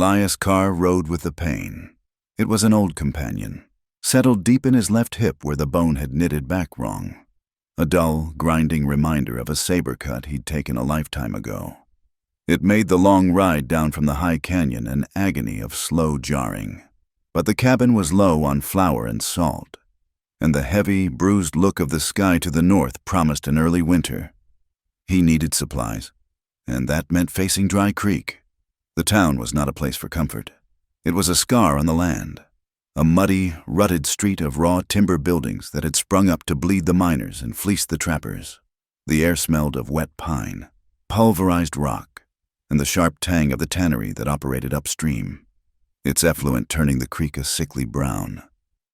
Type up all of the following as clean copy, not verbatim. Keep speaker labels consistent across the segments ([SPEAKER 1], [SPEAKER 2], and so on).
[SPEAKER 1] Elias Carr rode with the pain. It was an old companion, settled deep in his left hip where the bone had knitted back wrong. A dull, grinding reminder of a saber cut he'd taken a lifetime ago. It made the long ride down from the high canyon an agony of slow jarring. But the cabin was low on flour and salt, and the heavy, bruised look of the sky to the north promised an early winter. He needed supplies, and that meant facing Dry Creek. The town was not a place for comfort. It was a scar on the land, a muddy, rutted street of raw timber buildings that had sprung up to bleed the miners and fleece the trappers. The air smelled of wet pine, pulverized rock, and the sharp tang of the tannery that operated upstream, its effluent turning the creek a sickly brown.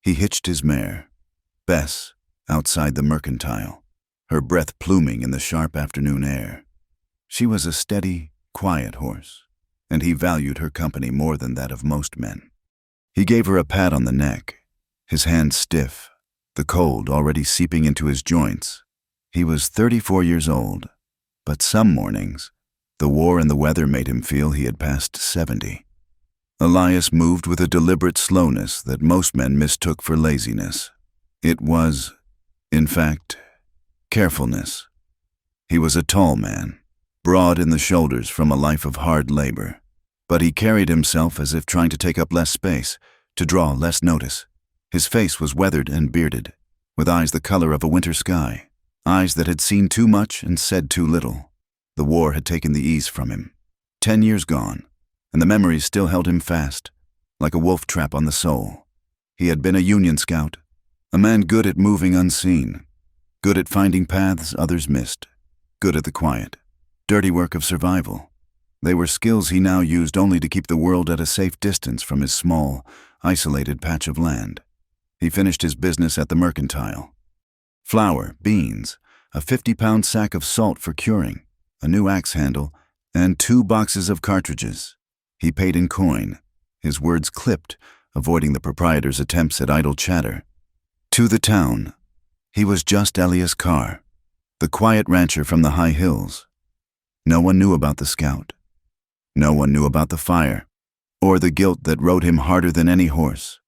[SPEAKER 1] He hitched his mare, Bess, outside the mercantile, her breath pluming in the sharp afternoon air. She was a steady, quiet horse, and he valued her company more than that of most men. He gave her a pat on the neck, his hand stiff, the cold already seeping into his joints. He was 34 years old, but some mornings, the war and the weather made him feel he had passed 70. Elias moved with a deliberate slowness that most men mistook for laziness. It was, in fact, carefulness. He was a tall man, broad in the shoulders from a life of hard labor, but he carried himself as if trying to take up less space, to draw less notice. His face was weathered and bearded, with eyes the color of a winter sky, eyes that had seen too much and said too little. The war had taken the ease from him. 10 years gone, and the memories still held him fast, like a wolf trap on the soul. He had been a Union scout, a man good at moving unseen, good at finding paths others missed, good at the quiet, dirty work of survival. They were skills he now used only to keep the world at a safe distance from his small, isolated patch of land. He finished his business at the mercantile. Flour, beans, a 50-pound sack of salt for curing, a new axe handle, and 2 boxes of cartridges. He paid in coin, his words clipped, avoiding the proprietor's attempts at idle chatter. To the town, he was just Elias Carr, the quiet rancher from the high hills. No one knew about the scout. No one knew about the fire, or the guilt that rode him harder than any horse.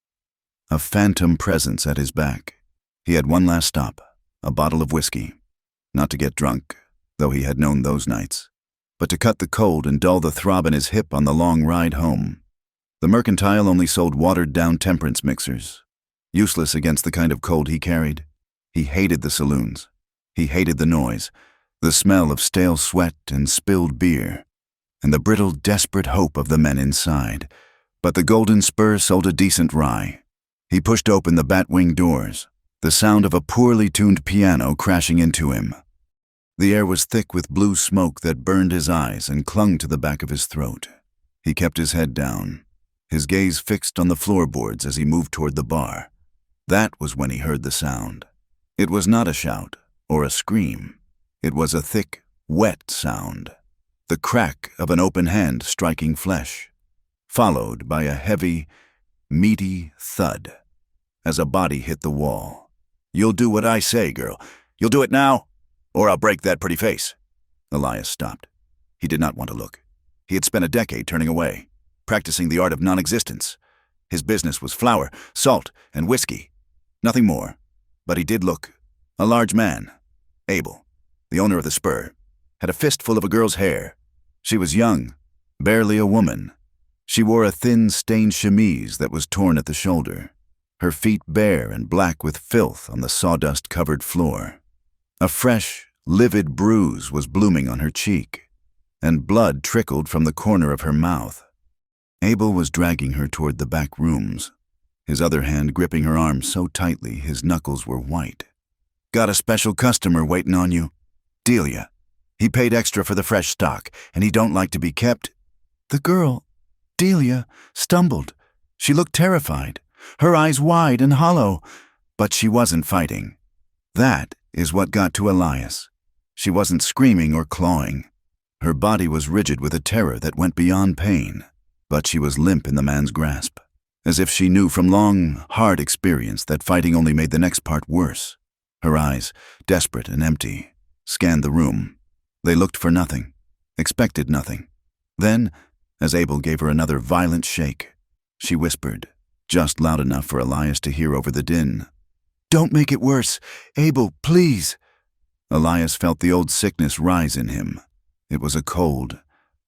[SPEAKER 1] A phantom presence at his back. He had one last stop, a bottle of whiskey. Not to get drunk, though he had known those nights, but to cut the cold and dull the throb in his hip on the long ride home. The mercantile only sold watered-down temperance mixers, useless against the kind of cold he carried. He hated the saloons. He hated the noise, the smell of stale sweat and spilled beer, and the brittle, desperate hope of the men inside. But the Golden Spur sold a decent rye. He pushed open the bat-wing doors, the sound of a poorly tuned piano crashing into him. The air was thick with blue smoke that burned his eyes and clung to the back of his throat. He kept his head down, his gaze fixed on the floorboards as he moved toward the bar. That was when he heard the sound. It was not a shout or a scream. It was a thick, wet sound, the crack of an open hand striking flesh, followed by a heavy, meaty thud as a body hit the wall. "You'll do what I say, girl. You'll do it now, or I'll break that pretty face." Elias stopped. He did not want to look. He had spent a decade turning away, practicing the art of non-existence. His business was flour, salt, and whiskey. Nothing more. But he did look. A large man. Abel, the owner of the Spur, had a fistful of a girl's hair. She was young, barely a woman. She wore a thin, stained chemise that was torn at the shoulder, her feet bare and black with filth on the sawdust-covered floor. A fresh, livid bruise was blooming on her cheek, and blood trickled from the corner of her mouth. Abel was dragging her toward the back rooms, his other hand gripping her arm so tightly his knuckles were white. "Got a special customer waiting on you. Delia. He paid extra for the fresh stock, and he don't like to be kept." The girl, Delia, stumbled. She looked terrified, her eyes wide and hollow, but she wasn't fighting. That is what got to Elias. She wasn't screaming or clawing. Her body was rigid with a terror that went beyond pain, but she was limp in the man's grasp, as if she knew from long, hard experience that fighting only made the next part worse. Her eyes, desperate and empty, scanned the room. They looked for nothing, expected nothing. Then, as Abel gave her another violent shake. She whispered, just loud enough for Elias to hear over the din. "Don't make it worse. Abel, please." Elias felt the old sickness rise in him. It was a cold,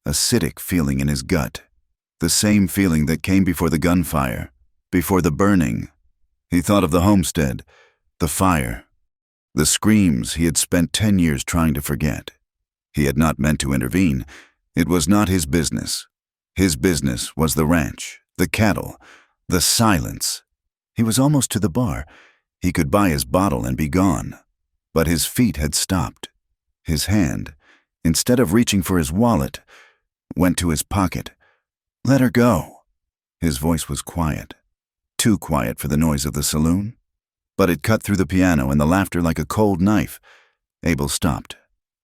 [SPEAKER 1] acidic feeling in his gut. The same feeling that came before the gunfire, before the burning. He thought of the homestead, the fire, the screams he had spent 10 years trying to forget. He had not meant to intervene. It was not his business. His business was the ranch, the cattle, the silence. He was almost to the bar. He could buy his bottle and be gone. But his feet had stopped. His hand, instead of reaching for his wallet, went to his pocket. "Let her go." His voice was quiet. Too quiet for the noise of the saloon. But it cut through the piano and the laughter like a cold knife. Abel stopped.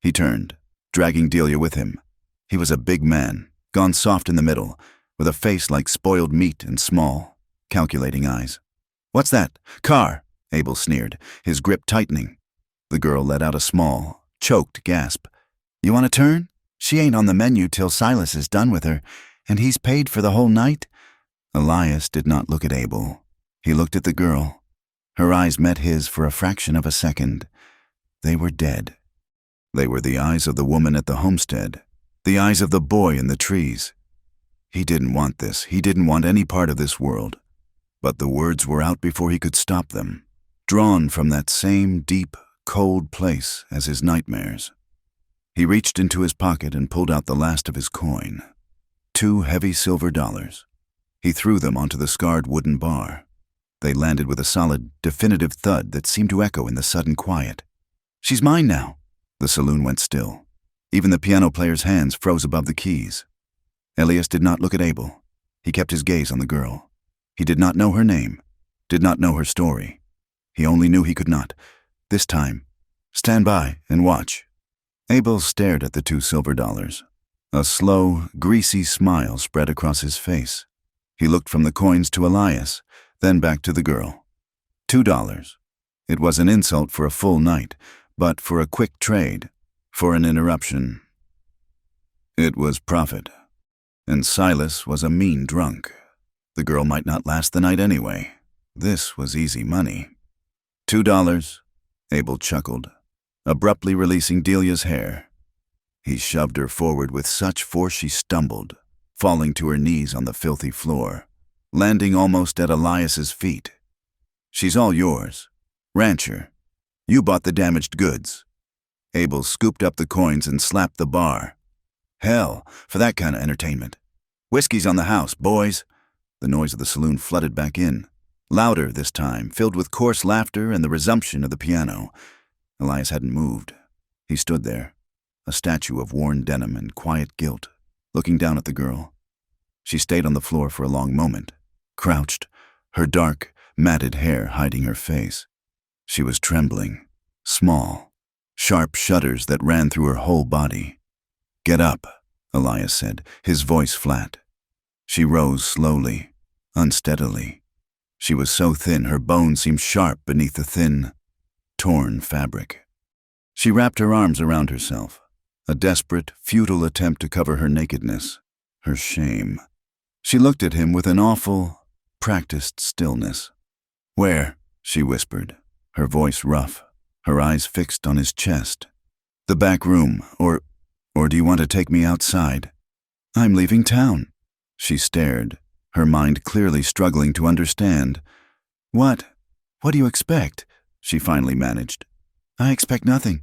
[SPEAKER 1] He turned, dragging Delia with him. He was a big man, gone soft in the middle, with a face like spoiled meat and small, calculating eyes. "What's that? Car," Abel sneered, his grip tightening. The girl let out a small, choked gasp. "You want to turn? She ain't on the menu till Silas is done with her, and he's paid for the whole night." Elias did not look at Abel. He looked at the girl. Her eyes met his for a fraction of a second. They were dead. They were the eyes of the woman at the homestead, the eyes of the boy in the trees. He didn't want this. He didn't want any part of this world. But the words were out before he could stop them, drawn from that same deep, cold place as his nightmares. He reached into his pocket and pulled out the last of his coin. 2 heavy silver dollars. He threw them onto the scarred wooden bar. They landed with a solid, definitive thud that seemed to echo in the sudden quiet. "She's mine now." The saloon went still. Even the piano player's hands froze above the keys. Elias did not look at Abel. He kept his gaze on the girl. He did not know her name, did not know her story. He only knew he could not, this time, stand by and watch. Abel stared at the 2 silver dollars. A slow, greasy smile spread across his face. He looked from the coins to Elias, then back to the girl. $2. It was an insult for a full night, but for a quick trade, for an interruption. It was profit. And Silas was a mean drunk. The girl might not last the night anyway. This was easy money. $2, Abel chuckled, abruptly releasing Delia's hair. He shoved her forward with such force she stumbled, falling to her knees on the filthy floor, landing almost at Elias's feet. "She's all yours. Rancher, you bought the damaged goods." Abel scooped up the coins and slapped the bar. "Hell, for that kind of entertainment. Whiskey's on the house, boys." The noise of the saloon flooded back in, louder this time, filled with coarse laughter and the resumption of the piano. Elias hadn't moved. He stood there, a statue of worn denim and quiet guilt, looking down at the girl. She stayed on the floor for a long moment, crouched, her dark, matted hair hiding her face. She was trembling, small, sharp shudders that ran through her whole body. "Get up," Elias said, his voice flat. She rose slowly, unsteadily. She was so thin her bones seemed sharp beneath the thin, torn fabric. She wrapped her arms around herself, a desperate, futile attempt to cover her nakedness, her shame. She looked at him with an awful, practiced stillness. "Where?" she whispered, her voice rough, her eyes fixed on his chest. "The back room, or do you want to take me outside?" "I'm leaving town." She stared, her mind clearly struggling to understand. What do you expect?" she finally managed. "I expect nothing."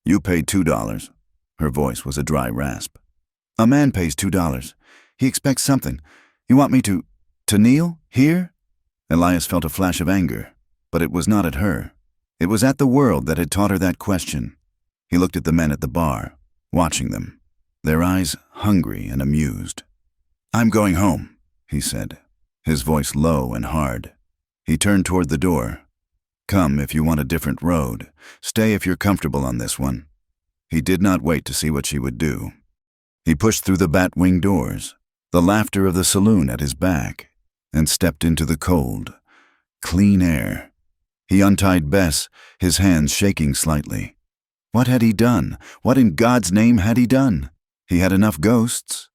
[SPEAKER 1] "You paid $2. Her voice was a dry rasp. "A man pays $2. He expects something. You want me to kneel? Here?" Elias felt a flash of anger, but it was not at her. It was at the world that had taught her that question. He looked at the men at the bar, watching them, their eyes hungry and amused. "I'm going home," he said, his voice low and hard. He turned toward the door. "Come if you want a different road. Stay if you're comfortable on this one." He did not wait to see what she would do. He pushed through the bat-wing doors, the laughter of the saloon at his back, and stepped into the cold, clean air. He untied Bess, his hands shaking slightly. What had he done? What in God's name had he done? He had enough ghosts.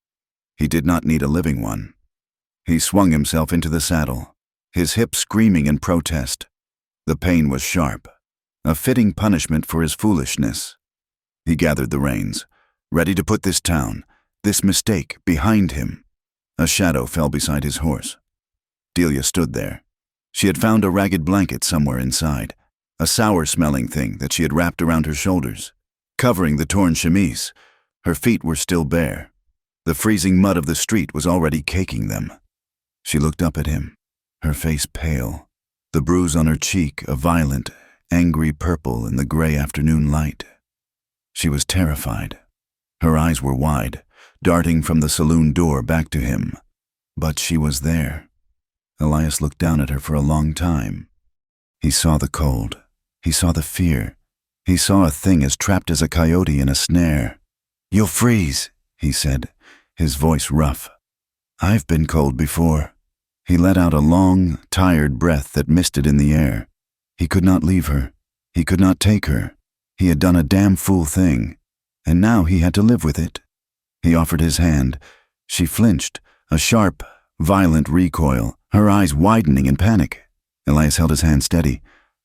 [SPEAKER 1] He did not need a living one. He swung himself into the saddle, his hips screaming in protest. The pain was sharp, a fitting punishment for his foolishness. He gathered the reins, ready to put this town, this mistake, behind him. A shadow fell beside his horse. Delia stood there. She had found a ragged blanket somewhere inside, a sour-smelling thing that she had wrapped around her shoulders, covering the torn chemise. Her feet were still bare. The freezing mud of the street was already caking them. She looked up at him, her face pale, the bruise on her cheek a violent, angry purple in the gray afternoon light. She was terrified. Her eyes were wide, darting from the saloon door back to him. But she was there. Elias looked down at her for a long time. He saw the cold. He saw the fear. He saw a thing as trapped as a coyote in a snare. "You'll freeze," he said, his voice rough. "I've been cold before." He let out a long, tired breath that misted in the air. He could not leave her. He could not take her. He had done a damn fool thing, and now he had to live with it. He offered his hand. She flinched, a sharp, violent recoil, her eyes widening in panic. Elias held his hand steady.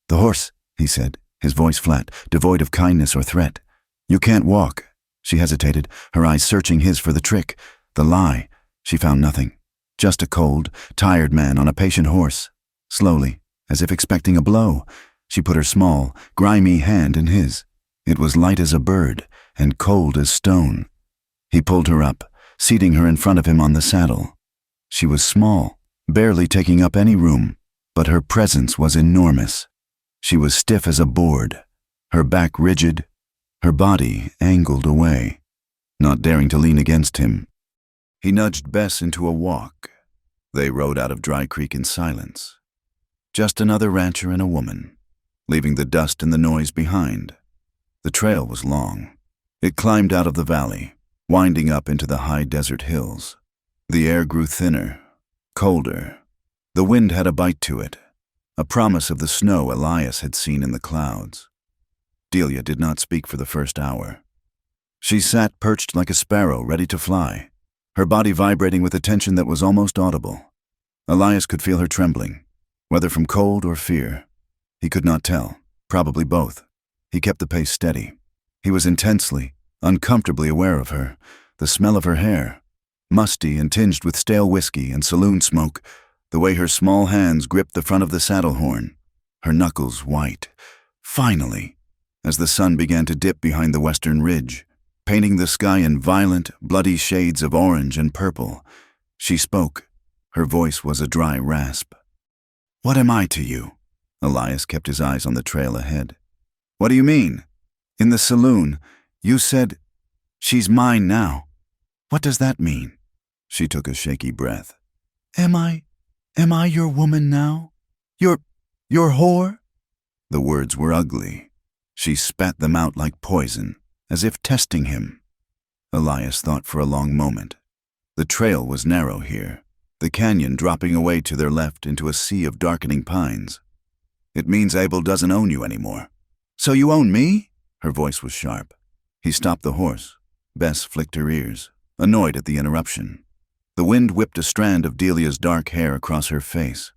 [SPEAKER 1] "The horse," he said, his voice flat, devoid of kindness or threat. "You can't walk." She hesitated, her eyes searching his for the trick, the lie. She found nothing. Just a cold, tired man on a patient horse. Slowly, as if expecting a blow, she put her small, grimy hand in his. It was light as a bird and cold as stone. He pulled her up, seating her in front of him on the saddle. She was small, barely taking up any room, but her presence was enormous. She was stiff as a board, her back rigid, her body angled away, not daring to lean against him. He nudged Bess into a walk. They rode out of Dry Creek in silence. Just another rancher and a woman, leaving the dust and the noise behind. The trail was long. It climbed out of the valley, winding up into the high desert hills. The air grew thinner, colder. The wind had a bite to it, a promise of the snow Elias had seen in the clouds. Delia did not speak for the first hour. She sat perched like a sparrow ready to fly, her body vibrating with a tension that was almost audible. Elias could feel her trembling, whether from cold or fear. He could not tell, probably both. He kept the pace steady. He was intensely, uncomfortably aware of her, the smell of her hair, musty and tinged with stale whiskey and saloon smoke, the way her small hands gripped the front of the saddle horn, her knuckles white. Finally, as the sun began to dip behind the western ridge, painting the sky in violent, bloody shades of orange and purple, she spoke. Her voice was a dry rasp. "What am I to you?" Elias kept his eyes on the trail ahead. "What do you mean? In the saloon, you said, 'She's mine now.' What does that mean?" She took a shaky breath. Am I your woman now? Your whore?" The words were ugly. She spat them out like poison, as if testing him. Elias thought for a long moment. The trail was narrow here, the canyon dropping away to their left into a sea of darkening pines. "It means Abel doesn't own you anymore." "So you own me?" Her voice was sharp. He stopped the horse. Bess flicked her ears, annoyed at the interruption. The wind whipped a strand of Delia's dark hair across her face.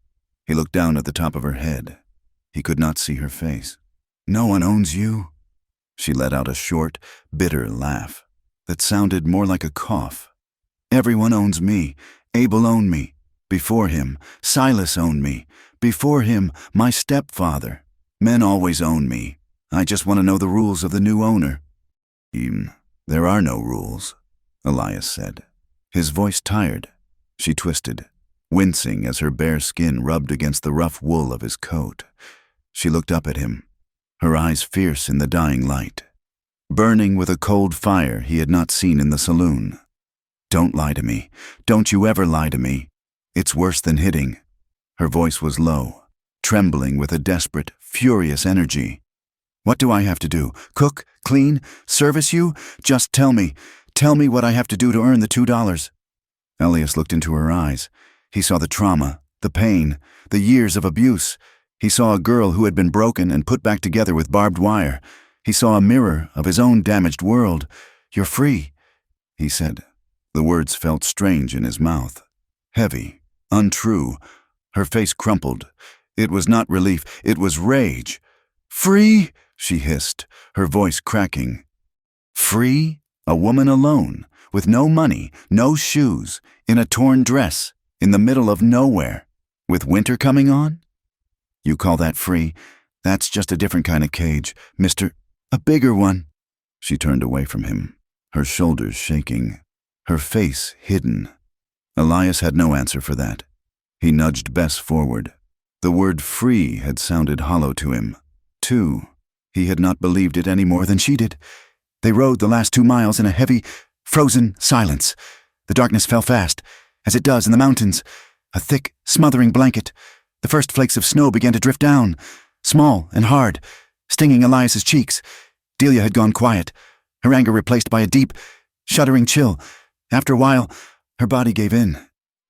[SPEAKER 1] He looked down at the top of her head. He could not see her face. "No one owns you." She let out a short, bitter laugh that sounded more like a cough. "Everyone owns me. Abel owned me. Before him, Silas owned me. Before him, my stepfather. Men always own me. I just want to know the rules of the new owner." "There are no rules," Elias said. His voice tired. She twisted, wincing as her bare skin rubbed against the rough wool of his coat. She looked up at him, her eyes fierce in the dying light, burning with a cold fire he had not seen in the saloon. "Don't lie to me. Don't you ever lie to me. It's worse than hitting." Her voice was low, trembling with a desperate, furious energy. "What do I have to do? Cook? Clean? Service you? Just tell me. Tell me what I have to do to earn the $2. Elias looked into her eyes. He saw the trauma, the pain, the years of abuse. He saw a girl who had been broken and put back together with barbed wire. He saw a mirror of his own damaged world. "You're free," he said. The words felt strange in his mouth. Heavy, untrue. Her face crumpled. It was not relief, it was rage. "Free?" she hissed, her voice cracking. Free? A woman alone, with no money, no shoes, in a torn dress, in the middle of nowhere, with winter coming on? You call that free? That's just a different kind of cage, Mr. A bigger one. She turned away from him, her shoulders shaking, her face hidden. Elias had no answer for that. He nudged Bess forward. The word free had sounded hollow to him, too. He had not believed it any more than she did. They rode the last 2 miles in a heavy, frozen silence. The darkness fell fast, as it does in the mountains. A thick, smothering blanket. The first flakes of snow began to drift down, small and hard, stinging Elias's cheeks. Delia had gone quiet, her anger replaced by a deep, shuddering chill. After a while, her body gave in.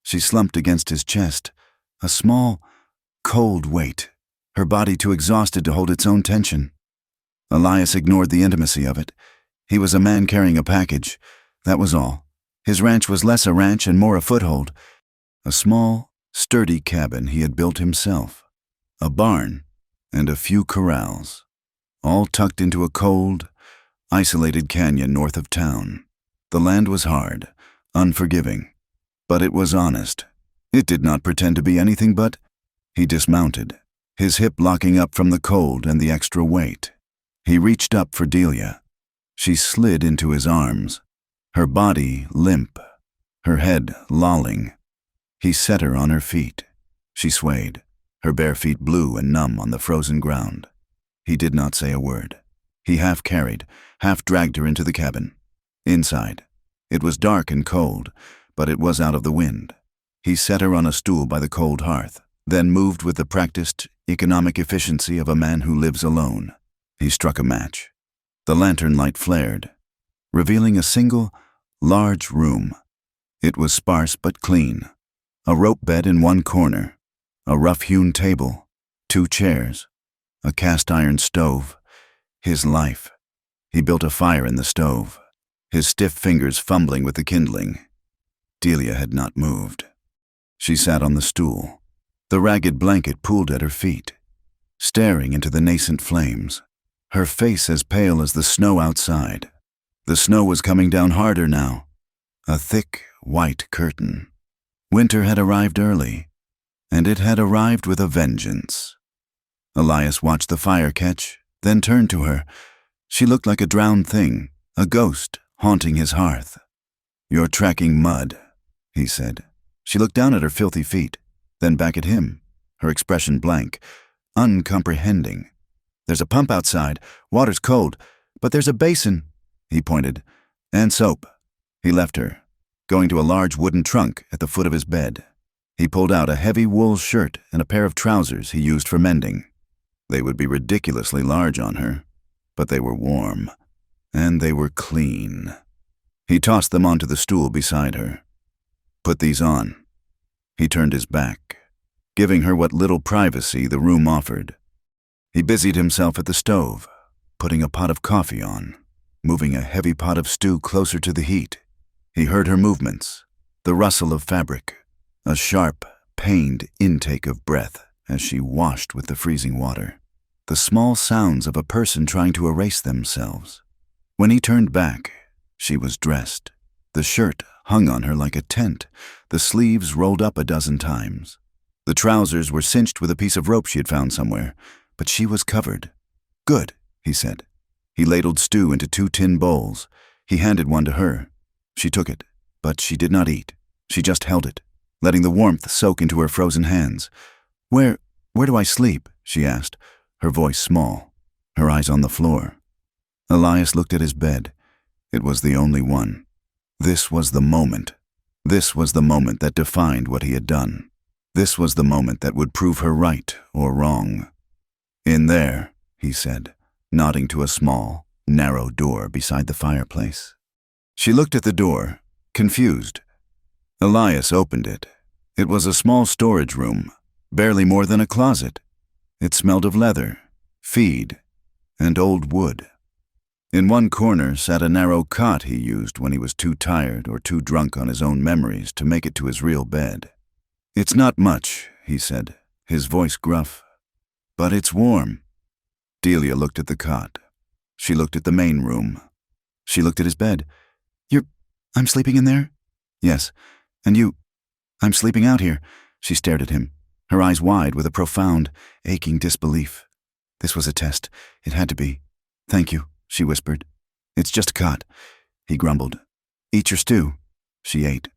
[SPEAKER 1] She slumped against his chest, a small, cold weight, her body too exhausted to hold its own tension. Elias ignored the intimacy of it. He was a man carrying a package. That was all. His ranch was less a ranch and more a foothold. A small, sturdy cabin he had built himself. A barn and a few corrals, all tucked into a cold, isolated canyon north of town. The land was hard, unforgiving, but it was honest. It did not pretend to be anything but. He dismounted, his hip locking up from the cold and the extra weight. He reached up for Delia. She slid into his arms, her body limp, her head lolling. He set her on her feet. She swayed, her bare feet blue and numb on the frozen ground. He did not say a word. He half carried, half dragged her into the cabin. Inside, it was dark and cold, but it was out of the wind. He set her on a stool by the cold hearth, then moved with the practiced, economic efficiency of a man who lives alone. He struck a match. The lantern light flared, revealing a single, large room. It was sparse but clean. A rope bed in one corner, a rough-hewn table, 2 chairs, a cast-iron stove. His life. He built a fire in the stove, his stiff fingers fumbling with the kindling. Delia had not moved. She sat on the stool, the ragged blanket pulled at her feet, staring into the nascent flames, her face as pale as the snow outside. The snow was coming down harder now, a thick, white curtain. Winter had arrived early, and it had arrived with a vengeance. Elias watched the fire catch, then turned to her. She looked like a drowned thing, a ghost haunting his hearth. "You're tracking mud," he said. She looked down at her filthy feet, then back at him, her expression blank, uncomprehending. "There's a pump outside, water's cold, but there's a basin," he pointed, "and soap." He left her, going to a large wooden trunk at the foot of his bed. He pulled out a heavy wool shirt and a pair of trousers he used for mending. They would be ridiculously large on her, but they were warm, and they were clean. He tossed them onto the stool beside her. "Put these on." He turned his back, giving her what little privacy the room offered. He busied himself at the stove, putting a pot of coffee on, moving a heavy pot of stew closer to the heat. He heard her movements, the rustle of fabric, a sharp, pained intake of breath as she washed with the freezing water, the small sounds of a person trying to erase themselves. When he turned back, she was dressed. The shirt hung on her like a tent, the sleeves rolled up a dozen times. The trousers were cinched with a piece of rope she had found somewhere, but she was covered. "Good," he said. He ladled stew into 2 tin bowls. He handed one to her. She took it, but she did not eat. She just held it, letting the warmth soak into her frozen hands. Where do I sleep?" she asked, her voice small, her eyes on the floor. Elias looked at his bed. It was the only one. This was the moment. This was the moment that defined what he had done. This was the moment that would prove her right or wrong. "In there," he said, nodding to a small, narrow door beside the fireplace. She looked at the door, confused. Elias opened it. It was a small storage room, barely more than a closet. It smelled of leather, feed, and old wood. In one corner sat a narrow cot he used when he was too tired or too drunk on his own memories to make it to his real bed. "It's not much," he said, his voice gruff, "but it's warm." Delia looked at the cot. She looked at the main room. She looked at his bed. I'm sleeping in there?" "Yes. And you?" "I'm sleeping out here." She stared at him, her eyes wide with a profound, aching disbelief. This was a test. It had to be. "Thank you," she whispered. "It's just a cot," he grumbled. "Eat your stew." She ate.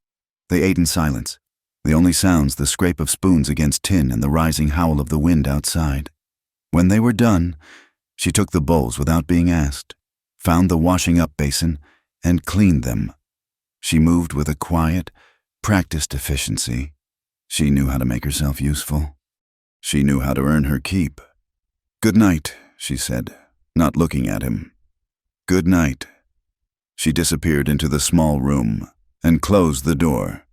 [SPEAKER 1] They ate in silence. The only sounds the scrape of spoons against tin and the rising howl of the wind outside. When they were done, she took the bowls without being asked, found the washing-up basin, and cleaned them. She moved with a quiet, practiced efficiency. She knew how to make herself useful. She knew how to earn her keep. "Good night," she said, not looking at him. "Good night." She disappeared into the small room and closed the door.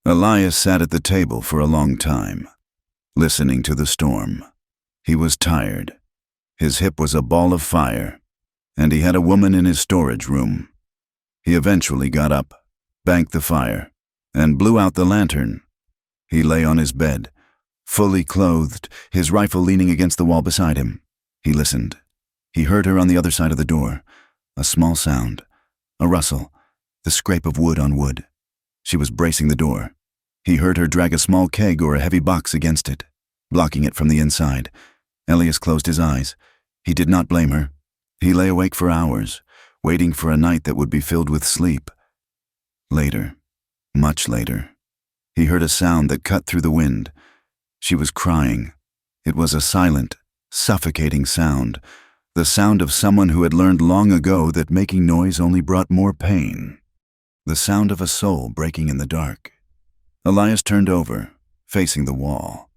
[SPEAKER 1] Elias sat at the table for a long time, listening to the storm. He was tired. His hip was a ball of fire, and he had a woman in his storage room. He eventually got up, banked the fire, and blew out the lantern. He lay on his bed, fully clothed, his rifle leaning against the wall beside him. He listened. He heard her on the other side of the door. A small sound, a rustle, the scrape of wood on wood. She was bracing the door. He heard her drag a small keg or a heavy box against it, blocking it from the inside. Elias closed his eyes. He did not blame her. He lay awake for hours, waiting for a night that would be filled with sleep. Later, much later, he heard a sound that cut through the wind. She was crying. It was a silent, suffocating sound, the sound of someone who had learned long ago that making noise only brought more pain. The sound of a soul breaking in the dark. Elias turned over, facing the wall.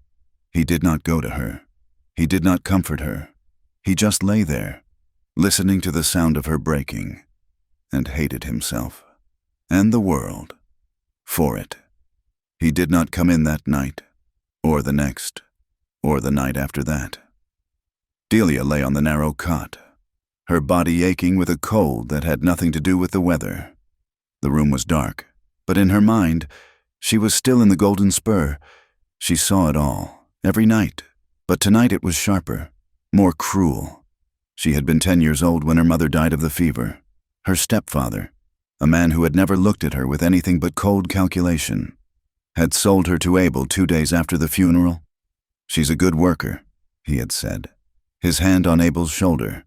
[SPEAKER 1] He did not go to her. He did not comfort her. He just lay there, listening to the sound of her breaking, and hated himself, and the world, for it. He did not come in that night, or the next, or the night after that. Delia lay on the narrow cot, her body aching with a cold that had nothing to do with the weather. The room was dark, but in her mind, she was still in the Golden Spur. She saw it all, every night, but tonight it was sharper, more cruel. She had been 10 years old when her mother died of the fever. Her stepfather, a man who had never looked at her with anything but cold calculation, had sold her to Abel 2 days after the funeral. "She's a good worker," he had said, his hand on Abel's shoulder,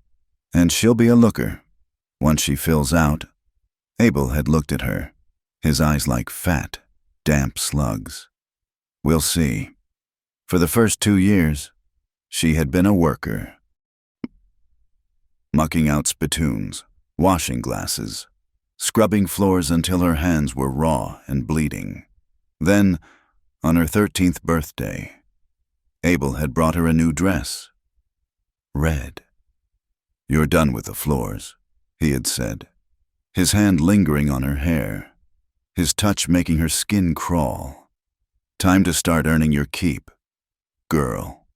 [SPEAKER 1] "and she'll be a looker. Once she fills out." Abel had looked at her, his eyes like fat, damp slugs. "We'll see." For the first 2 years, she had been a worker. Mucking out spittoons, washing glasses, scrubbing floors until her hands were raw and bleeding. Then, on her 13th birthday, Abel had brought her a new dress. Red. "You're done with the floors," he had said, his hand lingering on her hair, his touch making her skin crawl. "Time to start earning your keep, girl."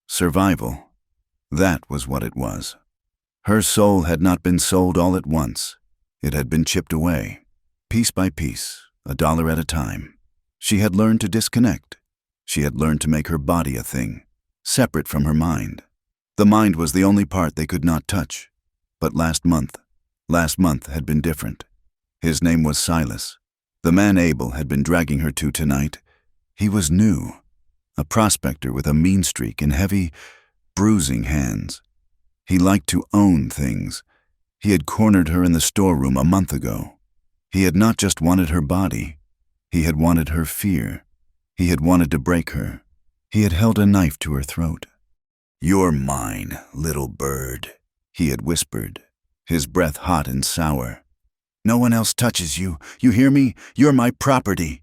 [SPEAKER 1] Survival. That was what it was. Her soul had not been sold all at once. It had been chipped away, piece by piece, $1 at a time. She had learned to disconnect. She had learned to make her body a thing, separate from her mind. The mind was the only part they could not touch. But last month had been different. His name was Silas. The man Abel had been dragging her to tonight. He was new, a prospector with a mean streak and heavy, bruising hands. He liked to own things. He had cornered her in the storeroom a month ago. He had not just wanted her body. He had wanted her fear. He had wanted to break her. He had held a knife to her throat. "You're mine, little bird," he had whispered, his breath hot and sour. "No one else touches you. You hear me? You're my property."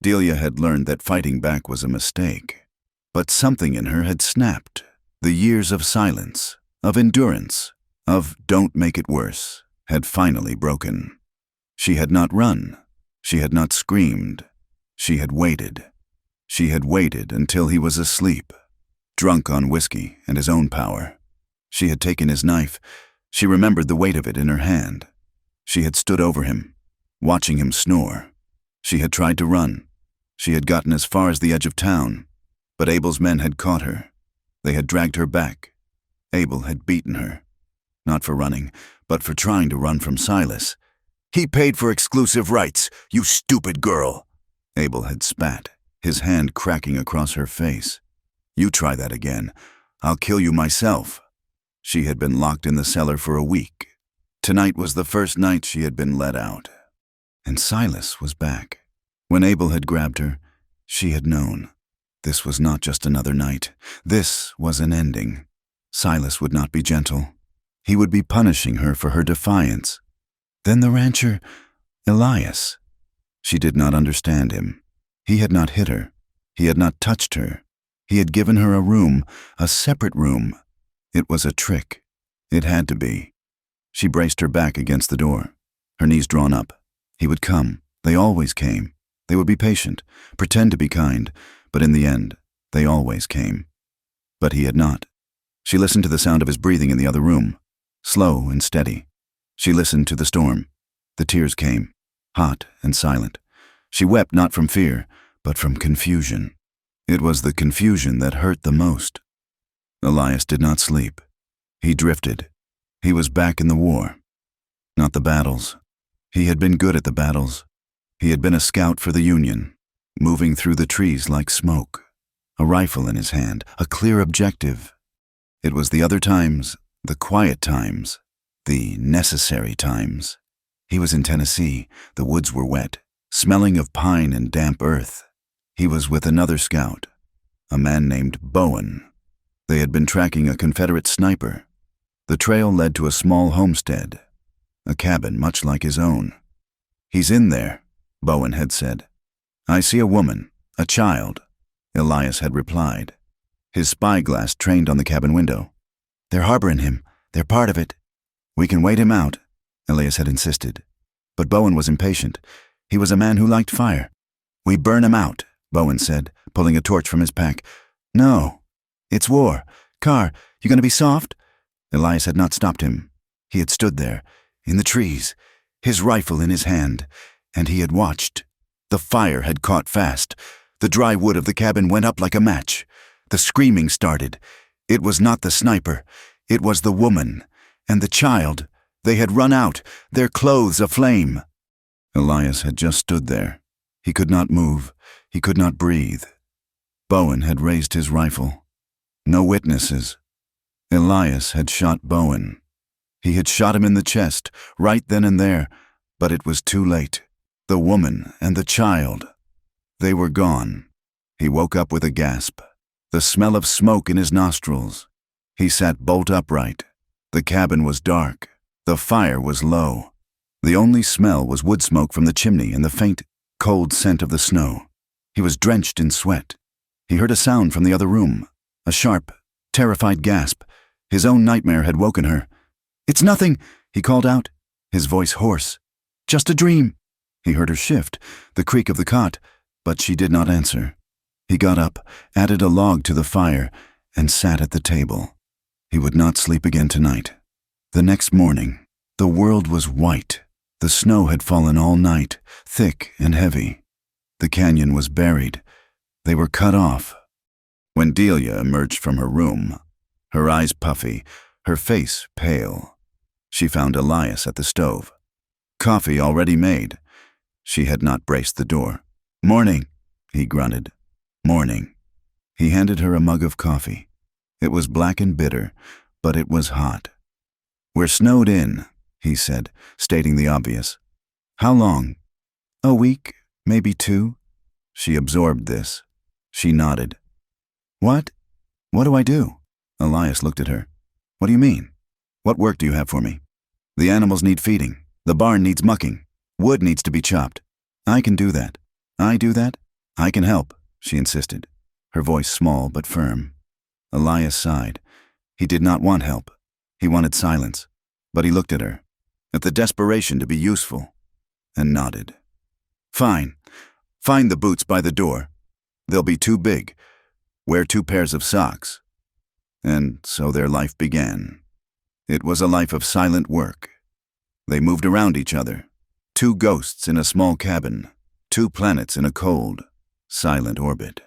[SPEAKER 1] Delia had learned that fighting back was a mistake. But something in her had snapped. The years of silence, of endurance, of "don't make it worse," had finally broken. She had not run. She had not screamed. She had waited. She had waited until he was asleep, drunk on whiskey and his own power. She had taken his knife. She remembered the weight of it in her hand. She had stood over him, watching him snore. She had tried to run. She had gotten as far as the edge of town, but Abel's men had caught her. They had dragged her back. Abel had beaten her. Not for running, but for trying to run from Silas. "He paid for exclusive rights, you stupid girl," Abel had spat, his hand cracking across her face. "You try that again. I'll kill you myself." She had been locked in the cellar for a week. Tonight was the first night she had been let out. And Silas was back. When Abel had grabbed her, she had known. This was not just another night. This was an ending. Silas would not be gentle. He would be punishing her for her defiance. Then the rancher, Elias. She did not understand him. He had not hit her. He had not touched her. He had given her a room, a separate room. It was a trick. It had to be. She braced her back against the door, her knees drawn up. He would come. They always came. They would be patient, pretend to be kind, but in the end, they always came. But he had not. She listened to the sound of his breathing in the other room, slow and steady. She listened to the storm. The tears came, hot and silent. She wept not from fear, but from confusion. It was the confusion that hurt the most. Elias did not sleep. He drifted. He was back in the war. Not the battles. He had been good at the battles. He had been a scout for the Union, moving through the trees like smoke, a rifle in his hand, a clear objective. It was the other times, the quiet times, the necessary times. He was in Tennessee. The woods were wet, smelling of pine and damp earth. He was with another scout, a man named Bowen. They had been tracking a Confederate sniper. The trail led to a small homestead, a cabin much like his own. "He's in there," Bowen had said. "I see a woman, a child," Elias had replied, his spyglass trained on the cabin window. "They're harboring him. They're part of it." "We can wait him out," Elias had insisted. But Bowen was impatient. He was a man who liked fire. "We burn him out," Bowen said, pulling a torch from his pack. "No. It's war. Carr, you gonna be soft?" Elias had not stopped him. He had stood there, in the trees, his rifle in his hand, and he had watched. The fire had caught fast. The dry wood of the cabin went up like a match. The screaming started. It was not the sniper. It was the woman and the child. They had run out, their clothes aflame. Elias had just stood there. He could not move. He could not breathe. Bowen had raised his rifle. No witnesses. Elias had shot Bowen. He had shot him in the chest, right then and there, but it was too late. The woman and the child. They were gone. He woke up with a gasp, the smell of smoke in his nostrils. He sat bolt upright. The cabin was dark. The fire was low. The only smell was wood smoke from the chimney and the faint, cold scent of the snow. He was drenched in sweat. He heard a sound from the other room, a sharp, terrified gasp. His own nightmare had woken her. "It's nothing," he called out, his voice hoarse. "Just a dream." He heard her shift, the creak of the cot, but she did not answer. He got up, added a log to the fire, and sat at the table. He would not sleep again tonight. The next morning, the world was white. The snow had fallen all night, thick and heavy. The canyon was buried. They were cut off. When Delia emerged from her room, her eyes puffy, her face pale, she found Elias at the stove. Coffee already made. She had not braced the door. "Morning," he grunted. "Morning." He handed her a mug of coffee. It was black and bitter, but it was hot. "We're snowed in," he said, stating the obvious. "How long?" "A week, maybe 2. She absorbed this. She nodded. "What? What do I do?" Elias looked at her. "What do you mean? What work do you have for me?" "The animals need feeding. The barn needs mucking. Wood needs to be chopped. I can do that." "I do that?" "I can help," she insisted, her voice small but firm. Elias sighed. He did not want help. He wanted silence. But he looked at her, at the desperation to be useful, and nodded. "Fine. Find the boots by the door. They'll be too big. Wear 2 pairs of socks." And so their life began. It was a life of silent work. They moved around each other. Two ghosts in a small cabin, two planets in a cold, silent orbit.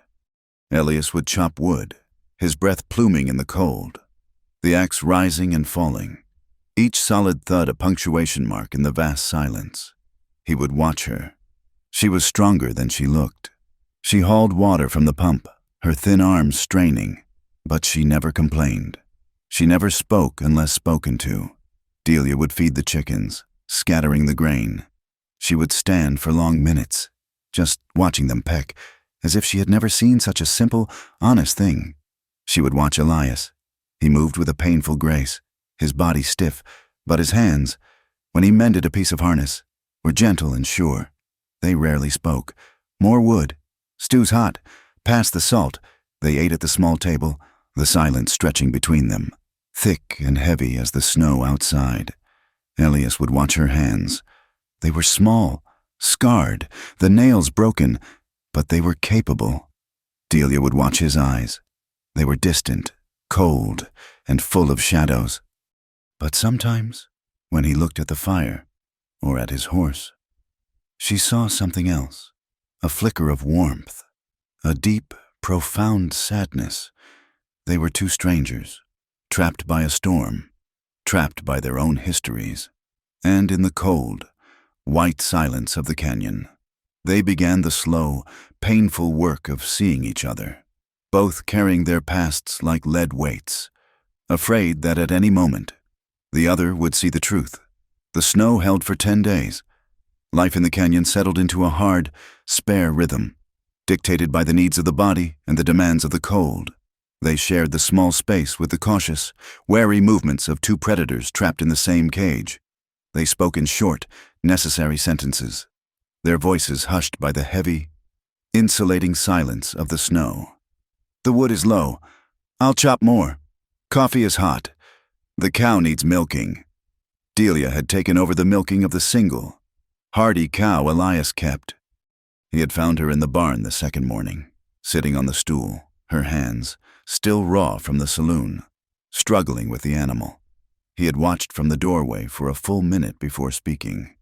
[SPEAKER 1] Elias would chop wood, his breath pluming in the cold, the axe rising and falling, each solid thud a punctuation mark in the vast silence. He would watch her. She was stronger than she looked. She hauled water from the pump, her thin arms straining, but she never complained. She never spoke unless spoken to. Delia would feed the chickens, scattering the grain. She would stand for long minutes, just watching them peck, as if she had never seen such a simple, honest thing. She would watch Elias. He moved with a painful grace, his body stiff, but his hands, when he mended a piece of harness, were gentle and sure. They rarely spoke. More wood. Stew's hot. Pass the salt. They ate at the small table, the silence stretching between them, thick and heavy as the snow outside. Elias would watch her hands. They were small, scarred, the nails broken, but they were capable. Delia would watch his eyes. They were distant, cold, and full of shadows. But sometimes, when he looked at the fire, or at his horse, she saw something else, a flicker of warmth, a deep, profound sadness. They were two strangers, trapped by a storm, trapped by their own histories, and in the cold, white silence of the canyon, they began the slow, painful work of seeing each other, both carrying their pasts like lead weights, afraid that at any moment, the other would see the truth. The snow held for 10 days. Life in the canyon settled into a hard, spare rhythm, dictated by the needs of the body and the demands of the cold. They shared the small space with the cautious, wary movements of two predators trapped in the same cage. They spoke in short, necessary sentences, their voices hushed by the heavy, insulating silence of the snow. The wood is low. I'll chop more. Coffee is hot. The cow needs milking. Delia had taken over the milking of the single, hardy cow Elias kept. He had found her in the barn the second morning, sitting on the stool, her hands, still raw from the saloon, struggling with the animal. He had watched from the doorway for a full minute before speaking.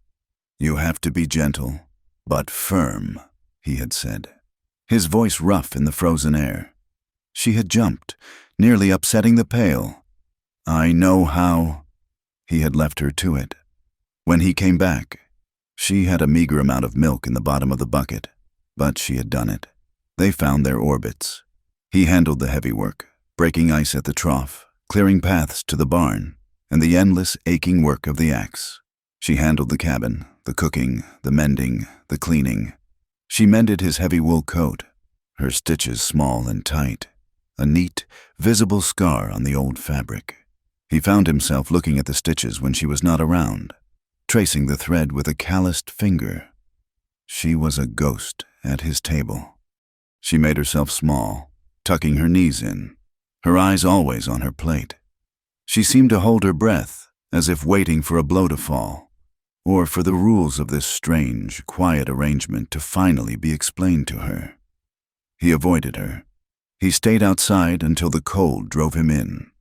[SPEAKER 1] "You have to be gentle, but firm," he had said, his voice rough in the frozen air. She had jumped, nearly upsetting the pail. "I know how." He had left her to it. When he came back, she had a meager amount of milk in the bottom of the bucket, but she had done it. They found their orbits. He handled the heavy work, breaking ice at the trough, clearing paths to the barn, and the endless, aching work of the axe. She handled the cabin, the cooking, the mending, the cleaning. She mended his heavy wool coat, her stitches small and tight, a neat, visible scar on the old fabric. He found himself looking at the stitches when she was not around, tracing the thread with a calloused finger. She was a ghost at his table. She made herself small, tucking her knees in, her eyes always on her plate. She seemed to hold her breath, as if waiting for a blow to fall, or for the rules of this strange, quiet arrangement to finally be explained to her. He avoided her. He stayed outside until the cold drove him in,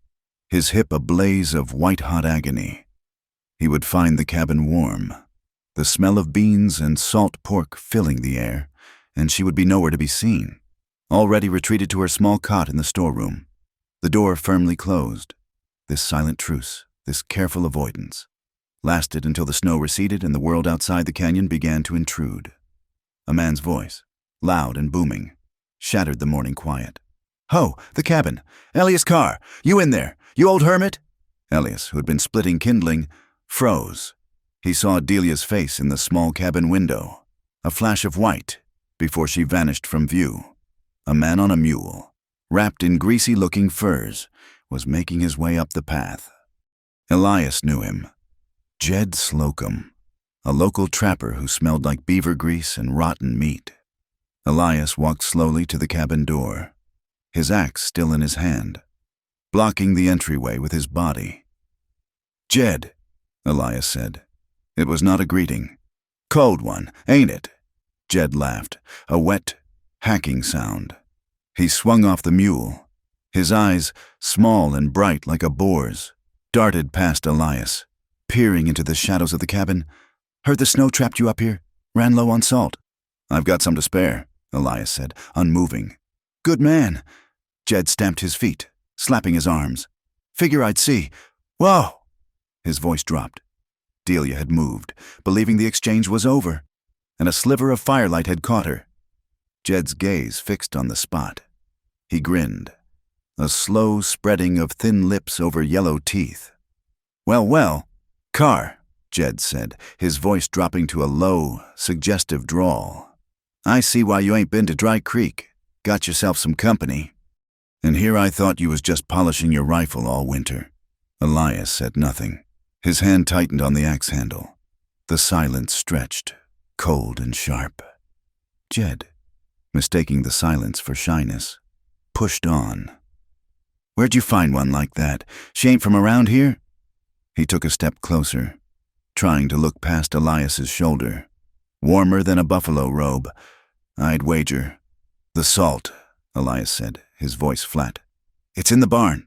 [SPEAKER 1] his hip a blaze of white-hot agony. He would find the cabin warm, the smell of beans and salt pork filling the air, and she would be nowhere to be seen, already retreated to her small cot in the storeroom, the door firmly closed. This silent truce, this careful avoidance, lasted until the snow receded and the world outside the canyon began to intrude. A man's voice, loud and booming, shattered the morning quiet. "Ho, the cabin! Elias Carr, you in there, you old hermit?" Elias, who had been splitting kindling, froze. He saw Delia's face in the small cabin window, a flash of white, before she vanished from view. A man on a mule, wrapped in greasy-looking furs, was making his way up the path. Elias knew him. Jed Slocum, a local trapper who smelled like beaver grease and rotten meat. Elias walked slowly to the cabin door, his axe still in his hand, blocking the entryway with his body. "Jed," Elias said. It was not a greeting. "Cold one, ain't it?" Jed laughed, a wet, hacking sound. He swung off the mule, his eyes small and bright like a boar's. darted past Elias, peering into the shadows of the cabin. "Heard the snow trapped you up here? Ran low on salt." "I've got some to spare," Elias said, unmoving. "Good man." Jed stamped his feet, slapping his arms. "Figure I'd see. Whoa!" His voice dropped. Delia had moved, believing the exchange was over, and a sliver of firelight had caught her. Jed's gaze fixed on the spot. He grinned, a slow spreading of thin lips over yellow teeth. Well, car," Jed said, his voice dropping to a low, suggestive drawl. "I see why you ain't been to Dry Creek. Got yourself some company. And here I thought you was just polishing your rifle all winter." Elias said nothing. His hand tightened on the axe handle. The silence stretched, cold and sharp. Jed, mistaking the silence for shyness, pushed on. "Where'd you find one like that? She ain't from around here?" He took a step closer, trying to look past Elias's shoulder. "Warmer than a buffalo robe, I'd wager." "The salt," Elias said, his voice flat. "It's in the barn."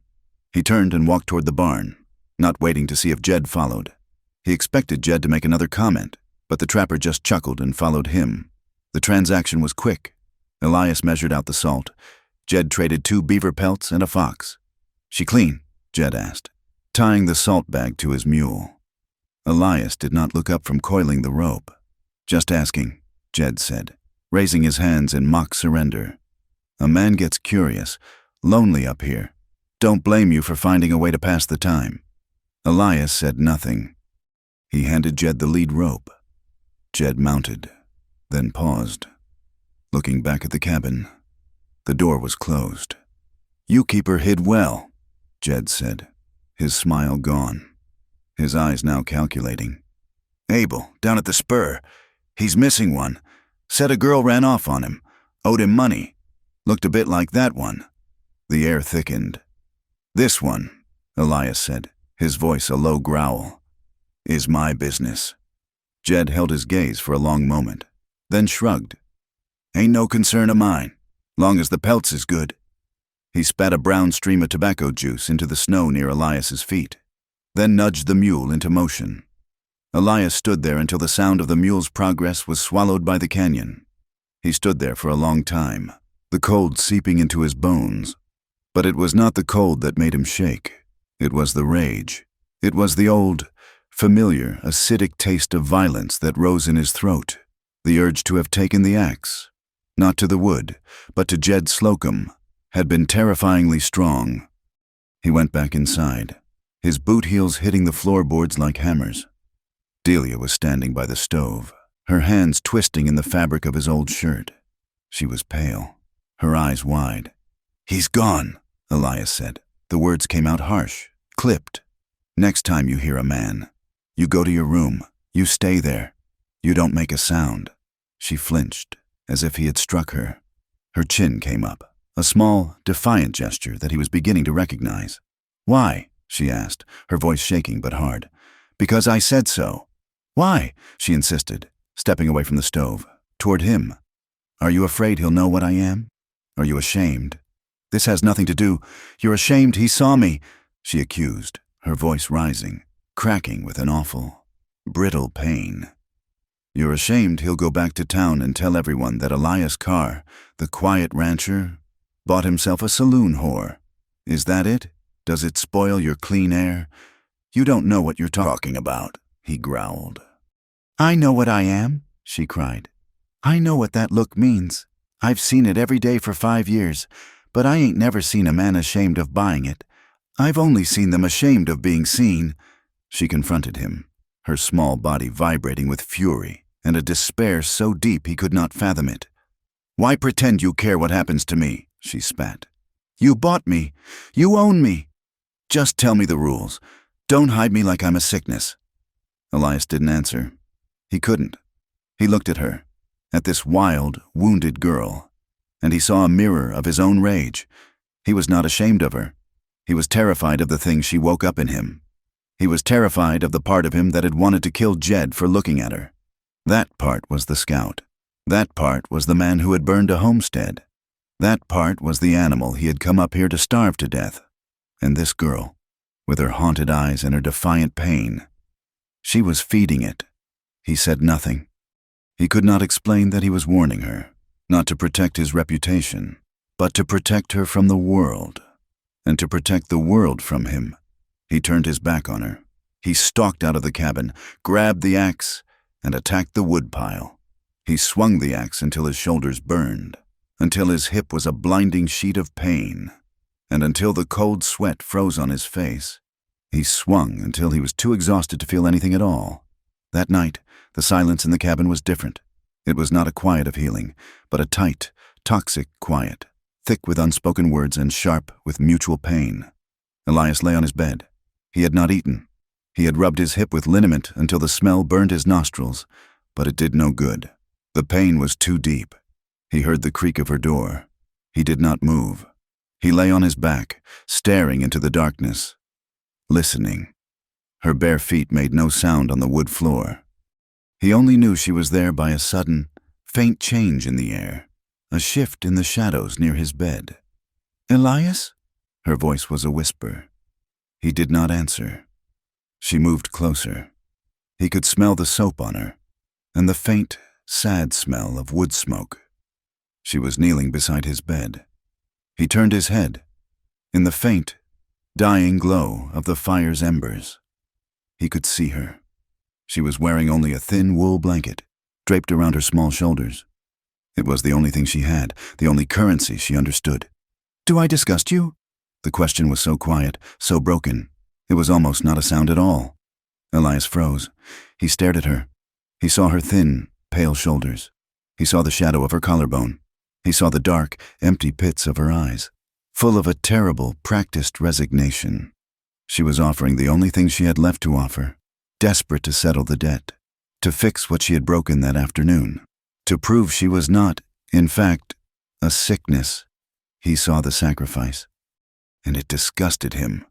[SPEAKER 1] He turned and walked toward the barn, not waiting to see if Jed followed. He expected Jed to make another comment, but the trapper just chuckled and followed him. The transaction was quick. Elias measured out the salt. Jed traded 2 beaver pelts and a fox. "She clean?" Jed asked, tying the salt bag to his mule. Elias did not look up from coiling the rope. "Just asking," Jed said, raising his hands in mock surrender. "A man gets curious, lonely up here. Don't blame you for finding a way to pass the time." Elias said nothing. He handed Jed the lead rope. Jed mounted, then paused, looking back at the cabin. The door was closed. "You keep her hid well," Jed said, his smile gone, his eyes now calculating. "Abel, down at the spur. He's missing one. Said a girl ran off on him. Owed him money. Looked a bit like that one." The air thickened. "This one," Elias said, his voice a low growl, "is my business." Jed held his gaze for a long moment, then shrugged. "Ain't no concern of mine, long as the pelts is good." He spat a brown stream of tobacco juice into the snow near Elias's feet, then nudged the mule into motion. Elias stood there until the sound of the mule's progress was swallowed by the canyon. He stood there for a long time, the cold seeping into his bones. But it was not the cold that made him shake. It was the rage. It was the old, familiar, acidic taste of violence that rose in his throat, the urge to have taken the axe, not to the wood, but to Jed Slocum, had been terrifyingly strong. He went back inside, his boot heels hitting the floorboards like hammers. Delia was standing by the stove, her hands twisting in the fabric of his old shirt. She was pale, her eyes wide. "He's gone," Elias said. The words came out harsh, clipped. "Next time you hear a man, you go to your room, you stay there. You don't make a sound." She flinched, as if he had struck her. Her chin came up, a small, defiant gesture that he was beginning to recognize. "Why?" she asked, her voice shaking but hard. "Because I said so." "Why?" she insisted, stepping away from the stove, toward him. "Are you afraid he'll know what I am? Are you ashamed?" "This has nothing to do. You're ashamed he saw me," she accused, her voice rising, cracking with an awful, brittle pain. "You're ashamed he'll go back to town and tell everyone that Elias Carr, the quiet rancher, bought himself a saloon whore. Is that it? Does it spoil your clean air? You don't know what you're talking about," he growled. "I know what I am," she cried. "I know what that look means. I've seen it every day for 5 years. But I ain't never seen a man ashamed of buying it. I've only seen them ashamed of being seen." She confronted him, her small body vibrating with fury and a despair so deep he could not fathom it. "Why pretend you care what happens to me?" she spat. "You bought me. You own me. Just tell me the rules. Don't hide me like I'm a sickness." Elias didn't answer. He couldn't. He looked at her, at this wild, wounded girl, and he saw a mirror of his own rage. He was not ashamed of her. He was terrified of the thing she woke up in him. He was terrified of the part of him that had wanted to kill Jed for looking at her. That part was the scout. That part was the man who had burned a homestead. That part was the animal he had come up here to starve to death. And this girl with her haunted eyes and her defiant pain. She was feeding it. He said nothing. He could not explain that he was warning her, not to protect his reputation, but to protect her from the world, and to protect the world from him. He turned his back on her. He stalked out of the cabin, grabbed the axe, and attacked the woodpile. He swung the axe until his shoulders burned, until his hip was a blinding sheet of pain, and until the cold sweat froze on his face. He swung until he was too exhausted to feel anything at all. That night, the silence in the cabin was different. It was not a quiet of healing, but a tight, toxic quiet, thick with unspoken words and sharp with mutual pain. Elias lay on his bed. He had not eaten. He had rubbed his hip with liniment until the smell burned his nostrils, but it did no good. The pain was too deep. He heard the creak of her door. He did not move. He lay on his back, staring into the darkness, listening. Her bare feet made no sound on the wood floor. He only knew she was there by a sudden, faint change in the air, a shift in the shadows near his bed. "Elias?" Her voice was a whisper. He did not answer. She moved closer. He could smell the soap on her, and the faint, sad smell of wood smoke. She was kneeling beside his bed. He turned his head. In the faint, dying glow of the fire's embers, he could see her. She was wearing only a thin wool blanket, draped around her small shoulders. It was the only thing she had, the only currency she understood. "Do I disgust you?" The question was so quiet, so broken. It was almost not a sound at all. Elias froze. He stared at her. He saw her thin, pale shoulders. He saw the shadow of her collarbone. He saw the dark, empty pits of her eyes, full of a terrible, practiced resignation. She was offering the only thing she had left to offer, desperate to settle the debt, to fix what she had broken that afternoon, to prove she was not, in fact, a sickness. He saw the sacrifice, and it disgusted him.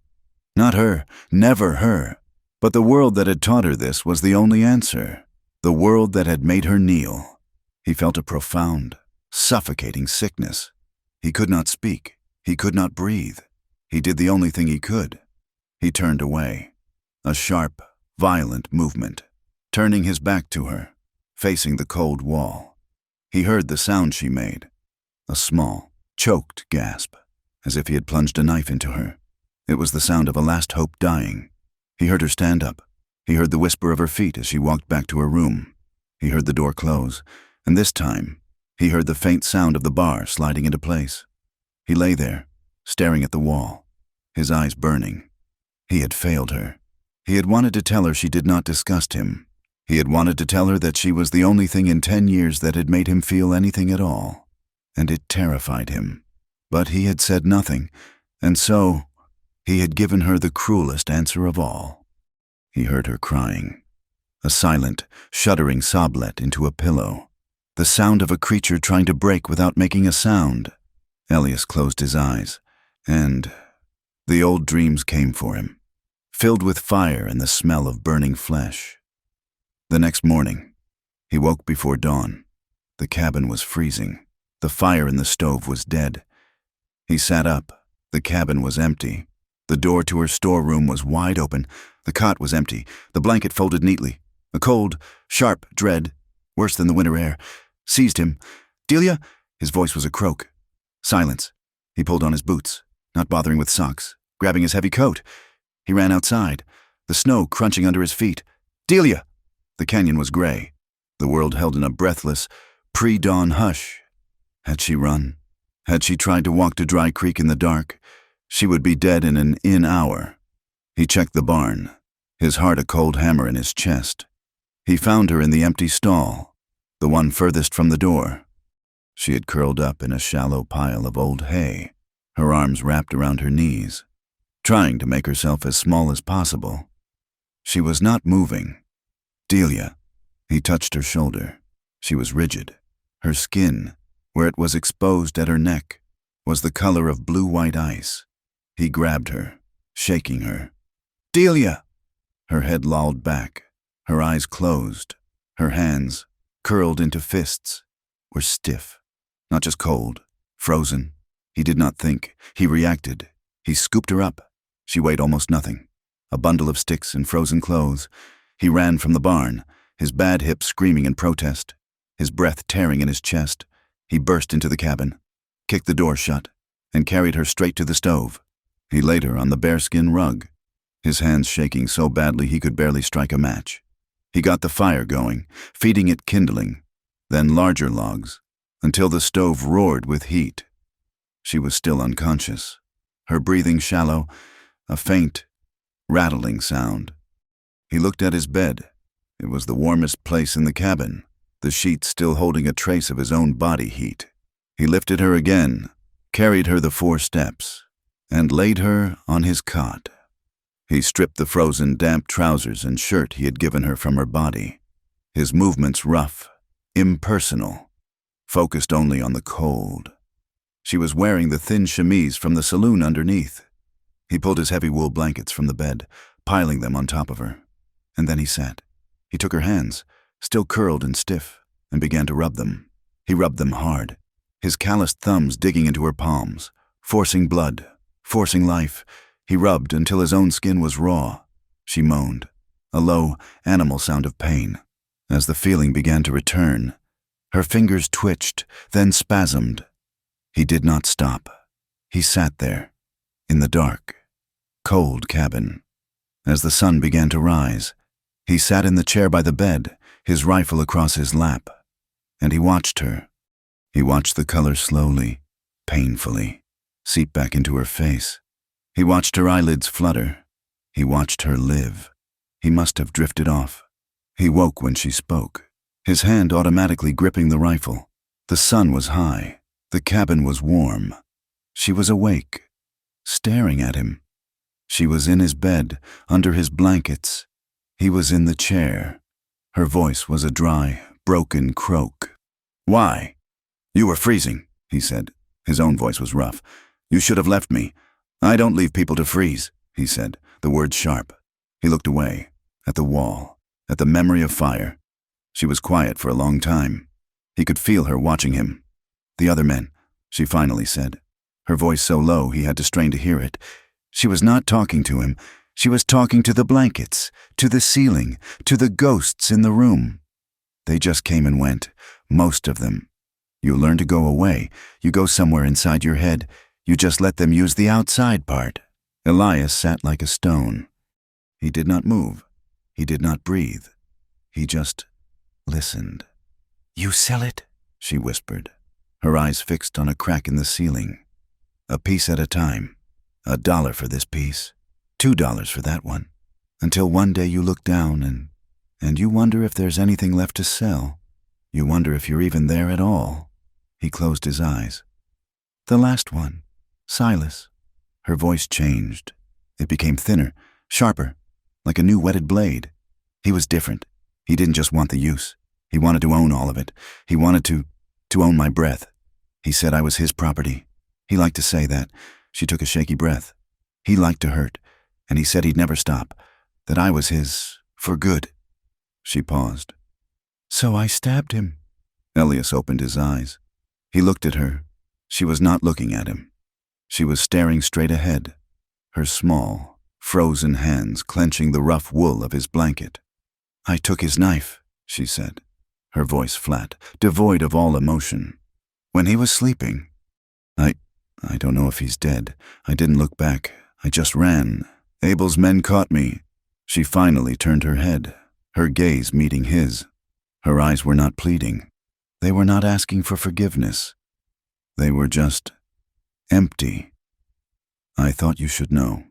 [SPEAKER 1] Not her, never her, but the world that had taught her this was the only answer, the world that had made her kneel. He felt a profound, suffocating sickness. He could not speak. He could not breathe. He did the only thing he could. He turned away. A sharp, violent movement, turning his back to her, facing the cold wall. He heard the sound she made, a small, choked gasp, as if he had plunged a knife into her. It was the sound of a last hope dying. He heard her stand up. He heard the whisper of her feet as she walked back to her room. He heard the door close, and this time, he heard the faint sound of the bar sliding into place. He lay there, staring at the wall, his eyes burning. He had failed her. He had wanted to tell her she did not disgust him. He had wanted to tell her that she was the only thing in 10 years that had made him feel anything at all, and it terrified him. But he had said nothing, and so he had given her the cruelest answer of all. He heard her crying, a silent, shuddering soblet into a pillow, the sound of a creature trying to break without making a sound. Elias closed his eyes, and the old dreams came for him, filled with fire and the smell of burning flesh. The next morning, he woke before dawn. The cabin was freezing. The fire in the stove was dead. He sat up. The cabin was empty. The door to her storeroom was wide open. The cot was empty, the blanket folded neatly. A cold, sharp dread, worse than the winter air, seized him. "Delia?" His voice was a croak. Silence. He pulled on his boots, not bothering with socks, grabbing his heavy coat. He ran outside, the snow crunching under his feet. "Delia!" The canyon was gray. The world held in a breathless, pre-dawn hush. Had she run? Had she tried to walk to Dry Creek in the dark? She would be dead in an hour. He checked the barn, his heart a cold hammer in his chest. He found her in the empty stall, the one furthest from the door. She had curled up in a shallow pile of old hay, her arms wrapped around her knees, trying to make herself as small as possible. She was not moving. "Delia." He touched her shoulder. She was rigid. Her skin, where it was exposed at her neck, was the color of blue-white ice. He grabbed her, shaking her. "Delia!" Her head lolled back, her eyes closed. Her hands, curled into fists, were stiff, not just cold, frozen. He did not think. He reacted. He scooped her up. She weighed almost nothing. a bundle of sticks and frozen clothes. He ran from the barn, his bad hip screaming in protest, his breath tearing in his chest. He burst into the cabin, kicked the door shut, and carried her straight to the stove. He laid her on the bearskin rug, his hands shaking so badly he could barely strike a match. He got the fire going, feeding it kindling, then larger logs, until the stove roared with heat. She was still unconscious, her breathing shallow, a faint, rattling sound. He looked at his bed. It was the warmest place in the cabin, the sheets still holding a trace of his own body heat. He lifted her again, carried her the 4 steps, and laid her on his cot. He stripped the frozen, damp trousers and shirt he had given her from her body, his movements rough, impersonal, focused only on the cold. She was wearing the thin chemise from the saloon underneath. He pulled his heavy wool blankets from the bed, piling them on top of her. And then he sat. He took her hands, still curled and stiff, and began to rub them. He rubbed them hard, his calloused thumbs digging into her palms, forcing blood, forcing life. He rubbed until his own skin was raw. She moaned, a low, animal sound of pain. As the feeling began to return, her fingers twitched, then spasmed. He did not stop. He sat there, in the dark, cold cabin. As the sun began to rise, he sat in the chair by the bed, his rifle across his lap, and he watched her. He watched the color slowly, painfully, seep back into her face. He watched her eyelids flutter. He watched her live. He must have drifted off. He woke when she spoke, his hand automatically gripping the rifle. The sun was high. The cabin was warm. She was awake, staring at him. She was in his bed, under his blankets. He was in the chair. Her voice was a dry, broken croak. "Why? You were freezing," he said. His own voice was rough. "You should have left me. I don't leave people to freeze," he said, the words sharp. He looked away, at the wall, at the memory of fire. She was quiet for a long time. He could feel her watching him. "The other men," she finally said, her voice so low he had to strain to hear it. She was not talking to him. She was talking to the blankets, to the ceiling, to the ghosts in the room. They just came and went, most of them. You learn to go away. You go somewhere inside your head. You just let them use the outside part. Elias sat like a stone. He did not move. He did not breathe. He just listened. "You sell it?" she whispered, her eyes fixed on a crack in the ceiling. "A piece at a time. $1 for this piece, $2 for that one, until one day you look down and you wonder if there's anything left to sell. You wonder if you're even there at all." He closed his eyes. "The last one, Silas." Her voice changed. It became thinner, sharper, like a new whetted blade. He was different. He didn't just want the use. He wanted to own all of it. He wanted to own my breath. He said I was his property. He liked to say that. She took a shaky breath. He liked to hurt, and he said he'd never stop, that I was his for good. She paused. "So I stabbed him." Elias opened his eyes. He looked at her. She was not looking at him. She was staring straight ahead, her small, frozen hands clenching the rough wool of his blanket. "I took his knife," she said, her voice flat, devoid of all emotion. "When he was sleeping. I don't know if he's dead. I didn't look back. I just ran. Abel's men caught me." She finally turned her head, her gaze meeting his. Her eyes were not pleading. They were not asking for forgiveness. They were just empty. "I thought you should know,"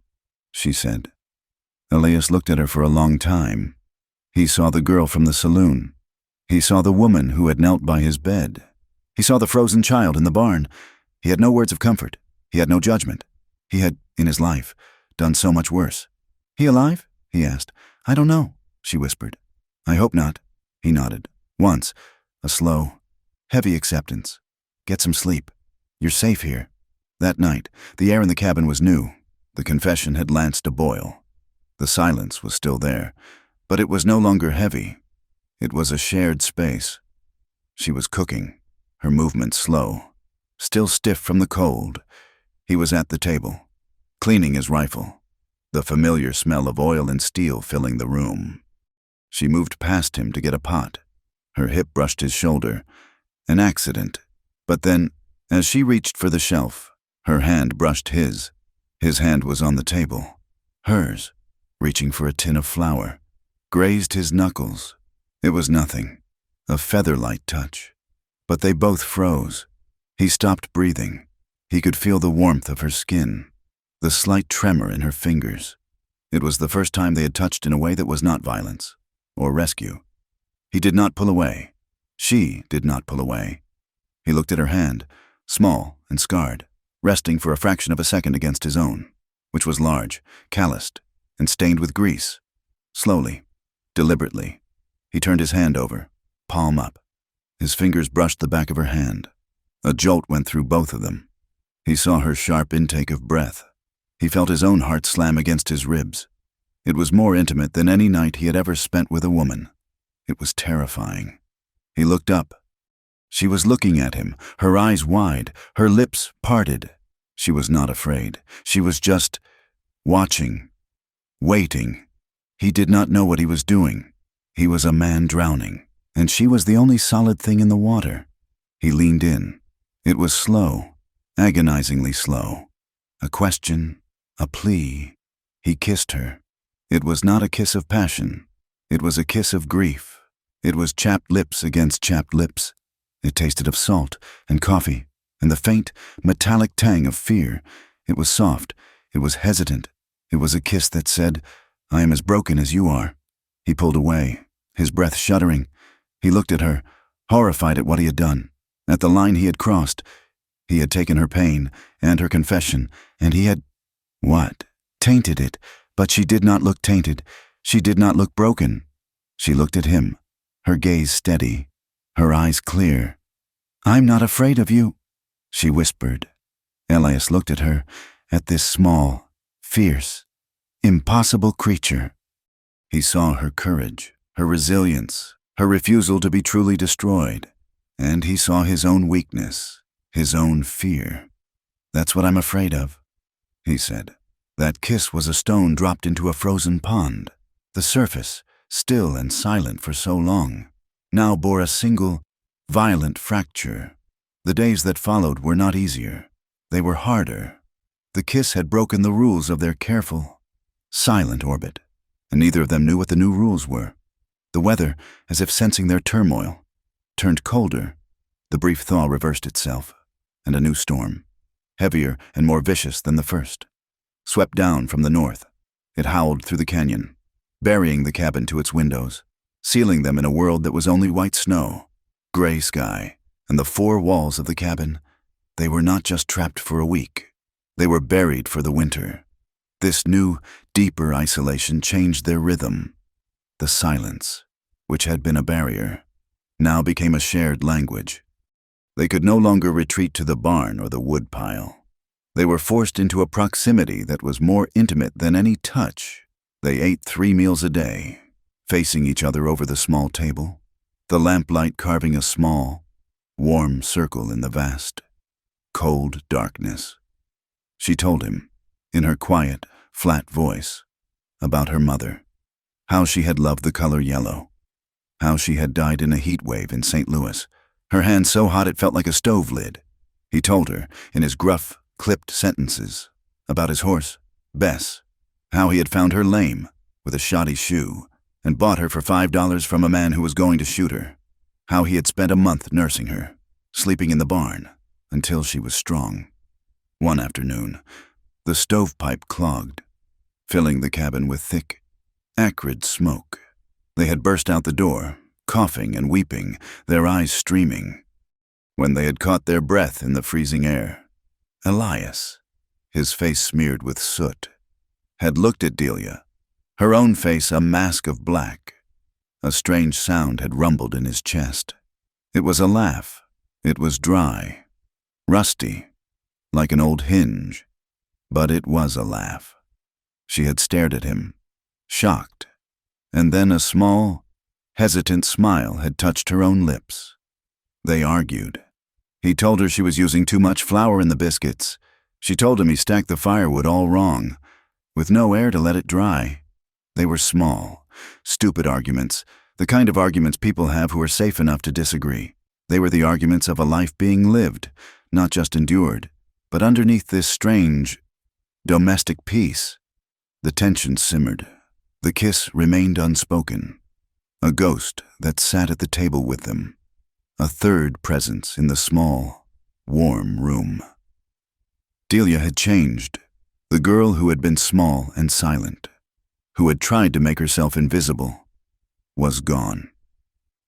[SPEAKER 1] she said. Elias looked at her for a long time. He saw the girl from the saloon. He saw the woman who had knelt by his bed. He saw the frozen child in the barn. He had no words of comfort. He had no judgment. He had, in his life, done so much worse. "He alive?" he asked. "I don't know," she whispered. "I hope not." He nodded. Once, a slow, heavy acceptance. "Get some sleep. You're safe here." That night, the air in the cabin was new. The confession had lanced a boil. The silence was still there, but it was no longer heavy. It was a shared space. She was cooking, her movements slow, still stiff from the cold. He was at the table, cleaning his rifle. the familiar smell of oil and steel filling the room. She moved past him to get a pot. Her hip brushed his shoulder. An accident. But then, as she reached for the shelf, her hand brushed his. His hand was on the table. Hers, reaching for a tin of flour, grazed his knuckles. It was nothing, a feather-light touch. But they both froze. He stopped breathing. He could feel the warmth of her skin, the slight tremor in her fingers. It was the first time they had touched in a way that was not violence or rescue. He did not pull away. She did not pull away. He looked at her hand, small and scarred, resting for a fraction of a second against his own, which was large, calloused, and stained with grease. Slowly, deliberately, he turned his hand over, palm up. His fingers brushed the back of her hand. A jolt went through both of them. He saw her sharp intake of breath. He felt his own heart slam against his ribs. It was more intimate than any night he had ever spent with a woman. It was terrifying. He looked up. She was looking at him, her eyes wide, her lips parted. She was not afraid. She was just watching, waiting. He did not know what he was doing. He was a man drowning, and she was the only solid thing in the water. He leaned in. It was slow, agonizingly slow. A question, a plea. He kissed her. It was not a kiss of passion. It was a kiss of grief. It was chapped lips against chapped lips. It tasted of salt and coffee and the faint, metallic tang of fear. It was soft. It was hesitant. It was a kiss that said, "I am as broken as you are." He pulled away, his breath shuddering. He looked at her, horrified at what he had done, at the line he had crossed. He had taken her pain and her confession, and he had, what? Tainted it. But she did not look tainted. She did not look broken. She looked at him, her gaze steady, her eyes clear. "I'm not afraid of you," she whispered. Elias looked at her, at this small, fierce, impossible creature. He saw her courage, her resilience, her refusal to be truly destroyed, and he saw his own weakness, his own fear. "That's what I'm afraid of," he said. That kiss was a stone dropped into a frozen pond. The surface, still and silent for so long, now bore a single, violent fracture. The days that followed were not easier. They were harder. The kiss had broken the rules of their careful, silent orbit, and neither of them knew what the new rules were. The weather, as if sensing their turmoil, turned colder. The brief thaw reversed itself, and a new storm, heavier and more vicious than the first, swept down from the north. It howled through the canyon, burying the cabin to its windows, sealing them in a world that was only white snow, gray sky, and the four walls of the cabin. They were not just trapped for a week. They were buried for the winter. This new, deeper isolation changed their rhythm. The silence, which had been a barrier, now became a shared language. They could no longer retreat to the barn or the wood pile. They were forced into a proximity that was more intimate than any touch. They ate 3 meals a day, facing each other over the small table, the lamplight carving a small, warm circle in the vast, cold darkness. She told him, in her quiet, flat voice, about her mother, how she had loved the color yellow, how she had died in a heat wave in St. Louis, her hand so hot it felt like a stove lid. He told her, in his gruff, clipped sentences, about his horse, Bess, how he had found her lame, with a shoddy shoe, and bought her for $5 from a man who was going to shoot her, how he had spent a month nursing her, sleeping in the barn, until she was strong. One afternoon, the stovepipe clogged, filling the cabin with thick, acrid smoke. They had burst out the door, coughing and weeping, their eyes streaming. When they had caught their breath in the freezing air, Elias, his face smeared with soot, had looked at Delia, her own face a mask of black. A strange sound had rumbled in his chest. It was a laugh. It was dry, rusty, like an old hinge, but it was a laugh. She had stared at him, shocked, and then a small, hesitant smile had touched her own lips. They argued. He told her she was using too much flour in the biscuits. She told him he stacked the firewood all wrong. with no air to let it dry. They were small, stupid arguments, the kind of arguments people have who are safe enough to disagree. They were the arguments of a life being lived, not just endured. But underneath this strange, domestic peace, the tension simmered. The kiss remained unspoken. A ghost that sat at the table with them. A third presence in the small, warm room. Delia had changed. The girl who had been small and silent, who had tried to make herself invisible, was gone.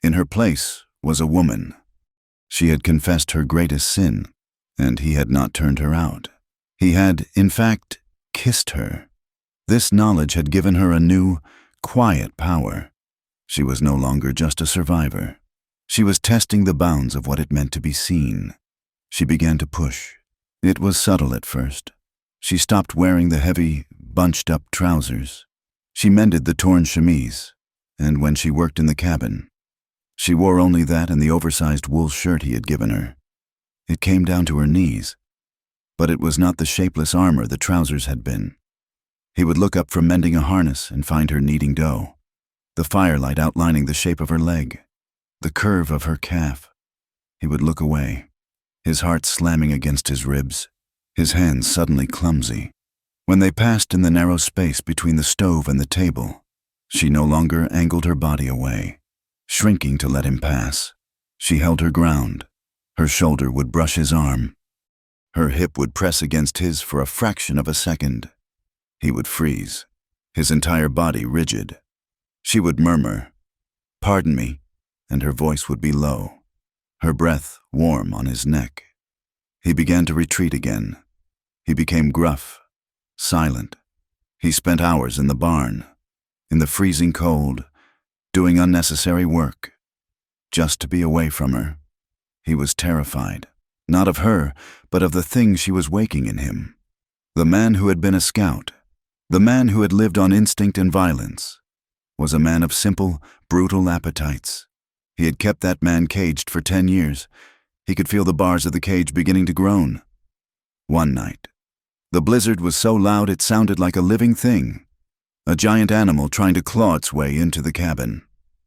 [SPEAKER 1] In her place was a woman. She had confessed her greatest sin, and he had not turned her out. He had, in fact, kissed her. This knowledge had given her a new, quiet power. She was no longer just a survivor. She was testing the bounds of what it meant to be seen. She began to push. It was subtle at first. She stopped wearing the heavy, bunched-up trousers. She mended the torn chemise, and when she worked in the cabin, she wore only that and the oversized wool shirt he had given her. It came down to her knees, but it was not the shapeless armor the trousers had been. He would look up from mending a harness and find her kneading dough, the firelight outlining the shape of her leg, the curve of her calf. He would look away, his heart slamming against his ribs, his hands suddenly clumsy. When they passed in the narrow space between the stove and the table, she no longer angled her body away, shrinking to let him pass. She held her ground. Her shoulder would brush his arm. Her hip would press against his for a fraction of a second. He would freeze, his entire body rigid. She would murmur, "Pardon me," and her voice would be low, her breath warm on his neck. He began to retreat again. He became gruff, silent. He spent hours in the barn, in the freezing cold, doing unnecessary work, just to be away from her. He was terrified, not of her, but of the thing she was waking in him. The man who had been a scout, the man who had lived on instinct and violence, was a man of simple, brutal appetites. He had kept that man caged for 10 years. He could feel the bars of the cage beginning to groan. One night, the blizzard was so loud it sounded like a living thing, a giant animal trying to claw its way into the cabin.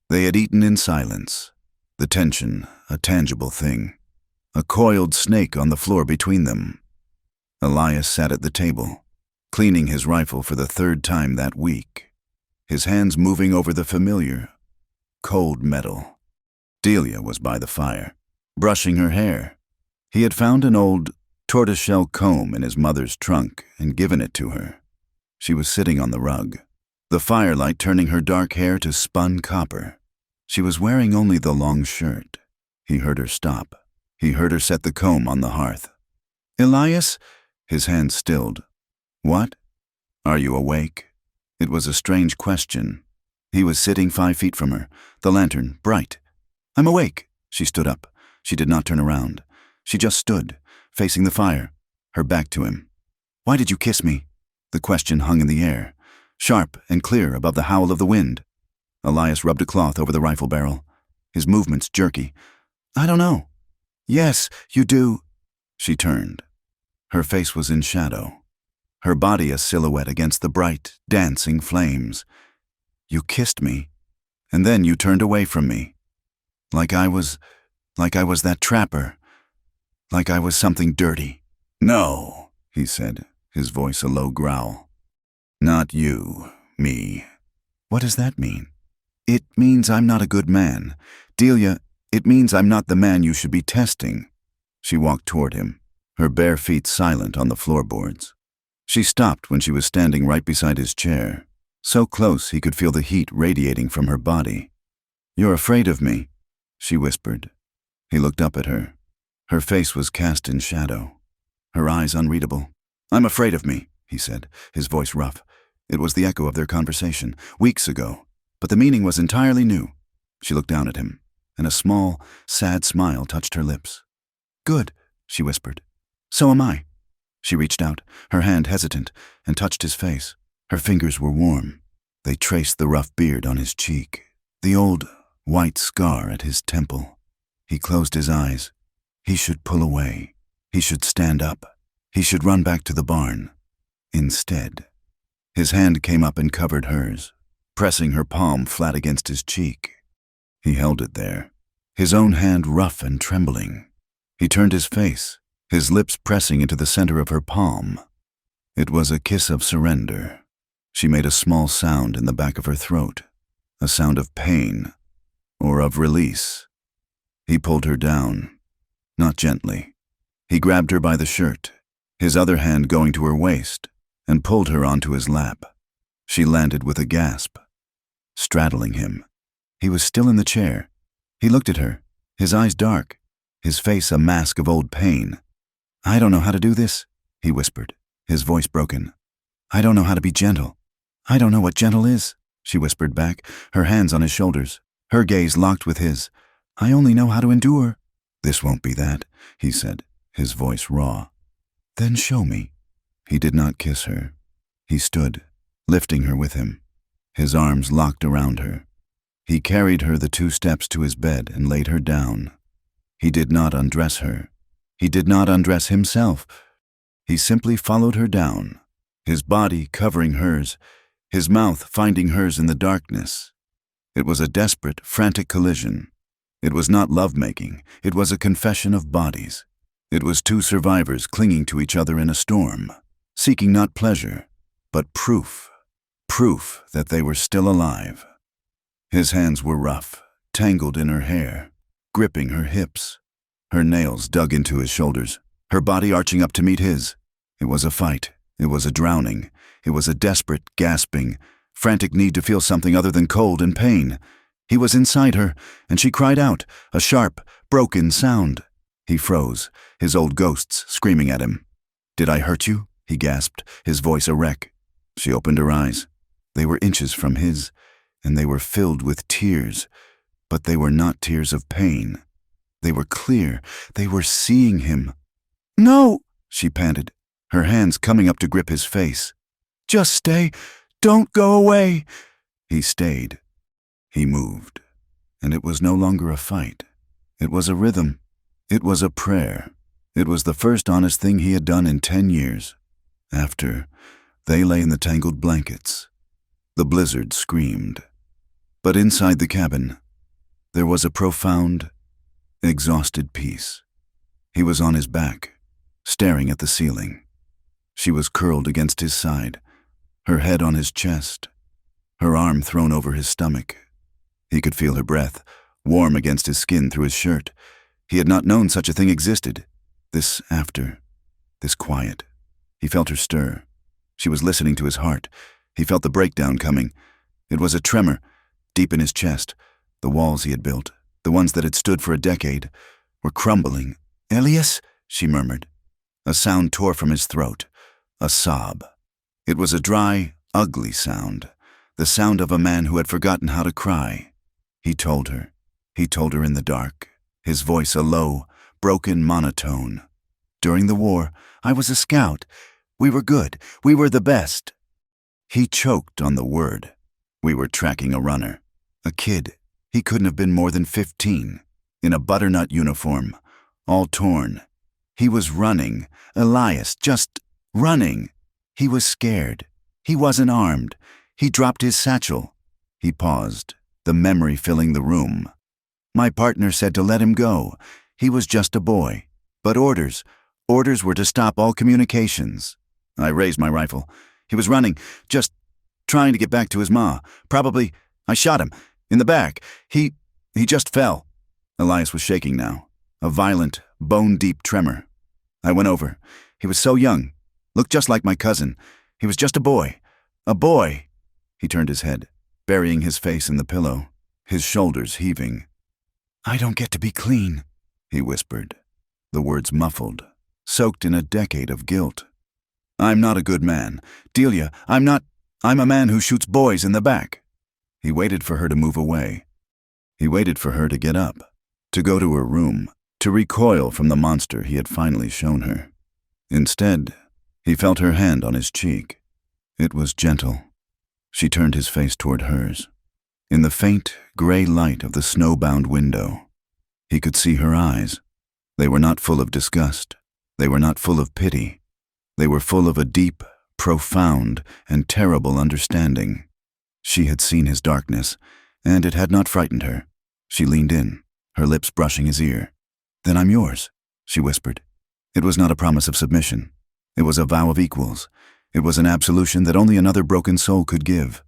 [SPEAKER 1] They had eaten in silence, the tension a tangible thing, a coiled snake on the floor between them. Elias sat at the table, cleaning his rifle for the 3rd time that week, his hands moving over the familiar, cold metal. Delia was by the fire, brushing her hair. He had found an old tortoiseshell comb in his mother's trunk and given it to her. She was sitting on the rug, the firelight turning her dark hair to spun copper. She was wearing only the long shirt. He heard her stop. He heard her set the comb on the hearth. "Elias?" His hand stilled. "What? Are you awake?" It was a strange question. He was sitting 5 feet from her, the lantern bright. "I'm awake." She stood up. She did not turn around. She just stood, facing the fire, her back to him. "Why did you kiss me?" The question hung in the air, sharp and clear above the howl of the wind. Elias rubbed a cloth over the rifle barrel, his movements jerky. "I don't know." "Yes, you do." She turned. Her face was in shadow, her body a silhouette against the bright, dancing flames. "You kissed me, and then you turned away from me. Like I was that trapper. Like I was something dirty." "No," he said, his voice a low growl. "Not you, me." "What does that mean?" "It means I'm not a good man. Delia, it means I'm not the man you should be testing." She walked toward him, her bare feet silent on the floorboards. She stopped when she was standing right beside his chair, so close he could feel the heat radiating from her body. "You're afraid of me," she whispered. He looked up at her. Her face was cast in shadow, her eyes unreadable. "I'm afraid of me," he said, his voice rough. It was the echo of their conversation, weeks ago, but the meaning was entirely new. She looked down at him, and a small, sad smile touched her lips. "Good," she whispered. "So am I." She reached out, her hand hesitant, and touched his face. Her fingers were warm. They traced the rough beard on his cheek, the old, white scar at his temple. He closed his eyes. He should pull away. He should stand up. He should run back to the barn. Instead, His hand came up and covered hers, pressing her palm flat against his cheek. He held it there, his own hand rough and trembling. He turned his face, his lips pressing into the center of her palm. It was a kiss of surrender. She made a small sound in the back of her throat, a sound of pain or of release. He pulled her down, not gently. He grabbed her by the shirt, his other hand going to her waist, and pulled her onto his lap. She landed with a gasp, straddling him. He was still in the chair. He looked at her, his eyes dark, his face a mask of old pain. "I don't know how to do this," he whispered, his voice broken. "I don't know how to be gentle. I don't know what gentle is," she whispered back, her hands on his shoulders, her gaze locked with his. "I only know how to endure." "This won't be that," he said, his voice raw. "Then show me." He did not kiss her. He stood, lifting her with him, his arms locked around her. He carried her the 2 steps to his bed and laid her down. He did not undress her. He did not undress himself. He simply followed her down, his body covering hers, his mouth finding hers in the darkness. It was a desperate, frantic collision. It was not lovemaking. It was a confession of bodies. It was 2 survivors clinging to each other in a storm, seeking not pleasure, but proof that they were still alive. His hands were rough, tangled in her hair, gripping her hips. Her nails dug into his shoulders, her body arching up to meet his. It was a fight. It was a drowning. It was a desperate, gasping, frantic need to feel something other than cold and pain. He was inside her, and she cried out, a sharp, broken sound. He froze, his old ghosts screaming at him. "Did I hurt you?" he gasped, his voice a wreck. She opened her eyes. They were inches from his, and they were filled with tears, but they were not tears of pain. They were clear. They were seeing him. "No!" she panted, her hands coming up to grip his face. "Just stay. Don't go away." He stayed. He moved. And it was no longer a fight. It was a rhythm. It was a prayer. It was the first honest thing he had done in 10 years. After, they lay in the tangled blankets. The blizzard screamed. But inside the cabin, there was a profound, exhausted peace. He was on his back, staring at the ceiling. She was curled against his side, her head on his chest, her arm thrown over his stomach. He could feel her breath, warm against his skin through his shirt. He had not known such a thing existed. This quiet. He felt her stir. She was listening to his heart. He felt the breakdown coming. It was a tremor, deep in his chest. The walls he had built, the ones that had stood for a decade, were crumbling. "Elias," she murmured. A sound tore from his throat, a sob. It was a dry, ugly sound, the sound of a man who had forgotten how to cry. He told her in the dark, his voice a low, broken monotone. "During the war, I was a scout. We were good. We were the best." He choked on the word. We were tracking a runner. A kid. He couldn't have been more than 15. In a butternut uniform, all torn. He was running. Elias, just running. He was scared. He wasn't armed. He dropped his satchel. He paused, the memory filling the room. My partner said to let him go. He was just a boy. But orders were to stop all communications. I raised my rifle. He was running, just trying to get back to his ma. Probably, I shot him, in the back. He just fell. Elias was shaking now, a violent, bone-deep tremor. I went over. He was so young, looked just like my cousin. He was just a boy. A boy. He turned his head, burying his face in the pillow, his shoulders heaving. "I don't get to be clean," he whispered, the words muffled, soaked in a decade of guilt. "I'm not a good man. Delia, I'm a man who shoots boys in the back." He waited for her to move away. He waited for her to get up, to go to her room, to recoil from the monster he had finally shown her. Instead, he felt her hand on his cheek. It was gentle. She turned his face toward hers. In the faint, gray light of the snowbound window, he could see her eyes. They were not full of disgust. They were not full of pity. They were full of a deep, profound and terrible understanding. She had seen his darkness, and it had not frightened her. She leaned in, her lips brushing his ear. "Then I'm yours," she whispered. It was not a promise of submission. It was a vow of equals. It was an absolution that only another broken soul could give.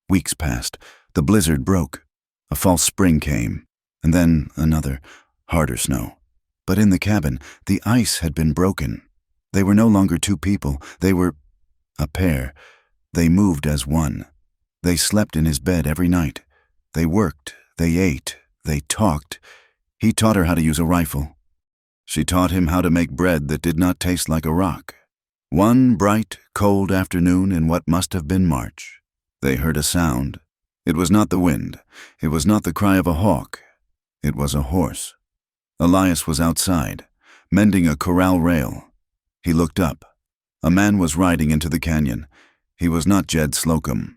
[SPEAKER 1] Weeks passed. The blizzard broke. A false spring came, and then another, harder snow. But in the cabin, the ice had been broken. They were no longer two people. They were a pair. They moved as one. They slept in his bed every night. They worked, they ate, they talked. He taught her how to use a rifle. She taught him how to make bread that did not taste like a rock. One bright, cold afternoon in what must have been March, they heard a sound. It was not the wind. It was not the cry of a hawk. It was a horse. Elias was outside, mending a corral rail. He looked up. A man was riding into the canyon. He was not Jed Slocum.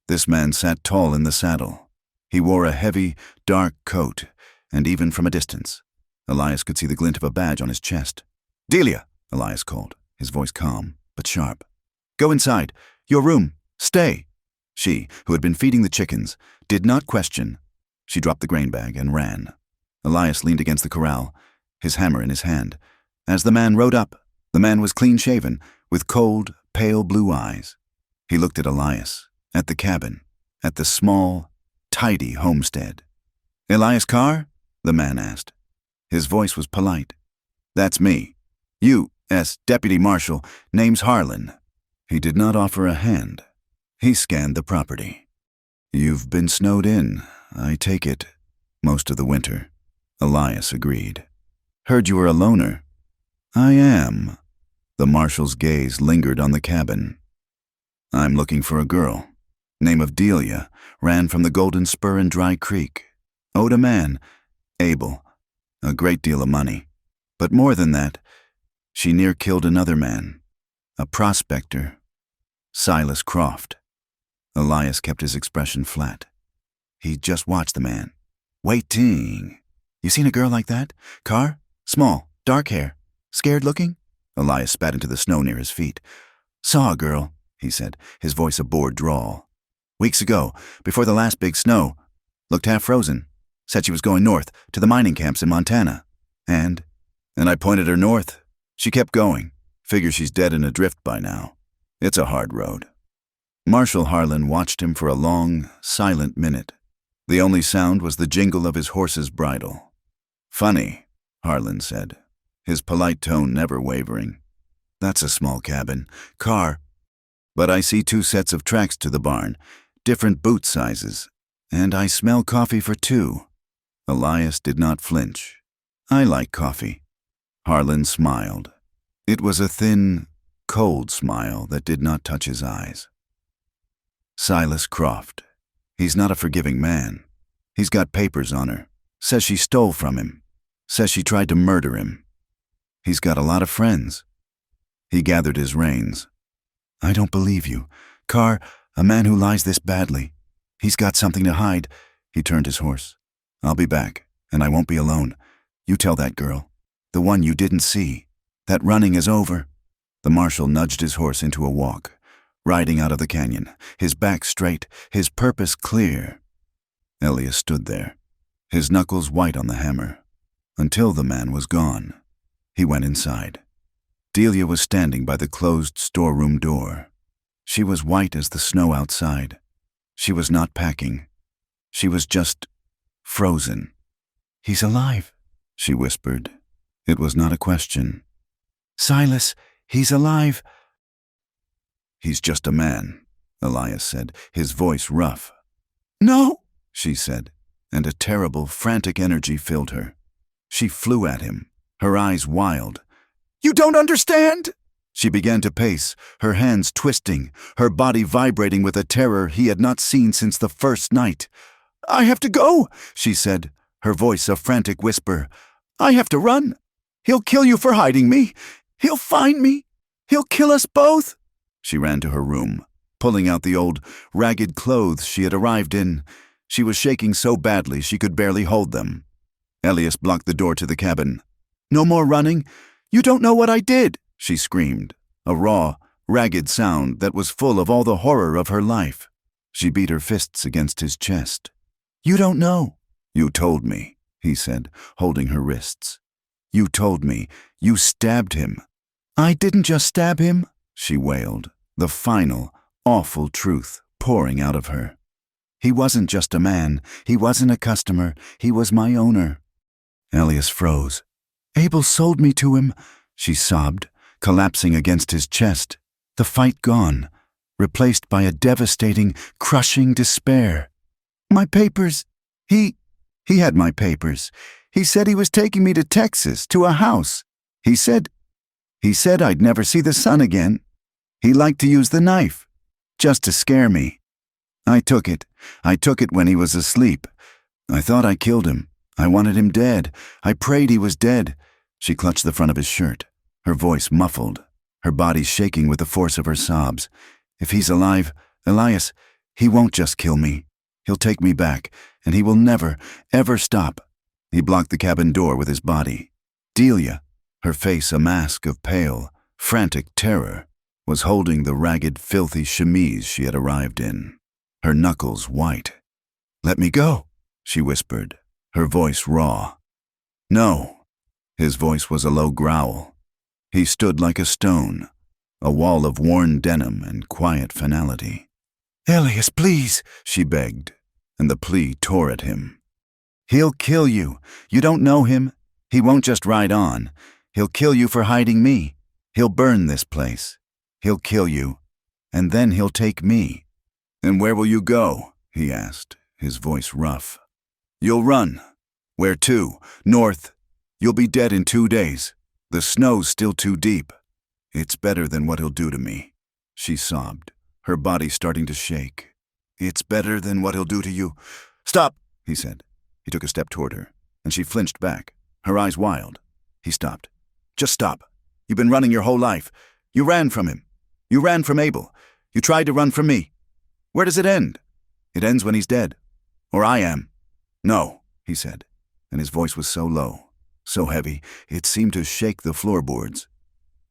[SPEAKER 1] This man sat tall in the saddle. He wore a heavy, dark coat, and even from a distance, Elias could see the glint of a badge on his chest. "Delia," Elias called, his voice calm but sharp. "Go inside. Your room. Stay." She, who had been feeding the chickens, did not question. She dropped the grain bag and ran. Elias leaned against the corral, his hammer in his hand. As the man rode up, the man was clean-shaven, with cold, pale blue eyes. He looked at Elias, at the cabin, at the small, tidy homestead. "Elias Carr?" the man asked. His voice was polite. "That's me. U.S. Deputy Marshal, name's Harlan." He did not offer a hand. He scanned the property. "You've been snowed in, I take it, most of the winter," Elias agreed. "Heard you were a loner." "I am." The marshal's gaze lingered on the cabin. "I'm looking for a girl. Name of Delia, ran from the Golden Spur in Dry Creek. Owed a man, Abel, a great deal of money. But more than that, she near killed another man, a prospector, Silas Croft." Elias kept his expression flat. He just watched the man, waiting. "You seen a girl like that? Carr? Small, dark hair, scared looking?" Elias spat into the snow near his feet. "Saw a girl," he said, his voice a bored drawl. "Weeks ago, before the last big snow. Looked half frozen. Said she was going north, to the mining camps in Montana. And I pointed her north. She kept going. Figure she's dead in a drift by now. It's a hard road." Marshal Harlan watched him for a long, silent minute. The only sound was the jingle of his horse's bridle. "Funny," Harlan said, his polite tone never wavering. "That's a small cabin. Carr. But I see 2 sets of tracks to the barn, different boot sizes, and I smell coffee for 2. Elias did not flinch. "I like coffee." Harlan smiled. It was a thin, cold smile that did not touch his eyes. "Silas Croft. He's not a forgiving man. He's got papers on her. Says she stole from him. Says she tried to murder him. He's got a lot of friends." He gathered his reins. "I don't believe you. Carr, a man who lies this badly. He's got something to hide." He turned his horse. "I'll be back, and I won't be alone. You tell that girl, the one you didn't see, that running is over." The marshal nudged his horse into a walk, riding out of the canyon, his back straight, his purpose clear. Elias stood there, his knuckles white on the hammer, until the man was gone. He went inside. Delia was standing by the closed storeroom door. She was white as the snow outside. She was not packing. She was just frozen. "He's alive," she whispered. It was not a question. "Silas, he's alive." "He's just a man," Elias said, his voice rough. "No," she said, and a terrible, frantic energy filled her. She flew at him, her eyes wild. "You don't understand!" She began to pace, her hands twisting, her body vibrating with a terror he had not seen since the first night. "I have to go," she said, her voice a frantic whisper. "I have to run. He'll kill you for hiding me. He'll find me. He'll kill us both." She ran to her room, pulling out the old, ragged clothes she had arrived in. She was shaking so badly she could barely hold them. Elias blocked the door to the cabin. "No more running. You don't know what I did," she screamed, a raw, ragged sound that was full of all the horror of her life. She beat her fists against his chest. "You don't know." "You told me," he said, holding her wrists. "You told me. You stabbed him." "I didn't just stab him," she wailed, the final, awful truth pouring out of her. "He wasn't just a man. He wasn't a customer. He was my owner." Elias froze. "Abel sold me to him," she sobbed, collapsing against his chest. The fight gone, replaced by a devastating, crushing despair. "My papers. He had my papers. He said he was taking me to Texas, to a house. He said I'd never see the sun again. He liked to use the knife, just to scare me. I took it. I took it when he was asleep. I thought I killed him. I wanted him dead. I prayed he was dead." She clutched the front of his shirt, her voice muffled, her body shaking with the force of her sobs. "If he's alive, Elias, he won't just kill me. He'll take me back, and he will never, ever stop." He blocked the cabin door with his body. Delia, her face a mask of pale, frantic terror, was holding the ragged, filthy chemise she had arrived in, her knuckles white. "Let me go," she whispered, her voice raw. "No." His voice was a low growl. He stood like a stone, a wall of worn denim and quiet finality. "Elias, please," she begged, and the plea tore at him. "He'll kill you. You don't know him. He won't just ride on. He'll kill you for hiding me. He'll burn this place. He'll kill you, and then he'll take me." "And where will you go?" he asked, his voice rough. "You'll run. Where to? North. You'll be dead in 2 days. The snow's still too deep. It's better than what he'll do to me," she sobbed, her body starting to shake. "It's better than what he'll do to you." "Stop," he said. He took a step toward her, and she flinched back, her eyes wild. He stopped. "Just stop. You've been running your whole life. You ran from him. You ran from Abel. You tried to run from me. Where does it end? It ends when he's dead. Or I am." "No," he said, and his voice was so low, so heavy, it seemed to shake the floorboards.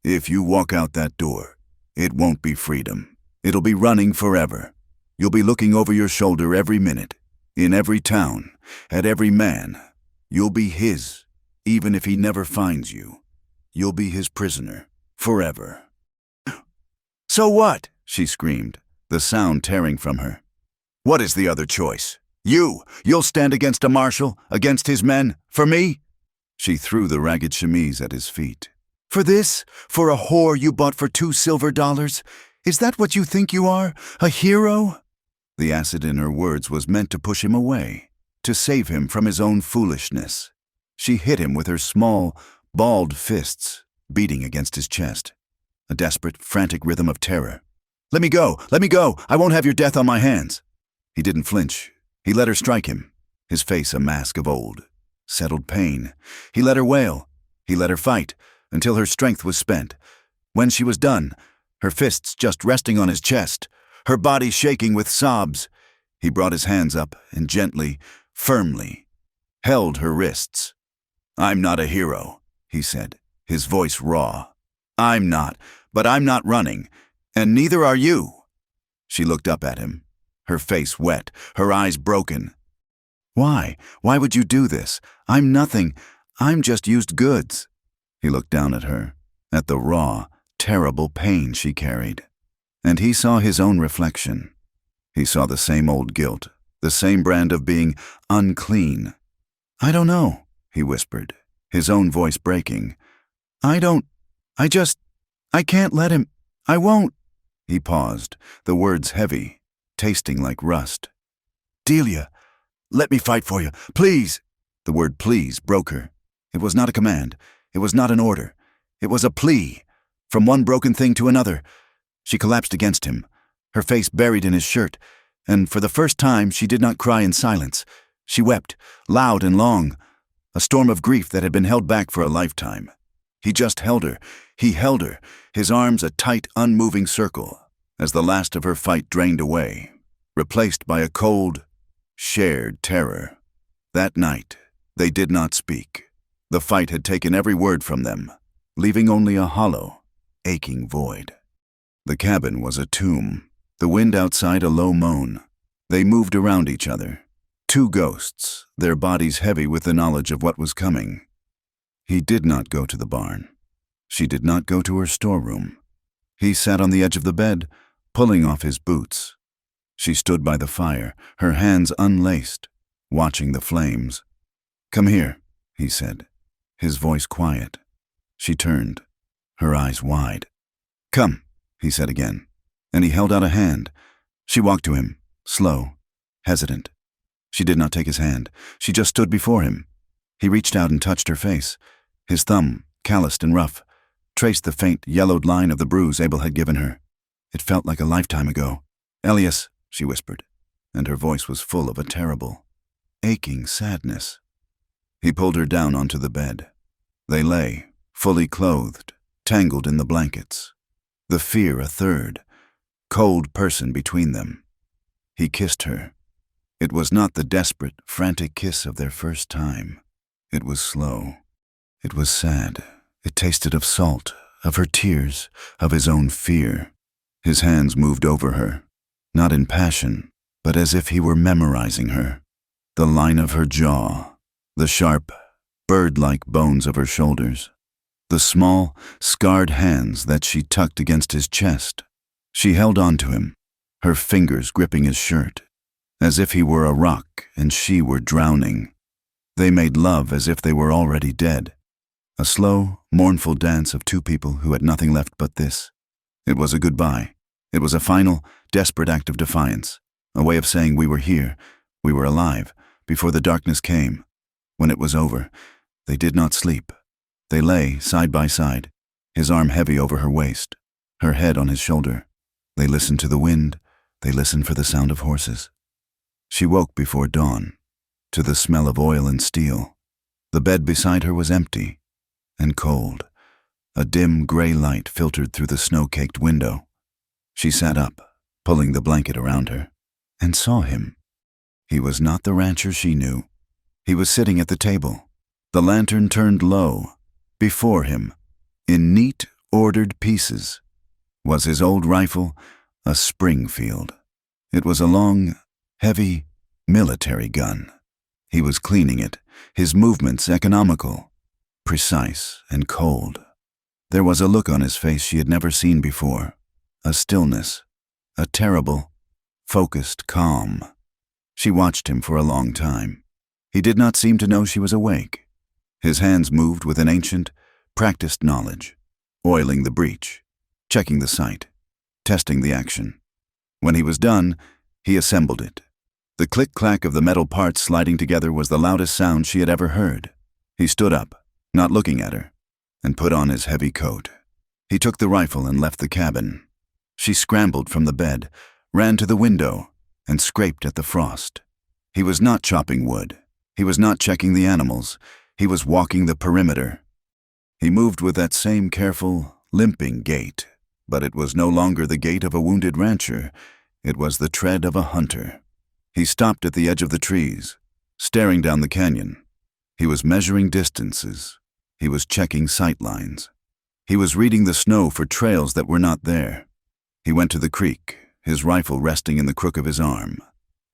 [SPEAKER 1] "If you walk out that door, it won't be freedom. It'll be running forever. You'll be looking over your shoulder every minute, in every town, at every man. You'll be his, even if he never finds you. You'll be his prisoner, forever." "So what?" she screamed, the sound tearing from her. "What is the other choice? You'll stand against a marshal, against his men, for me?" She threw the ragged chemise at his feet. "For this? For a whore you bought for $2 silver? Is that what you think you are? A hero?" The acid in her words was meant to push him away, to save him from his own foolishness. She hit him with her small, balled fists, beating against his chest. A desperate, frantic rhythm of terror. "Let me go! Let me go! I won't have your death on my hands!" He didn't flinch. He let her strike him, his face a mask of old, settled pain. He let her wail. He let her fight, until her strength was spent. When she was done, her fists just resting on his chest, her body shaking with sobs, he brought his hands up and gently, firmly, held her wrists. "I'm not a hero," he said, his voice raw. "I'm not, but I'm not running, and neither are you." She looked up at him, her face wet, her eyes broken. "Why? Why would you do this? I'm nothing. I'm just used goods." He looked down at her, at the raw, terrible pain she carried. And he saw his own reflection. He saw the same old guilt, the same brand of being unclean. "I don't know," he whispered, his own voice breaking. I can't let him. I won't." He paused, the words heavy, tasting like rust. "Delia, let me fight for you, please." The word please broke her. It was not a command. It was not an order. It was a plea, from one broken thing to another. She collapsed against him, her face buried in his shirt, and for the first time she did not cry in silence. She wept, loud and long, a storm of grief that had been held back for a lifetime. He just held her. He held her, his arms a tight, unmoving circle, as the last of her fight drained away, replaced by a cold, shared terror. That night, they did not speak. The fight had taken every word from them, leaving only a hollow, aching void. The cabin was a tomb, the wind outside a low moan. They moved around each other. Two ghosts, their bodies heavy with the knowledge of what was coming. He did not go to the barn. She did not go to her storeroom. He sat on the edge of the bed, pulling off his boots. She stood by the fire, her hands unlaced, watching the flames. "Come here," he said, his voice quiet. She turned, her eyes wide. "Come," he said again, and he held out a hand. She walked to him, slow, hesitant. She did not take his hand. She just stood before him. He reached out and touched her face. His thumb, calloused and rough, traced the faint, yellowed line of the bruise Abel had given her. It felt like a lifetime ago. "Elias," she whispered, and her voice was full of a terrible, aching sadness. He pulled her down onto the bed. They lay, fully clothed, tangled in the blankets. The fear a third, cold person between them. He kissed her. It was not the desperate, frantic kiss of their first time. It was slow. It was sad. It tasted of salt, of her tears, of his own fear. His hands moved over her, not in passion, but as if he were memorizing her. The line of her jaw, the sharp, bird-like bones of her shoulders, the small, scarred hands that she tucked against his chest. She held on to him, her fingers gripping his shirt, as if he were a rock and she were drowning. They made love as if they were already dead. A slow, mournful dance of two people who had nothing left but this. It was a goodbye. It was a final, desperate act of defiance, a way of saying we were here, we were alive, before the darkness came. When it was over, they did not sleep. They lay side by side, his arm heavy over her waist, her head on his shoulder. They listened to the wind. They listened for the sound of horses. She woke before dawn, to the smell of oil and steel. The bed beside her was empty and cold. A dim gray light filtered through the snow-caked window. She sat up, pulling the blanket around her, and saw him. He was not the rancher she knew. He was sitting at the table, the lantern turned low. Before him, in neat, ordered pieces, was his old rifle, a Springfield. It was a long, heavy, military gun. He was cleaning it, his movements economical, precise and cold. There was a look on his face she had never seen before, a stillness, a terrible, focused calm. She watched him for a long time. He did not seem to know she was awake. His hands moved with an ancient, practiced knowledge, oiling the breech, checking the sight, testing the action. When he was done, he assembled it. The click-clack of the metal parts sliding together was the loudest sound she had ever heard. He stood up, not looking at her, and put on his heavy coat. He took the rifle and left the cabin. She scrambled from the bed, ran to the window, and scraped at the frost. He was not chopping wood. He was not checking the animals. He was walking the perimeter. He moved with that same careful, limping gait, but it was no longer the gait of a wounded rancher. It was the tread of a hunter. He stopped at the edge of the trees, staring down the canyon. He was measuring distances. He was checking sight lines. He was reading the snow for trails that were not there. He went to the creek, his rifle resting in the crook of his arm,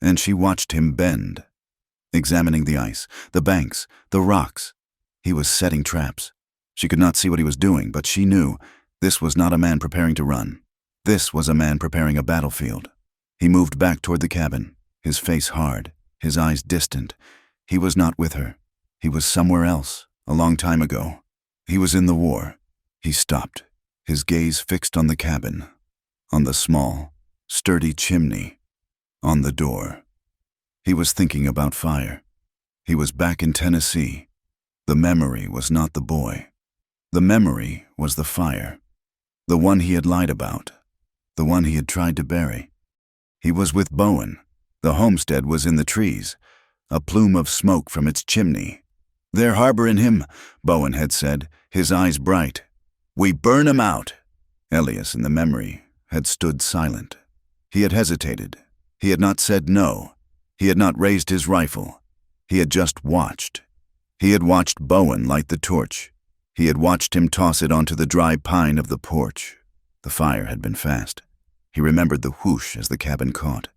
[SPEAKER 1] and she watched him bend, examining the ice, the banks, the rocks. He was setting traps. She could not see what he was doing, but she knew this was not a man preparing to run. This was a man preparing a battlefield. He moved back toward the cabin, his face hard, his eyes distant. He was not with her. He was somewhere else, a long time ago. He was in the war. He stopped, his gaze fixed on the cabin, on the small, sturdy chimney, on the door. He was thinking about fire. He was back in Tennessee. The memory was not the boy. The memory was the fire, the one he had lied about, the one he had tried to bury. He was with Bowen. The homestead was in the trees, a plume of smoke from its chimney. "They're harboring him," Bowen had said, his eyes bright. "We burn him out." Elias, in the memory, had stood silent. He had hesitated. He had not said no. He had not raised his rifle. He had just watched. He had watched Bowen light the torch. He had watched him toss it onto the dry pine of the porch. The fire had been fast. He remembered the whoosh as the cabin caught.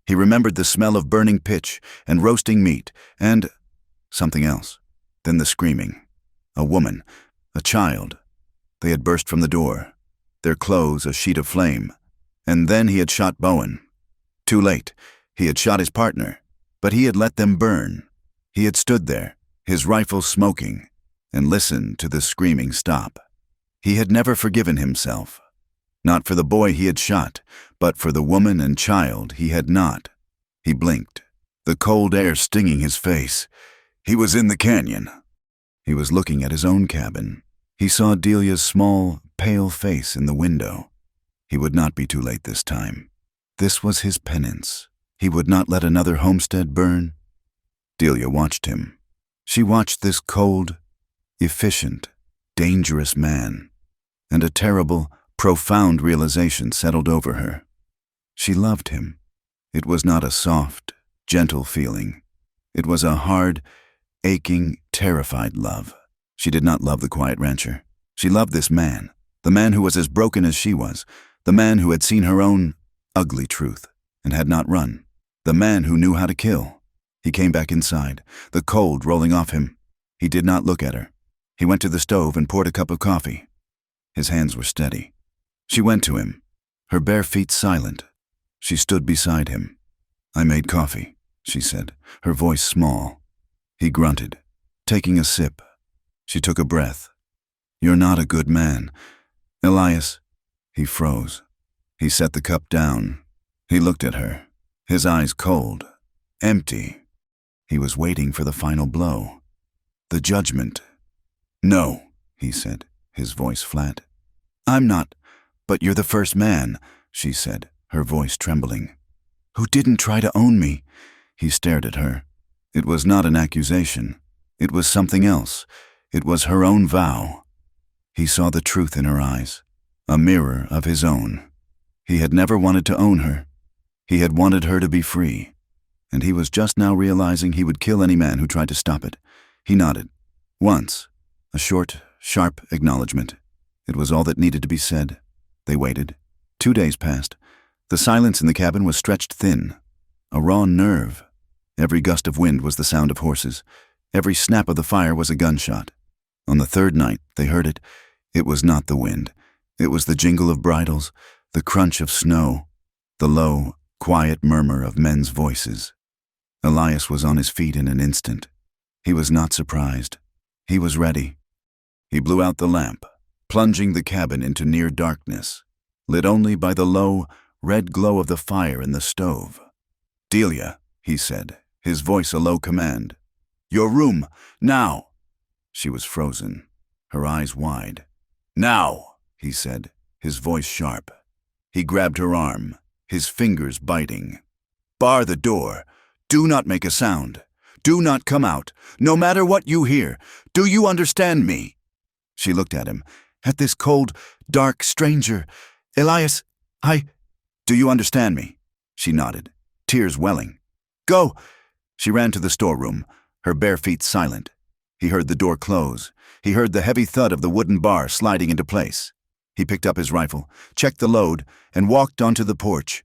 [SPEAKER 1] He remembered the smell of burning pitch and roasting meat and something else. Then the screaming. A woman, a child. They had burst from the door, their clothes a sheet of flame. And then he had shot Bowen. Too late. He had shot his partner, but he had let them burn. He had stood there, his rifle smoking, and listened to the screaming stop. He had never forgiven himself. Not for the boy he had shot, but for the woman and child he had not. He blinked, the cold air stinging his face. He was in the canyon. He was looking at his own cabin. He saw Delia's small, pale face in the window. He would not be too late this time. This was his penance. He would not let another homestead burn. Delia watched him. She watched this cold, efficient, dangerous man, and a terrible, profound realization settled over her. She loved him. It was not a soft, gentle feeling. It was a hard, aching, terrified love. She did not love the quiet rancher. She loved this man, the man who was as broken as she was, the man who had seen her own ugly truth and had not run, the man who knew how to kill. He came back inside, the cold rolling off him. He did not look at her. He went to the stove and poured a cup of coffee. His hands were steady. She went to him, her bare feet silent. She stood beside him. "I made coffee," she said, her voice small. He grunted, taking a sip. She took a breath. "You're not a good man. Elias." He froze. He set the cup down. He looked at her, his eyes cold, empty. He was waiting for the final blow. The judgment. "No," he said, his voice flat. "I'm not, but you're the first man," she said, her voice trembling. "Who didn't try to own me." He stared at her. It was not an accusation. It was something else. It was her own vow. He saw the truth in her eyes, a mirror of his own. He had never wanted to own her. He had wanted her to be free. And he was just now realizing he would kill any man who tried to stop it. He nodded. Once. A short, sharp acknowledgement. It was all that needed to be said. They waited. 2 days passed. The silence in the cabin was stretched thin. A raw nerve. Every gust of wind was the sound of horses. Every snap of the fire was a gunshot. On the third night, they heard it. It was not the wind. It was the jingle of bridles, the crunch of snow, the low, quiet murmur of men's voices. Elias was on his feet in an instant. He was not surprised. He was ready. He blew out the lamp, plunging the cabin into near darkness, lit only by the low, red glow of the fire in the stove. "Delia," he said, his voice a low command. "Your room, now!" She was frozen, her eyes wide. "Now!" he said, his voice sharp. He grabbed her arm, his fingers biting. "Bar the door. Do not make a sound. Do not come out, no matter what you hear. Do you understand me?" She looked at him, at this cold, dark stranger. "Elias, do you understand me?" She nodded, tears welling. "Go!" She ran to the storeroom, her bare feet silent. He heard the door close. He heard the heavy thud of the wooden bar sliding into place. He picked up his rifle, checked the load, and walked onto the porch.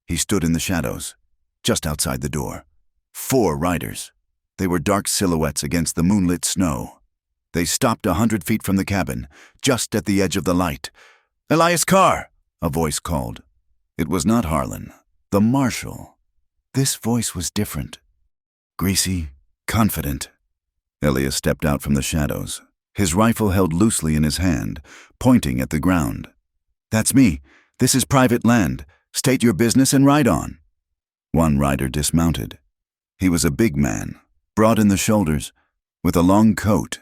[SPEAKER 1] He stood in the shadows, just outside the door. 4 riders. They were dark silhouettes against the moonlit snow. They stopped 100 feet from the cabin, just at the edge of the light. "Elias Carr!" a voice called. It was not Harlan, the marshal. This voice was different. Greasy, confident. Elias stepped out from the shadows, his rifle held loosely in his hand, pointing at the ground. "That's me. This is private land. State your business and ride on." One rider dismounted. He was a big man, broad in the shoulders, with a long coat.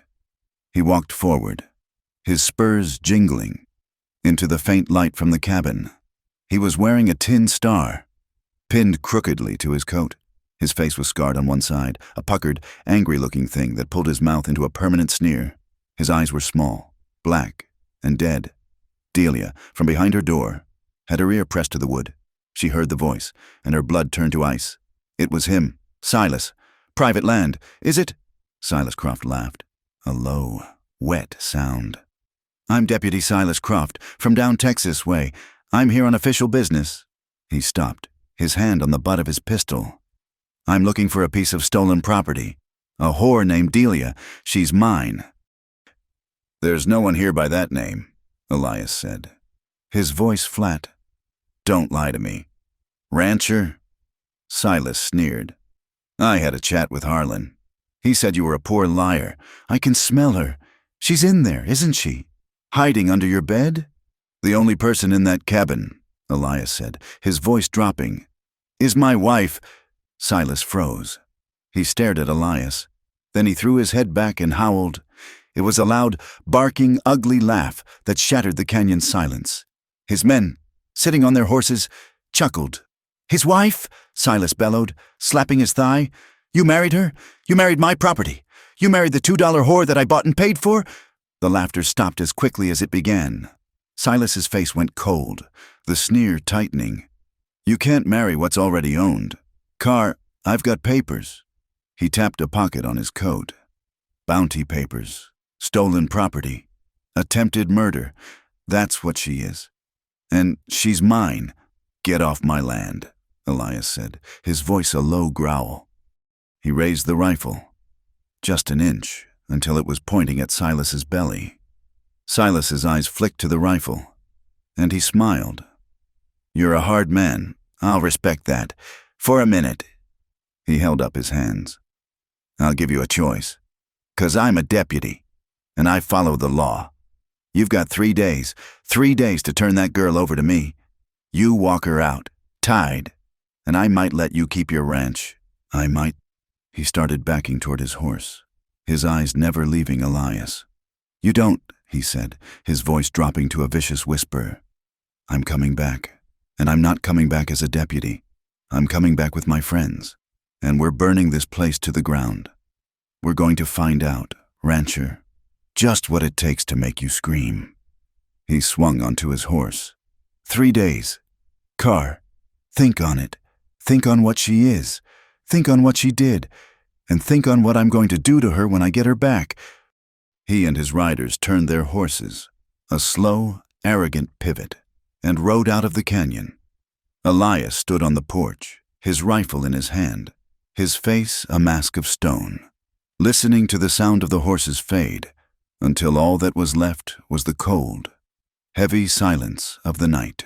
[SPEAKER 1] He walked forward, his spurs jingling, into the faint light from the cabin. He was wearing a tin star, pinned crookedly to his coat. His face was scarred on one side, a puckered, angry-looking thing that pulled his mouth into a permanent sneer. His eyes were small, black, and dead. Delia, from behind her door, had her ear pressed to the wood. She heard the voice, and her blood turned to ice. It was him, Silas. "Private land, is it?" Silas Croft laughed, a low, wet sound. I'm Deputy Silas Croft, from down Texas way. I'm here on official business." He stopped, his hand on the butt of his pistol. "I'm looking for a piece of stolen property. A whore named Delia. She's mine." "There's no one here by that name," Elias said, his voice flat. "Don't lie to me." "Rancher?" Silas sneered. "I had a chat with Harlan. He said you were a poor liar. I can smell her. She's in there, isn't she? Hiding under your bed?" "The only person in that cabin," Elias said, his voice dropping, "is my wife." Silas froze. He stared at Elias. Then he threw his head back and howled. It was a loud, barking, ugly laugh that shattered the canyon's silence. His men, sitting on their horses, chuckled. "His wife?" Silas bellowed, slapping his thigh. "You married her? You married my property? You married the $2 whore that I bought and paid for?" The laughter stopped as quickly as it began. Silas's face went cold, the sneer tightening. "You can't marry what's already owned. Carr, I've got papers." He tapped a pocket on his coat. "Bounty papers. Stolen property. Attempted murder. That's what she is. And she's mine. Get off my land," Elias said, his voice a low growl. He raised the rifle, just an inch, until it was pointing at Silas's belly. Silas's eyes flicked to the rifle, and he smiled. "You're a hard man. I'll respect that. For a minute." He held up his hands. "I'll give you a choice. 'Cause I'm a deputy, and I follow the law. You've got 3 days to turn that girl over to me. You walk her out, tied, and I might let you keep your ranch. I might." He started backing toward his horse, his eyes never leaving Elias. "You don't," he said, his voice dropping to a vicious whisper. "I'm coming back, and I'm not coming back as a deputy. I'm coming back with my friends, and we're burning this place to the ground. We're going to find out, rancher, just what it takes to make you scream." He swung onto his horse. 3 days. Carr, think on it. Think on what she is. Think on what she did. And think on what I'm going to do to her when I get her back." He and his riders turned their horses, a slow, arrogant pivot, and rode out of the canyon. Elias stood on the porch, his rifle in his hand, his face a mask of stone, listening to the sound of the horses fade, until all that was left was the cold, heavy silence of the night.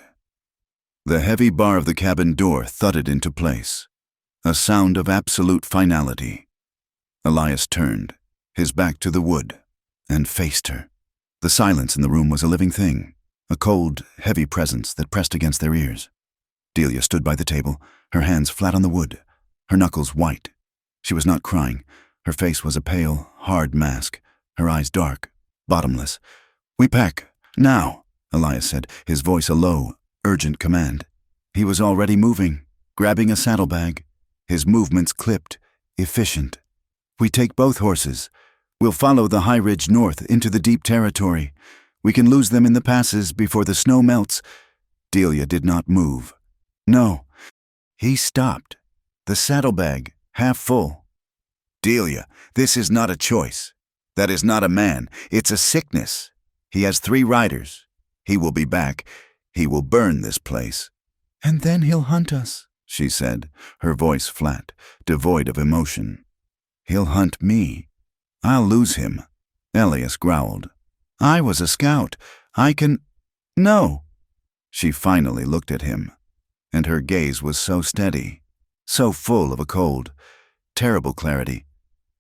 [SPEAKER 1] The heavy bar of the cabin door thudded into place, a sound of absolute finality. Elias turned, his back to the wood, and faced her. The silence in the room was a living thing, a cold, heavy presence that pressed against their ears. Delia stood by the table, her hands flat on the wood, her knuckles white. She was not crying. Her face was a pale, hard mask, her eyes dark, bottomless. "We pack, now," Elias said, his voice a low, urgent command. He was already moving, grabbing a saddlebag, his movements clipped, efficient. "We take both horses. We'll follow the high ridge north into the deep territory. We can lose them in the passes before the snow melts." Delia did not move. "No." He stopped, the saddlebag half full. "Delia, this is not a choice. That is not a man. It's a sickness. He has 3 riders. He will be back. He will burn this place." "And then he'll hunt us," she said, her voice flat, devoid of emotion. "He'll hunt me. I'll lose him," Elias growled. "I was a scout. I can—" "No." She finally looked at him, and her gaze was so steady, so full of a cold, terrible clarity,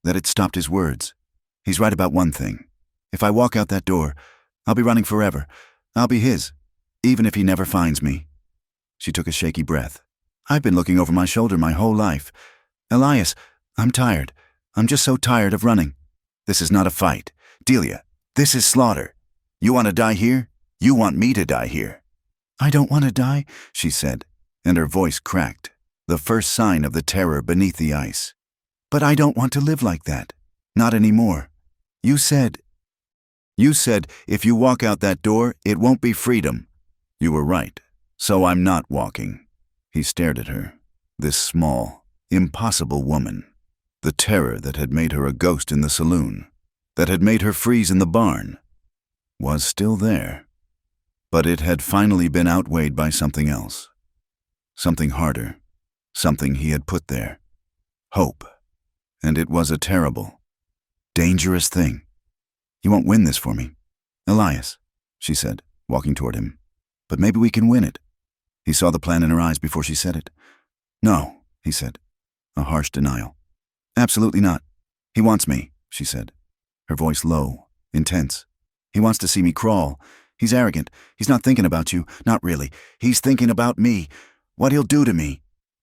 [SPEAKER 1] that it stopped his words. "He's right about one thing. If I walk out that door, I'll be running forever. I'll be his, even if he never finds me." She took a shaky breath. "I've been looking over my shoulder my whole life. Elias, I'm tired. I'm just so tired of running. This is not a fight. Delia, this is slaughter. You want to die here? You want me to die here." "I don't want to die," she said, and her voice cracked, the first sign of the terror beneath the ice. "But I don't want to live like that. Not anymore. You said if you walk out that door, it won't be freedom. You were right, so I'm not walking." He stared at her, this small, impossible woman, the terror that had made her a ghost in the saloon, that had made her freeze in the barn. was still there. But it had finally been outweighed by something else. Something harder. Something he had put there. Hope. And it was a terrible, dangerous thing. "You won't win this for me, Elias," she said, walking toward him. "But maybe we can win it." He saw the plan in her eyes before she said it. "No," he said, a harsh denial. "Absolutely not. He wants me," she said, her voice low, intense. "He wants to see me crawl. He's arrogant. He's not thinking about you. Not really. He's thinking about me. What he'll do to me.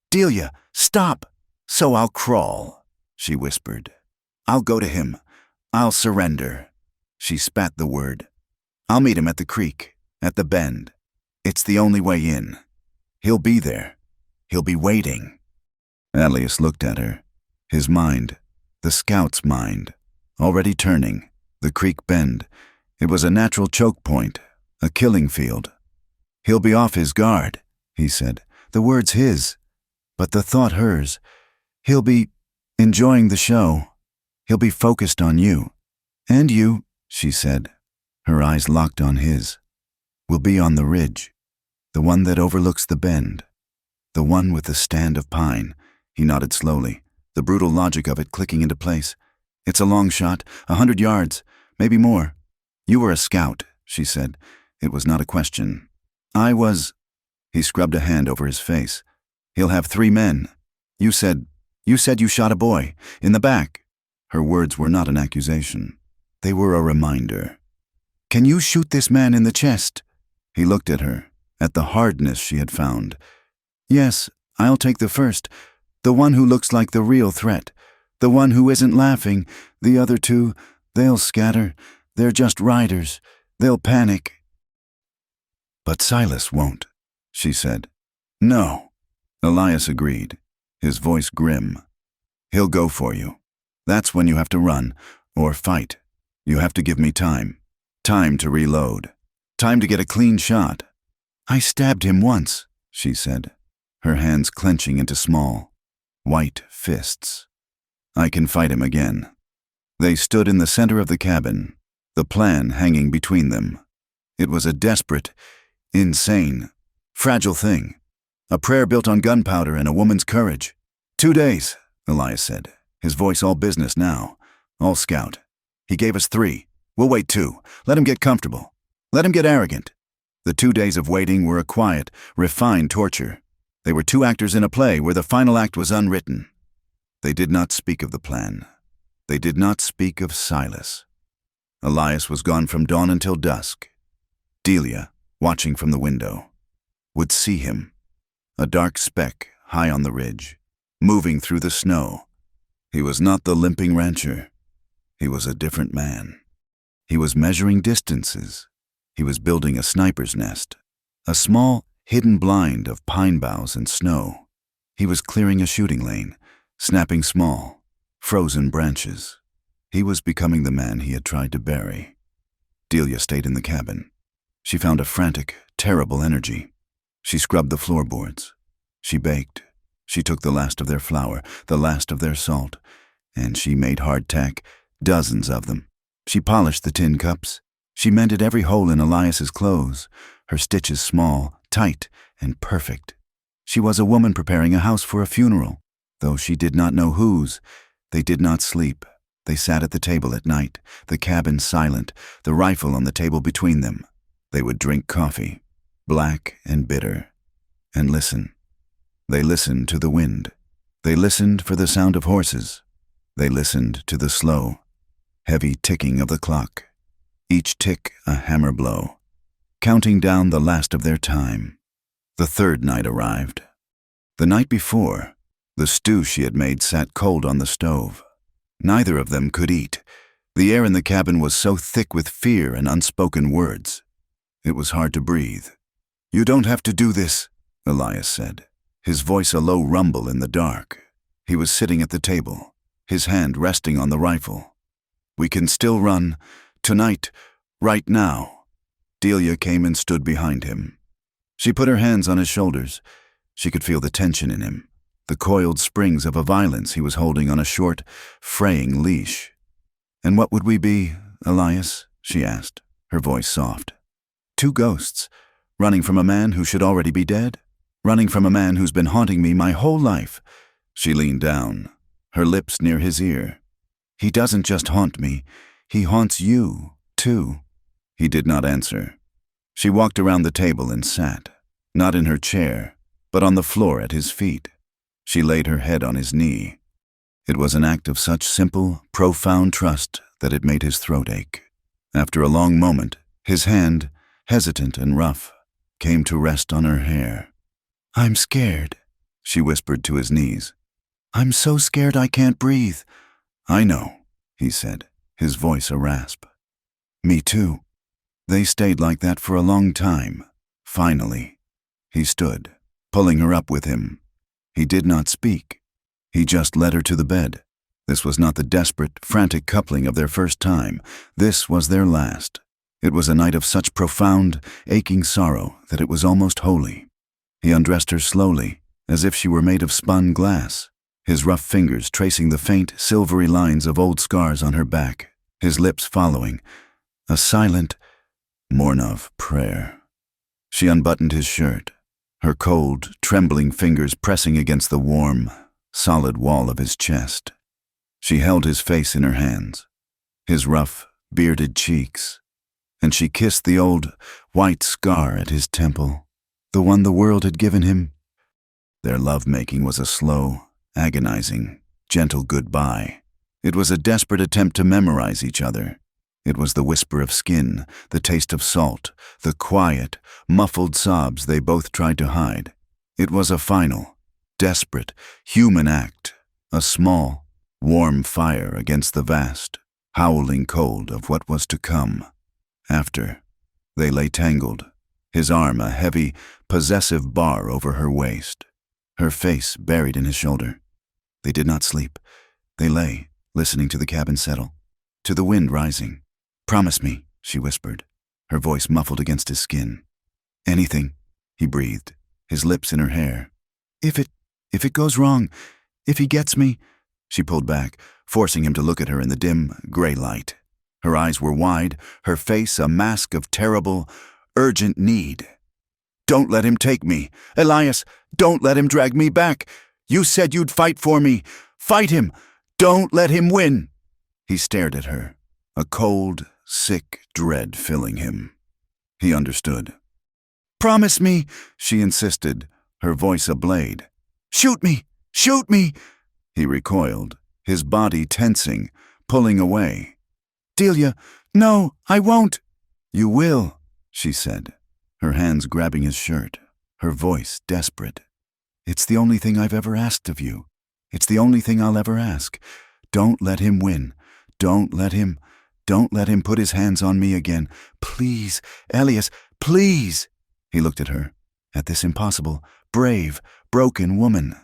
[SPEAKER 1] Delia, stop!" "So I'll crawl," she whispered. "I'll go to him. I'll surrender." She spat the word. "I'll meet him at the creek, at the bend. It's the only way in. He'll be there. He'll be waiting." Elias looked at her. His mind, the scout's mind, already turning, the creek bend. It was a natural choke point, a killing field. "He'll be off his guard," he said. The words his, but the thought hers. "He'll be enjoying the show. He'll be focused on you. And you," she said, her eyes locked on his. "Will be on the ridge, the one that overlooks the bend, the one with the stand of pine." He nodded slowly, the brutal logic of it clicking into place. "It's a long shot, 100 yards, maybe more." "You were a scout," she said. It was not a question. "I was." He scrubbed a hand over his face. "He'll have 3 men. You said you shot a boy, in the back." Her words were not an accusation. They were a reminder. "Can you shoot this man in the chest?" He looked at her, at the hardness she had found. "Yes, I'll take the first. The one who looks like the real threat. The one who isn't laughing. The other 2, they'll scatter. They're just riders. They'll panic." "But Silas won't," she said. "No." Elias agreed, his voice grim. "He'll go for you. That's when you have to run, or fight. You have to give me time. Time to reload. Time to get a clean shot." "I stabbed him once," she said, her hands clenching into small, white fists. "I can fight him again." They stood in the center of the cabin, the plan hanging between them. It was a desperate, insane, fragile thing. A prayer built on gunpowder and a woman's courage. 2 days, Elias said, his voice all business now, all scout. "He gave us 3. We'll wait 2. Let him get comfortable. Let him get arrogant." The 2 days of waiting were a quiet, refined torture. They were 2 actors in a play where the final act was unwritten. They did not speak of the plan. They did not speak of Silas. Elias was gone from dawn until dusk. Delia, watching from the window, would see him, a dark speck high on the ridge, moving through the snow. He was not the limping rancher. He was a different man. He was measuring distances. He was building a sniper's nest, a small, hidden blind of pine boughs and snow. He was clearing a shooting lane, snapping small, frozen branches. He was becoming the man he had tried to bury. Delia stayed in the cabin. She found a frantic, terrible energy. She scrubbed the floorboards. She baked. She took the last of their flour, the last of their salt, and she made hardtack, dozens of them. She polished the tin cups. She mended every hole in Elias's clothes, her stitches small, tight, and perfect. She was a woman preparing a house for a funeral, though she did not know whose. They did not sleep. They sat at the table at night, the cabin silent, the rifle on the table between them. They would drink coffee, black and bitter, and listen. They listened to the wind. They listened for the sound of horses. They listened to the slow, heavy ticking of the clock, each tick a hammer blow, counting down the last of their time. The 3rd night arrived. The night before, the stew she had made sat cold on the stove. Neither of them could eat. The air in the cabin was so thick with fear and unspoken words. It was hard to breathe. "You don't have to do this," Elias said, his voice a low rumble in the dark. He was sitting at the table, his hand resting on the rifle. "We can still run, tonight, right now." Delia came and stood behind him. She put her hands on his shoulders. She could feel the tension in him, the coiled springs of a violence he was holding on a short, fraying leash. "And what would we be, Elias?" she asked. her voice soft. Two ghosts, running from a man who should already be dead, running from a man who's been haunting me my whole life. She leaned down, her lips near his ear. He doesn't just haunt me, he haunts you, too. He did not answer. She walked around the table and sat, not in her chair, but on the floor at his feet. She laid her head on his knee. It was an act of such simple, profound trust that it made his throat ache. After a long moment, his hand, hesitant and rough, came to rest on her hair. "I'm scared," she whispered to his knees. "I'm so scared I can't breathe." "I know," he said, his voice a rasp. "Me too." They stayed like that for a long time. Finally, he stood, pulling her up with him. He did not speak. He just led her to the bed. This was not the desperate, frantic coupling of their first time. This was their last. It was a night of such profound, aching sorrow that it was almost holy. He undressed her slowly, as if she were made of spun glass, his rough fingers tracing the faint, silvery lines of old scars on her back, his lips following, a silent, mourn of prayer. She unbuttoned his shirt, her cold, trembling fingers pressing against the warm, solid wall of his chest. She held his face in her hands, his rough, bearded cheeks, and she kissed the old, white scar at his temple, the one the world had given him. Their love-making was a slow, agonizing, gentle goodbye. It was a desperate attempt to memorize each other. It was the whisper of skin, the taste of salt, the quiet, muffled sobs they both tried to hide. It was a final, desperate, human act, a small, warm fire against the vast, howling cold of what was to come. After, they lay tangled, his arm a heavy, possessive bar over her waist, her face buried in his shoulder. They did not sleep. They lay, listening to the cabin settle, to the wind rising. "Promise me," she whispered, her voice muffled against his skin. "Anything," he breathed, his lips in her hair. If it goes wrong, if he gets me," she pulled back, forcing him to look at her in the dim, gray light. Her eyes were wide, her face a mask of terrible, urgent need. "Don't let him take me. Elias, don't let him drag me back. You said you'd fight for me. Fight him. Don't let him win." He stared at her, a cold, sick dread filling him. He understood. "Promise me," she insisted, her voice a blade. "Shoot me! Shoot me!" He recoiled, his body tensing, pulling away. "Delia, no, I won't." "You will," she said, her hands grabbing his shirt, her voice desperate. "It's the only thing I've ever asked of you. It's the only thing I'll ever ask. Don't let him win. Don't let him put his hands on me again. Please, Elias, please." He looked at her, at this impossible, brave, broken woman.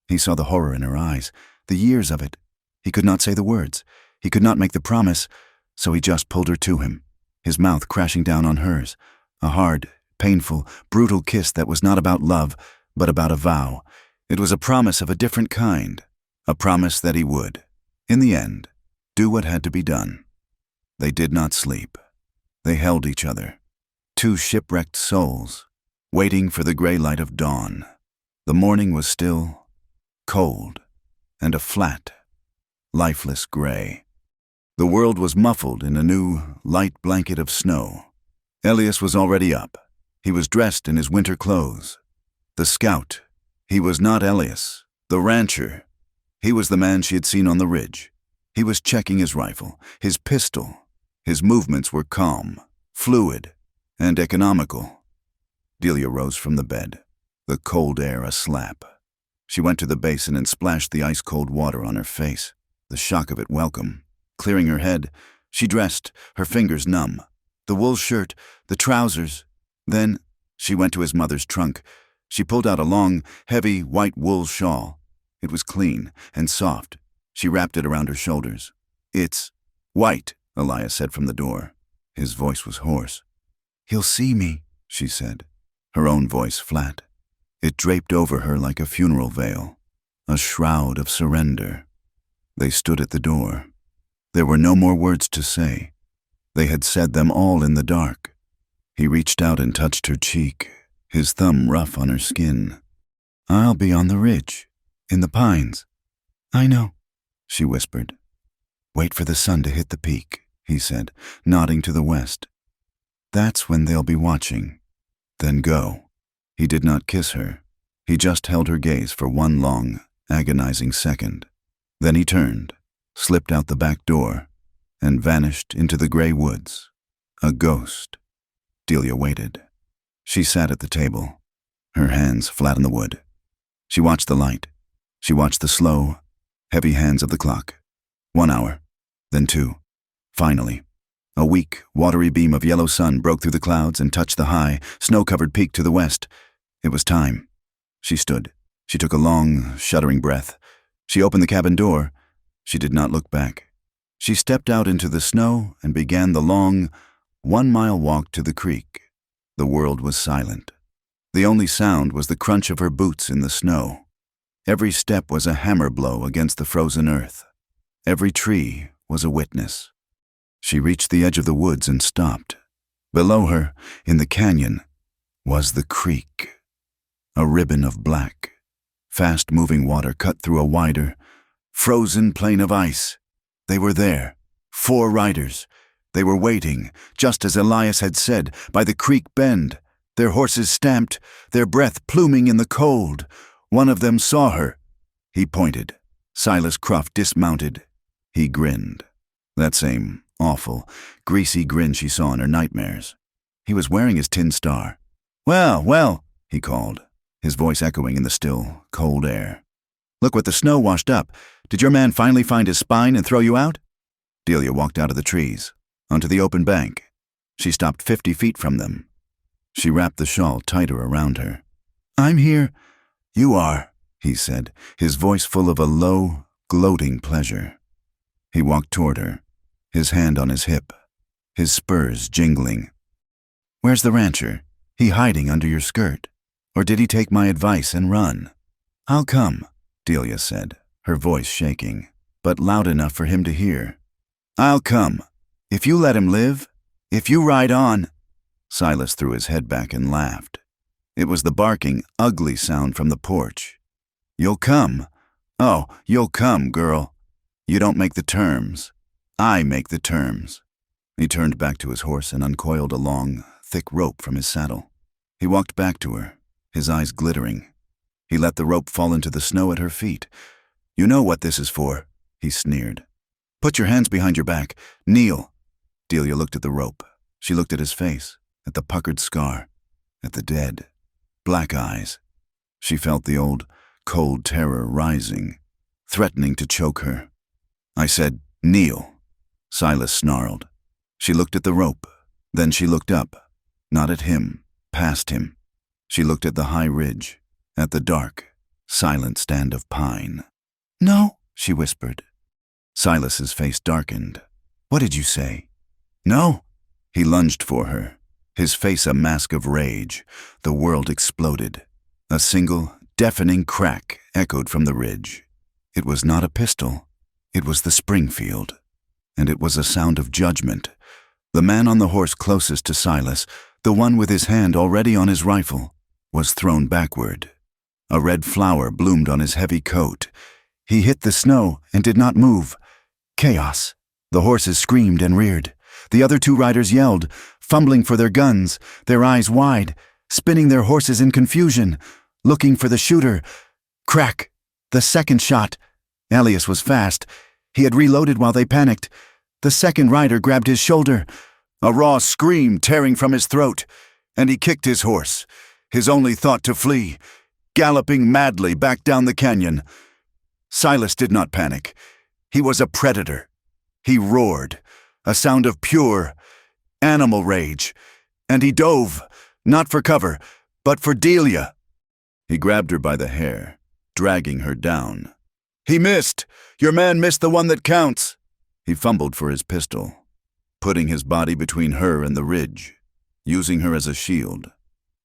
[SPEAKER 1] He saw the horror in her eyes, the years of it. He could not say the words. He could not make the promise, so he just pulled her to him, his mouth crashing down on hers, a hard, painful, brutal kiss that was not about love, but about a vow. It was a promise of a different kind, a promise that he would, in the end, do what had to be done. They did not sleep. They held each other, two shipwrecked souls, waiting for the gray light of dawn. The morning was still, cold, and a flat, lifeless gray. The world was muffled in a new, light blanket of snow. Elias was already up. He was dressed in his winter clothes. The scout. He was not Elias, the rancher. He was the man she had seen on the ridge. He was checking his rifle, his pistol. His movements were calm, fluid, and economical. Delia rose from the bed, the cold air a slap. She went to the basin and splashed the ice-cold water on her face, the shock of it welcome. Clearing her head, she dressed, her fingers numb. The wool shirt, the trousers. Then she went to his mother's trunk. She pulled out a long, heavy, white wool shawl. It was clean and soft. She wrapped it around her shoulders. "It's white," Elias said from the door. His voice was hoarse. "He'll see me," she said, her own voice flat. It draped over her like a funeral veil, a shroud of surrender. They stood at the door. There were no more words to say. They had said them all in the dark. He reached out and touched her cheek, his thumb rough on her skin. "I'll be on the ridge, in the pines." "I know," she whispered. "Wait for the sun to hit the peak," he said, nodding to the west. "That's when they'll be watching. Then go." He did not kiss her. He just held her gaze for one long, agonizing second. Then he turned, slipped out the back door, and vanished into the gray woods. A ghost. Delia waited. She sat at the table, her hands flat on the wood. She watched the light. She watched the slow, heavy hands of the clock. 1 hour, then 2. Finally, a weak, watery beam of yellow sun broke through the clouds and touched the high, snow-covered peak to the west. It was time. She stood. She took a long, shuddering breath. She opened the cabin door. She did not look back. She stepped out into the snow and began the long, 1-mile walk to the creek. The world was silent. The only sound was the crunch of her boots in the snow. Every step was a hammer blow against the frozen earth. Every tree was a witness. She reached the edge of the woods and stopped. Below her, in the canyon, was the creek. A ribbon of black. Fast-moving water cut through a wider, frozen plain of ice. They were there, 4 riders. They were waiting, just as Elias had said, by the creek bend, their horses stamped, their breath pluming in the cold. One of them saw her. He pointed. Silas Cruft dismounted. He grinned. That same awful, greasy grin she saw in her nightmares. He was wearing his tin star. "Well, well," he called, his voice echoing in the still, cold air. "Look what the snow washed up. Did your man finally find his spine and throw you out?" Delia walked out of the trees, onto the open bank. She stopped 50 feet from them. She wrapped the shawl tighter around her. "I'm here." "You are," he said, his voice full of a low, gloating pleasure. He walked toward her, his hand on his hip, his spurs jingling. "Where's the rancher? He hiding under your skirt? Or did he take my advice and run?" "I'll come," Delia said, her voice shaking, but loud enough for him to hear. "I'll come. If you let him live. If you ride on." Silas threw his head back and laughed. It was the barking, ugly sound from the porch. "You'll come. Oh, you'll come, girl. You don't make the terms. I make the terms." He turned back to his horse and uncoiled a long, thick rope from his saddle. He walked back to her, his eyes glittering. He let the rope fall into the snow at her feet. "You know what this is for," he sneered. "Put your hands behind your back. Kneel." Delia looked at the rope. She looked at his face, at the puckered scar, at the dead, black eyes. She felt the old, cold terror rising, threatening to choke her. "I said, kneel," Silas snarled. She looked at the rope. Then she looked up, not at him, past him. She looked at the high ridge, at the dark, silent stand of pine. "No," she whispered. Silas's face darkened. "What did you say?" "No." He lunged for her, his face a mask of rage. The world exploded. A single, deafening crack echoed from the ridge. It was not a pistol. It was the Springfield. And it was a sound of judgment. The man on the horse closest to Silas, the one with his hand already on his rifle, was thrown backward. A red flower bloomed on his heavy coat. He hit the snow and did not move. Chaos. The horses screamed and reared. The other 2 riders yelled, fumbling for their guns, their eyes wide, spinning their horses in confusion, looking for the shooter. Crack! The second shot. Elias was fast. He had reloaded while they panicked. The second rider grabbed his shoulder. A raw scream tearing from his throat, and he kicked his horse, his only thought to flee, galloping madly back down the canyon. Silas did not panic. He was a predator. He roared, a sound of pure, animal rage, and he dove, not for cover, but for Delia. He grabbed her by the hair, dragging her down. "He missed! Your man missed the one that counts!" He fumbled for his pistol, putting his body between her and the ridge, using her as a shield.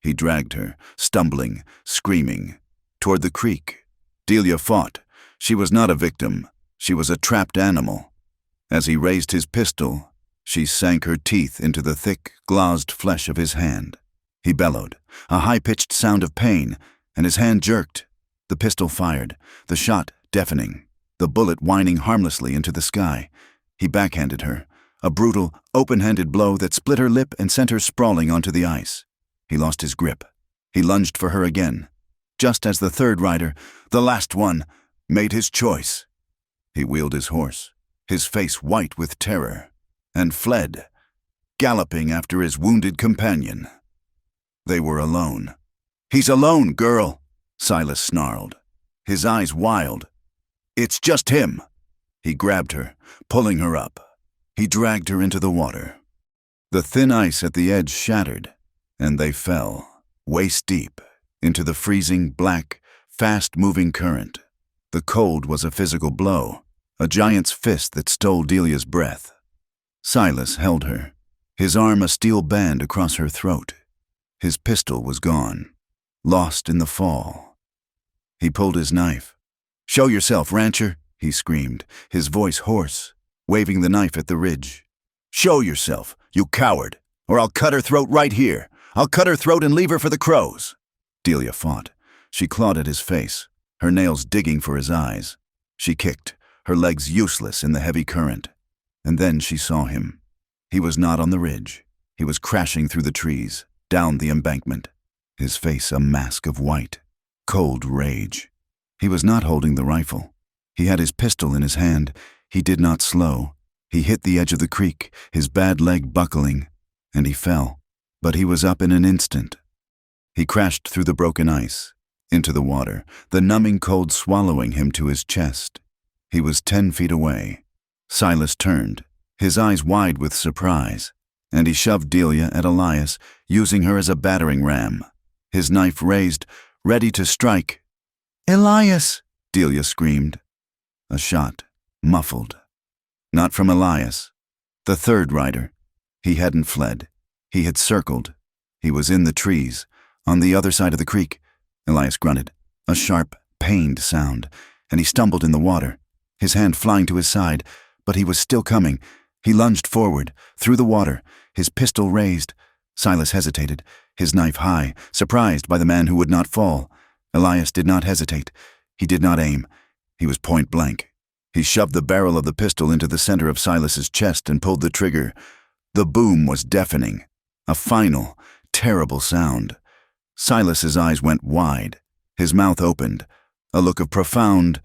[SPEAKER 1] He dragged her, stumbling, screaming, toward the creek. Delia fought. She was not a victim. She was a trapped animal. As he raised his pistol, She sank her teeth into the thick, glazed flesh of his hand. He bellowed, a high-pitched sound of pain, and his hand jerked. The pistol fired, the shot deafening, the bullet whining harmlessly into the sky. He backhanded her, a brutal, open-handed blow that split her lip and sent her sprawling onto the ice. He lost his grip. He lunged for her again, just as the third rider, the last one, made his choice. He wheeled his horse, his face white with terror, and fled, galloping after his wounded companion. They were alone. "He's alone, girl," Silas snarled, his eyes wild. "It's just him." He grabbed her, pulling her up. He dragged her into the water. The thin ice at the edge shattered, and they fell, waist-deep, into the freezing, black, fast-moving current. The cold was a physical blow, a giant's fist that stole Delia's breath. Silas held her, his arm a steel band across her throat. His pistol was gone, lost in the fall. He pulled his knife. "Show yourself, rancher," he screamed, his voice hoarse, waving the knife at the ridge. "Show yourself, you coward, or I'll cut her throat right here. I'll cut her throat and leave her for the crows." Delia fought. She clawed at his face, her nails digging for his eyes. She kicked, her legs useless in the heavy current. And then she saw him. He was not on the ridge. He was crashing through the trees, down the embankment, his face a mask of white, cold rage. He was not holding the rifle. He had his pistol in his hand. He did not slow. He hit the edge of the creek, his bad leg buckling, and he fell. But he was up in an instant. He crashed through the broken ice, into the water, the numbing cold swallowing him to his chest. He was 10 feet away. Silas turned, his eyes wide with surprise, and he shoved Delia at Elias, using her as a battering ram, his knife raised, ready to strike. "Elias!" Delia screamed. A shot, muffled. Not from Elias. The third rider. He hadn't fled. He had circled. He was in the trees, on the other side of the creek. Elias grunted, a sharp, pained sound, and he stumbled in the water, his hand flying to his side, but he was still coming. He lunged forward, through the water, his pistol raised. Silas hesitated, his knife high, surprised by the man who would not fall. Elias did not hesitate. He did not aim. He was point blank. He shoved the barrel of the pistol into the center of Silas's chest and pulled the trigger. The boom was deafening, a final, terrible sound. Silas's eyes went wide, his mouth opened, a look of profound,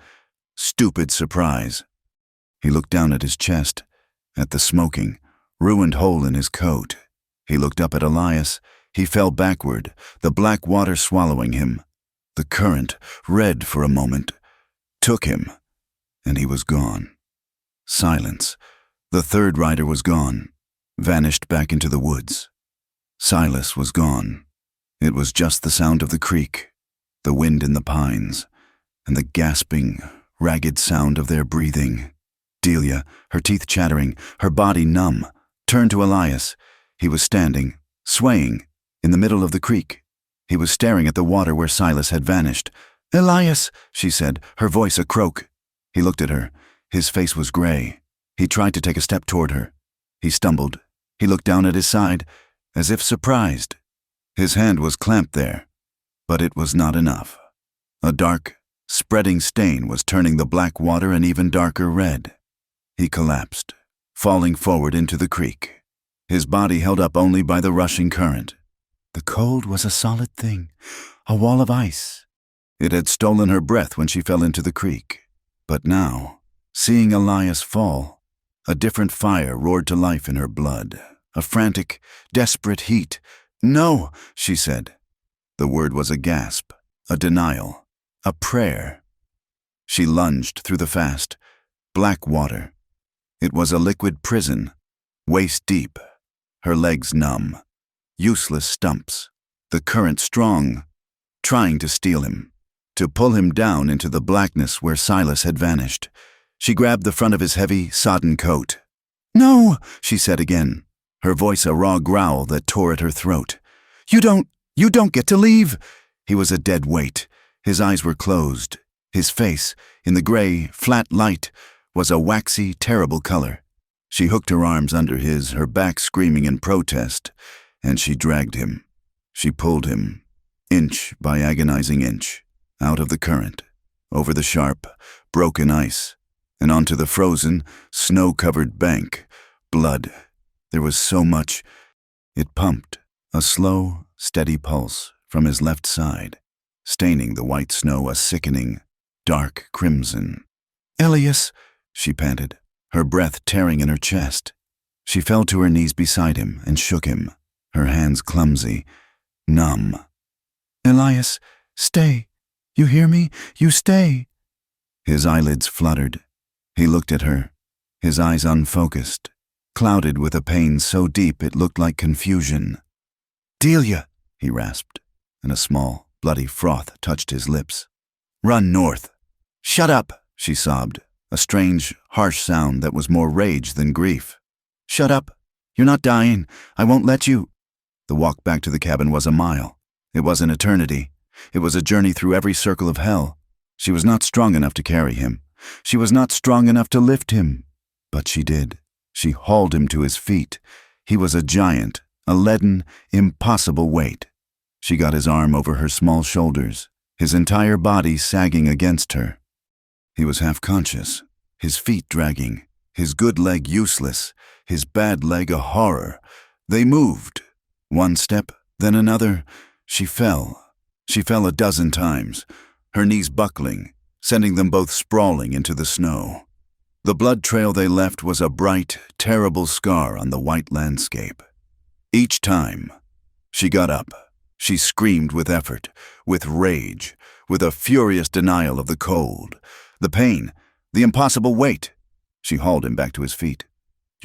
[SPEAKER 1] stupid surprise. He looked down at his chest, at the smoking, ruined hole in his coat. He looked up at Elias. He fell backward, the black water swallowing him. The current, red for a moment, took him, and he was gone. Silence. The third rider was gone, vanished back into the woods. Silas was gone. It was just the sound of the creek, the wind in the pines, and the gasping, ragged sound of their breathing. Delia, her teeth chattering, her body numb, turned to Elias. He was standing, swaying, in the middle of the creek. He was staring at the water where Silas had vanished. "Elias," she said, her voice a croak. He looked at her. His face was gray. He tried to take a step toward her. He stumbled. He looked down at his side, as if surprised. His hand was clamped there, but it was not enough. A dark, spreading stain was turning the black water an even darker red. He collapsed, falling forward into the creek, his body held up only by the rushing current. The cold was a solid thing, a wall of ice. It had stolen her breath when she fell into the creek. But now, seeing Elias fall, a different fire roared to life in her blood, a frantic, desperate heat. "No," she said. The word was a gasp, a denial, a prayer. She lunged through the fast, black water. It was a liquid prison, waist deep, her legs numb, useless stumps, the current strong, trying to steal him, to pull him down into the blackness where Silas had vanished. She grabbed the front of his heavy, sodden coat. "No," she said again, her voice a raw growl that tore at her throat. You don't get to leave." He was a dead weight. His eyes were closed. His face, in the gray, flat light, was a waxy, terrible color. She hooked her arms under his, her back screaming in protest, and she dragged him. She pulled him, inch by agonizing inch, out of the current, over the sharp, broken ice, and onto the frozen, snow-covered bank. Blood. There was so much. It pumped, a slow, steady pulse from his left side, staining the white snow a sickening, dark crimson. "Elias," she panted, her breath tearing in her chest. She fell to her knees beside him and shook him, her hands clumsy, numb. "Elias, stay. You hear me? You stay." His eyelids fluttered. He looked at her, his eyes unfocused, clouded with a pain so deep it looked like confusion. "Delia," he rasped, and a small, bloody froth touched his lips. "Run north." "Shut up," she sobbed, a strange, harsh sound that was more rage than grief. "Shut up. You're not dying. I won't let you." The walk back to the cabin was a mile. It was an eternity. It was a journey through every circle of hell. She was not strong enough to carry him. She was not strong enough to lift him. But she did. She hauled him to his feet. He was a giant, a leaden, impossible weight. She got his arm over her small shoulders, his entire body sagging against her. He was half conscious, his feet dragging, his good leg useless, his bad leg a horror. They moved. One step, then another. She fell. She fell a dozen times, her knees buckling, sending them both sprawling into the snow. The blood trail they left was a bright, terrible scar on the white landscape. Each time, she got up. She screamed with effort, with rage, with a furious denial of the cold, the pain, the impossible weight. She hauled him back to his feet.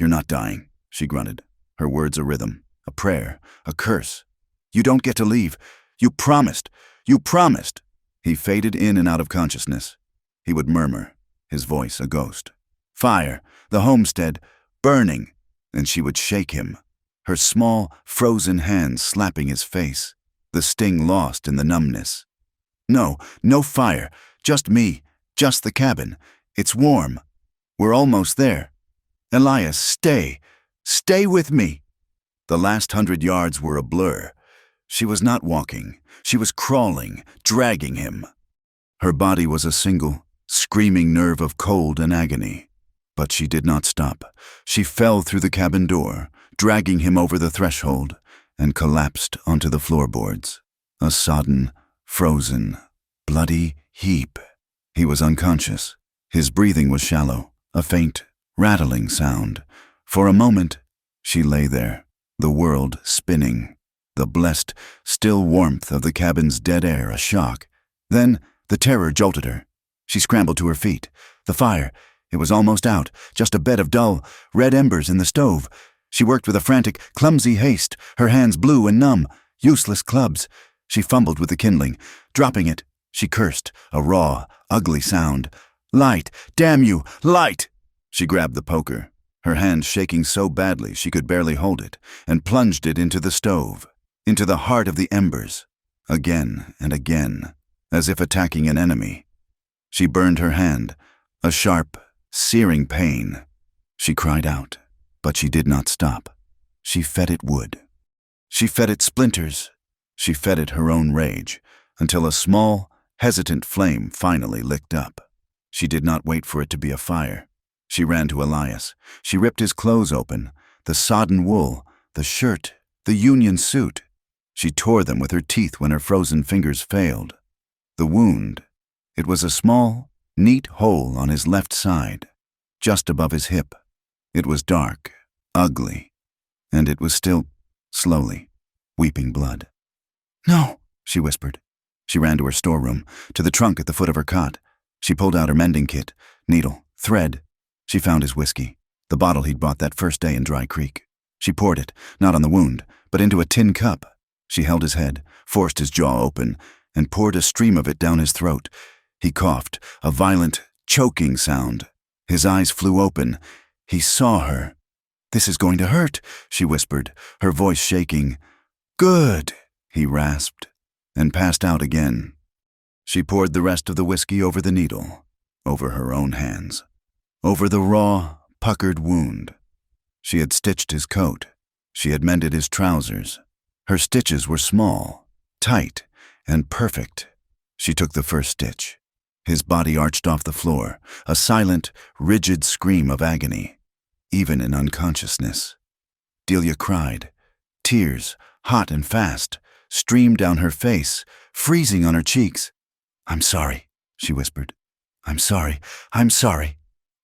[SPEAKER 1] "You're not dying," she grunted, her words a rhythm, a prayer, a curse. "You don't get to leave. You promised. You promised." He faded in and out of consciousness. He would murmur, his voice a ghost. "Fire, the homestead, burning," and she would shake him, her small, frozen hands slapping his face, the sting lost in the numbness. "No, no fire, just me, just the cabin. It's warm. We're almost there. Elias, stay. Stay with me." The last 100 yards were a blur. She was not walking. She was crawling, dragging him. Her body was a single, screaming nerve of cold and agony. But she did not stop. She fell through the cabin door, dragging him over the threshold, and collapsed onto the floorboards. A sodden, frozen, bloody heap. He was unconscious. His breathing was shallow, a faint, rattling sound. For a moment, she lay there, the world spinning, the blessed, still warmth of the cabin's dead air a shock. Then the terror jolted her. She scrambled to her feet. The fire, it was almost out, just a bed of dull, red embers in the stove. She worked with a frantic, clumsy haste, her hands blue and numb, useless clubs. She fumbled with the kindling. Dropping it, she cursed, a raw, ugly sound. "Light! Damn you! Light!" She grabbed the poker, her hand shaking so badly she could barely hold it, and plunged it into the stove, into the heart of the embers, again and again, as if attacking an enemy. She burned her hand, a sharp, searing pain. She cried out, but she did not stop. She fed it wood. She fed it splinters. She fed it her own rage, until a small, hesitant flame finally licked up. She did not wait for it to be a fire. She ran to Elias. She ripped his clothes open, the sodden wool, the shirt, the union suit. She tore them with her teeth when her frozen fingers failed. The wound, it was a small, neat hole on his left side, just above his hip. It was dark, ugly, and it was still, slowly, weeping blood. "No," she whispered. She ran to her storeroom, to the trunk at the foot of her cot. She pulled out her mending kit, needle, thread. She found his whiskey, the bottle he'd bought that first day in Dry Creek. She poured it, not on the wound, but into a tin cup. She held his head, forced his jaw open, and poured a stream of it down his throat. He coughed, a violent, choking sound. His eyes flew open. He saw her. "This is going to hurt," she whispered, her voice shaking. "Good," he rasped, and passed out again. She poured the rest of the whiskey over the needle, over her own hands, over the raw, puckered wound. She had stitched his coat. She had mended his trousers. Her stitches were small, tight, and perfect. She took the first stitch. His body arched off the floor, a silent, rigid scream of agony, even in unconsciousness. Delia cried. Tears, hot and fast, streamed down her face, freezing on her cheeks. "I'm sorry," she whispered. "I'm sorry. I'm sorry."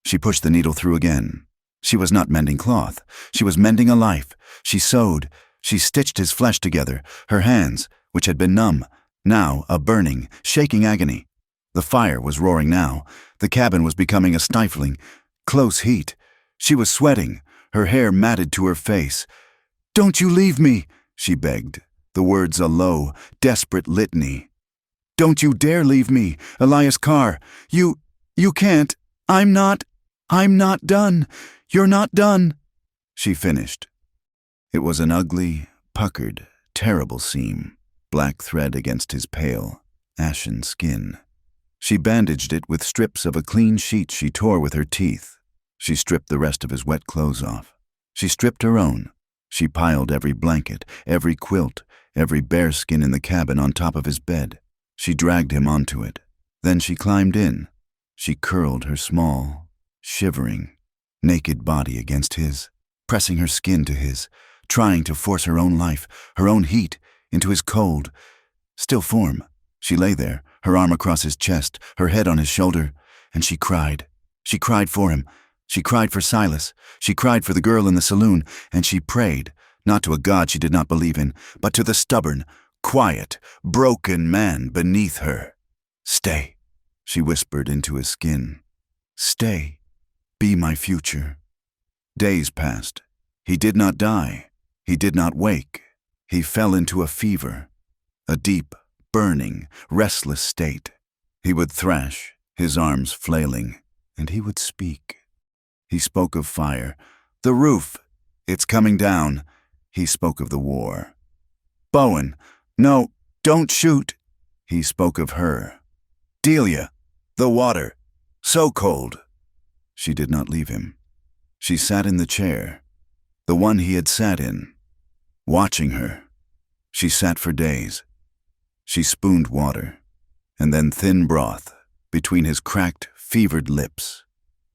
[SPEAKER 1] She pushed the needle through again. She was not mending cloth. She was mending a life. She sewed. She stitched his flesh together, her hands, which had been numb, now a burning, shaking agony. The fire was roaring now. The cabin was becoming a stifling, close heat. She was sweating, her hair matted to her face. "Don't you leave me," she begged, the words a low, desperate litany. "Don't you dare leave me, Elias Carr. You can't. I'm not done. You're not done," she finished. It was an ugly, puckered, terrible seam, black thread against his pale, ashen skin. She bandaged it with strips of a clean sheet she tore with her teeth. She stripped the rest of his wet clothes off. She stripped her own. She piled every blanket, every quilt, every bearskin in the cabin on top of his bed. She dragged him onto it. Then she climbed in. She curled her small, shivering, naked body against his, pressing her skin to his, trying to force her own life, her own heat, into his cold, still form. She lay there, her arm across his chest, her head on his shoulder, and she cried. She cried for him. She cried for Silas. She cried for the girl in the saloon, and she prayed, not to a God she did not believe in, but to the stubborn, quiet, broken man beneath her. "Stay," she whispered into his skin. "Stay. Be my future." Days passed. He did not die. He did not wake. He fell into a fever, a deep, burning, restless state. He would thrash, his arms flailing, and he would speak. He spoke of fire. "The roof, it's coming down." He spoke of the war. "Bowen, no, don't shoot." He spoke of her. "Delia, the water, so cold." She did not leave him. She sat in the chair, the one he had sat in, watching her. She sat for days. She spooned water, and then thin broth, between his cracked, fevered lips.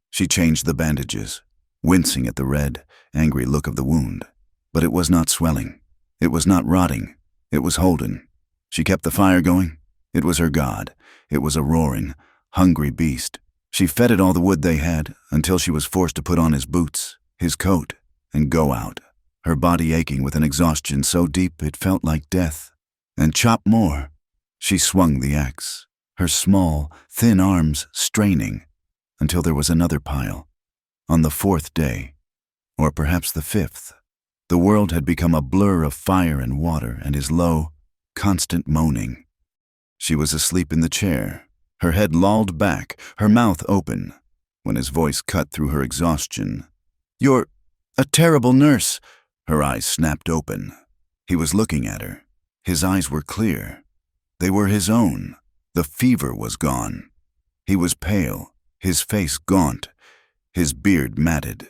[SPEAKER 1] She changed the bandages, wincing at the red, angry look of the wound. But it was not swelling. It was not rotting. It was Holden. She kept the fire going. It was her god. It was a roaring, hungry beast. She fed it all the wood they had until she was forced to put on his boots, his coat, and go out, her body aching with an exhaustion so deep it felt like death. And chop more. She swung the axe, her small, thin arms straining, until there was another pile. On the 4th day, or perhaps the 5th, the world had become a blur of fire and water and his low, constant moaning. She was asleep in the chair, her head lolled back, her mouth open, when his voice cut through her exhaustion. "You're a terrible nurse." Her eyes snapped open. He was looking at her. His eyes were clear. They were his own. The fever was gone. He was pale, his face gaunt, his beard matted.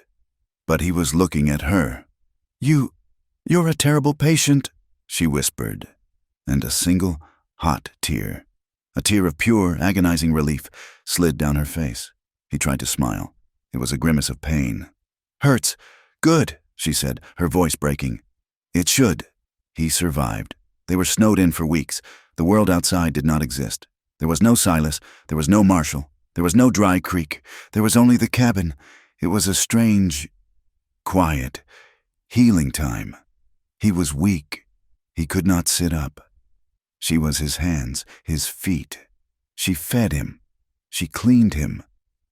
[SPEAKER 1] But he was looking at her. You're a terrible patient," she whispered, and a single, hot tear, a tear of pure, agonizing relief, slid down her face. He tried to smile. It was a grimace of pain. "Hurts. Good," she said, her voice breaking. "It should." He survived. They were snowed in for weeks. The world outside did not exist. There was no Silas. There was no Marshall. There was no dry creek. There was only the cabin. It was a strange, quiet, healing time. He was weak. He could not sit up. She was his hands, his feet. She fed him. She cleaned him.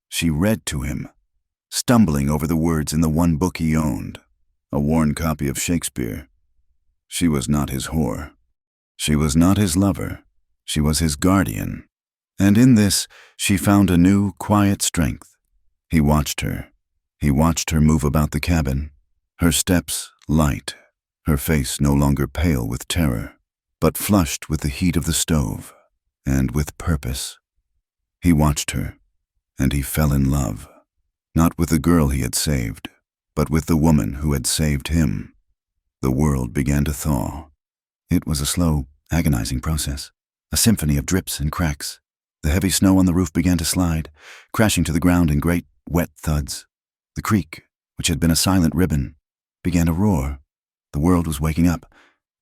[SPEAKER 1] She read to him, stumbling over the words in the one book he owned, a worn copy of Shakespeare. She was not his whore. She was not his lover. She was his guardian. And in this, she found a new, quiet strength. He watched her. He watched her move about the cabin, her steps light, her face no longer pale with terror, but flushed with the heat of the stove, and with purpose. He watched her, and he fell in love, not with the girl he had saved, but with the woman who had saved him. The world began to thaw. It was a slow, agonizing process, a symphony of drips and cracks. The heavy snow on the roof began to slide, crashing to the ground in great, wet thuds. The creek, which had been a silent ribbon, began to roar. The world was waking up.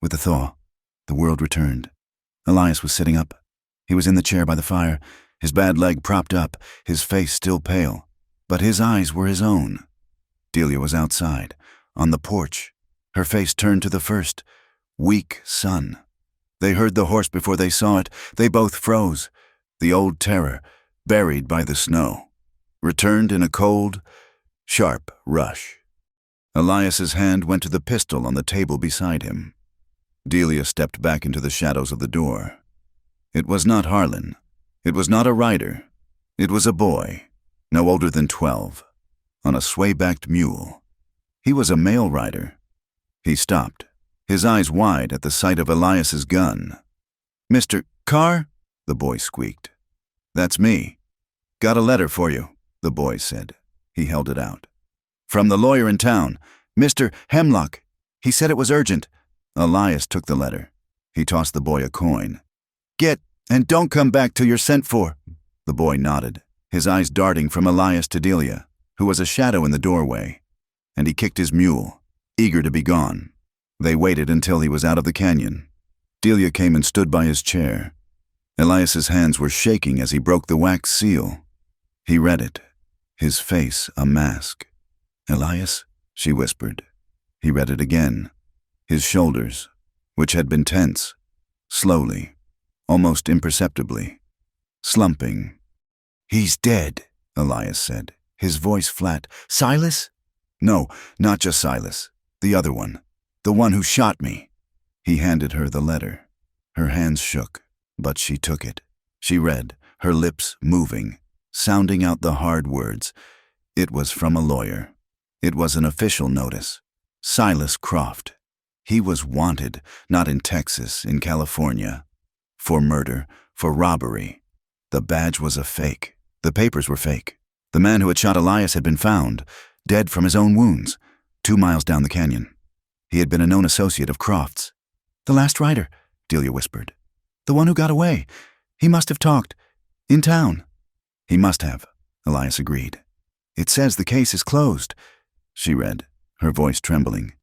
[SPEAKER 1] With the thaw, the world returned. Elias was sitting up. He was in the chair by the fire, his bad leg propped up, his face still pale, but his eyes were his own. Delia was outside, on the porch, her face turned to the first, weak sun. They heard the horse before they saw it. They both froze. The old terror, buried by the snow, returned in a cold, sharp rush. Elias's hand went to the pistol on the table beside him. Delia stepped back into the shadows of the door. It was not Harlan. It was not a rider. It was a boy, no older than 12, on a sway-backed mule. He was a male rider. He stopped, his eyes wide at the sight of Elias's gun. "Mr. Carr?" the boy squeaked. "That's me. Got a letter for you," the boy said. He held it out. "From the lawyer in town, Mr. Hemlock. He said it was urgent." Elias took the letter. He tossed the boy a coin. "Get, and don't come back till you're sent for." The boy nodded, his eyes darting from Elias to Delia, who was a shadow in the doorway, and he kicked his mule, eager to be gone. They waited until he was out of the canyon. Delia came and stood by his chair. Elias's hands were shaking as he broke the wax seal. He read it, his face a mask. "Elias?" she whispered. He read it again. His shoulders, which had been tense, slowly, almost imperceptibly, slumping. "He's dead," Elias said, his voice flat. "Silas?" "No, not just Silas. The other one. The one who shot me." He handed her the letter. Her hands shook, but she took it. She read, her lips moving, sounding out the hard words. It was from a lawyer. It was an official notice. Silas Croft. He was wanted, not in Texas, in California. For murder, for robbery. The badge was a fake. The papers were fake. The man who had shot Elias had been found, dead from his own wounds, 2 miles down the canyon. He had been a known associate of Croft's. "The last rider," Delia whispered. "The one who got away. He must have talked. In town." "He must have," Elias agreed. "It says the case is closed," she read, her voice trembling.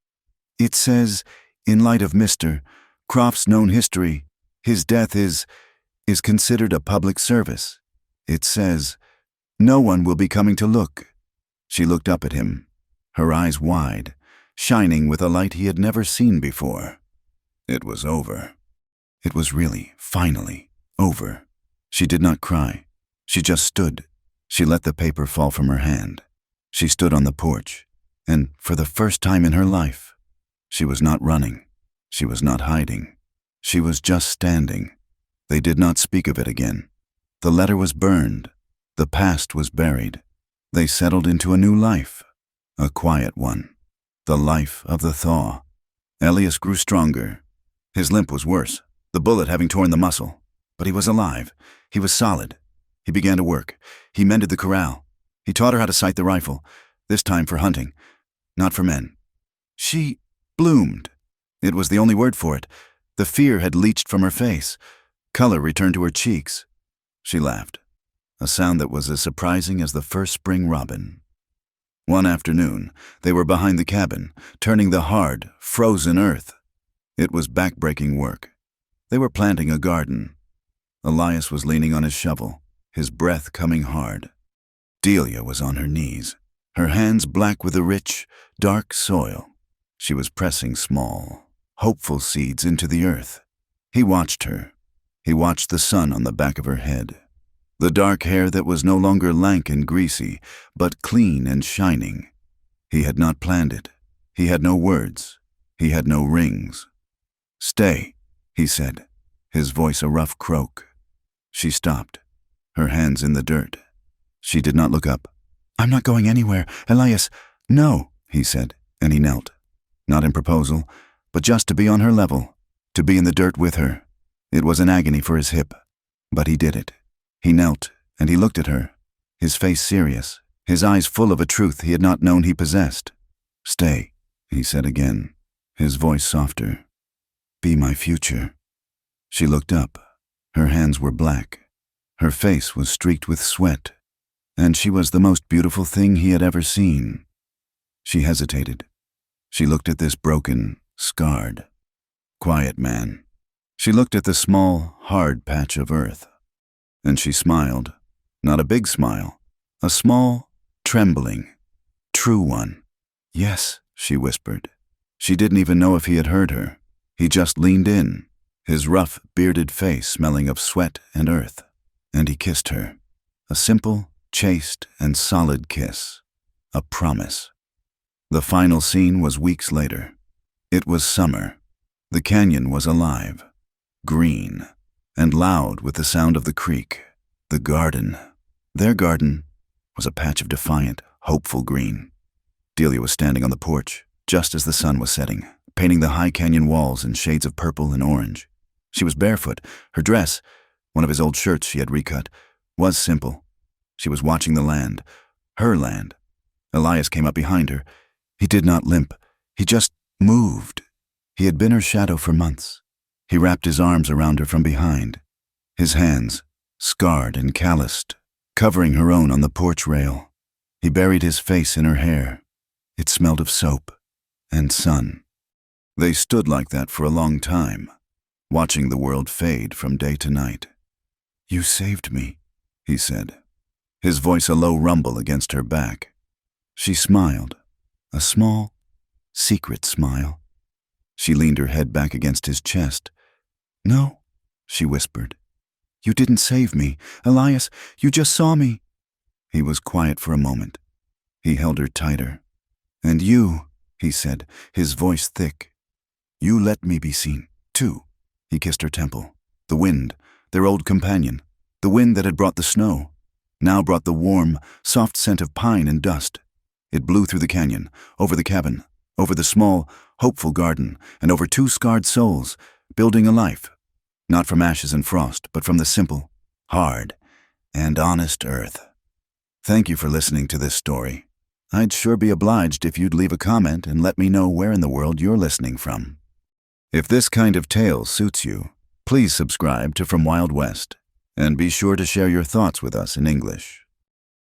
[SPEAKER 1] "It says, in light of Mr. Croft's known history, his death is considered a public service. It says, no one will be coming to look." She looked up at him, her eyes wide, shining with a light he had never seen before. It was over. It was really, finally, over. She did not cry. She just stood. She let the paper fall from her hand. She stood on the porch, and for the first time in her life, she was not running. She was not hiding. She was just standing. They did not speak of it again. The letter was burned. The past was buried. They settled into a new life, a quiet one, the life of the thaw. Elias grew stronger. His limp was worse, the bullet having torn the muscle. But he was alive. He was solid. He began to work. He mended the corral. He taught her how to sight the rifle, this time for hunting, not for men. She bloomed. It was the only word for it. The fear had leached from her face. Color returned to her cheeks. She laughed, a sound that was as surprising as the first spring robin. One afternoon, they were behind the cabin, turning the hard, frozen earth. It was back-breaking work. They were planting a garden. Elias was leaning on his shovel, his breath coming hard. Delia was on her knees, her hands black with the rich, dark soil. She was pressing small, hopeful seeds into the earth. He watched her. He watched the sun on the back of her head. The dark hair that was no longer lank and greasy, but clean and shining. He had not planned it. He had no words. He had no rings. "Stay," he said, his voice a rough croak. She stopped, her hands in the dirt. She did not look up. "I'm not going anywhere, Elias." "No," he said, and he knelt. Not in proposal, but just to be on her level, to be in the dirt with her. It was an agony for his hip, but he did it. He knelt, and he looked at her, his face serious, his eyes full of a truth he had not known he possessed. Stay, he said again, his voice softer. Be my future. She looked up. Her hands were black. Her face was streaked with sweat, and she was the most beautiful thing he had ever seen. She hesitated. She looked at this broken, scarred, quiet man. She looked at the small, hard patch of earth. And she smiled. Not a big smile. A small, trembling, true one. Yes, she whispered. She didn't even know if he had heard her. He just leaned in, his rough, bearded face smelling of sweat and earth. And he kissed her. A simple, chaste, and solid kiss. A promise. The final scene was weeks later. It was summer. The canyon was alive, green, and loud with the sound of the creek. The garden. Their garden was a patch of defiant, hopeful green. Delia was standing on the porch, just as the sun was setting, painting the high canyon walls in shades of purple and orange. She was barefoot. Her dress, one of his old shirts she had recut, was simple. She was watching the land, her land. Elias came up behind her. He did not limp. He just moved. He had been her shadow for months. He wrapped his arms around her from behind, his hands, scarred and calloused, covering her own on the porch rail. He buried his face in her hair. It smelled of soap and sun. They stood like that for a long time, watching the world fade from day to night. You saved me, he said, his voice a low rumble against her back. She smiled, a small, secret smile. She leaned her head back against his chest. No, she whispered. You didn't save me. Elias, you just saw me. He was quiet for a moment. He held her tighter. And you, he said, his voice thick. You let me be seen, too. He kissed her temple. The wind, their old companion, the wind that had brought the snow, now brought the warm, soft scent of pine and dust. It blew through the canyon, over the cabin, over the small, hopeful garden, and over two scarred souls, building a life, not from ashes and frost, but from the simple, hard, and honest earth. Thank you for listening to this story. I'd sure be obliged if you'd leave a comment and let me know where in the world you're listening from. If this kind of tale suits you, please subscribe to From Wild West, and be sure to share your thoughts with us in English.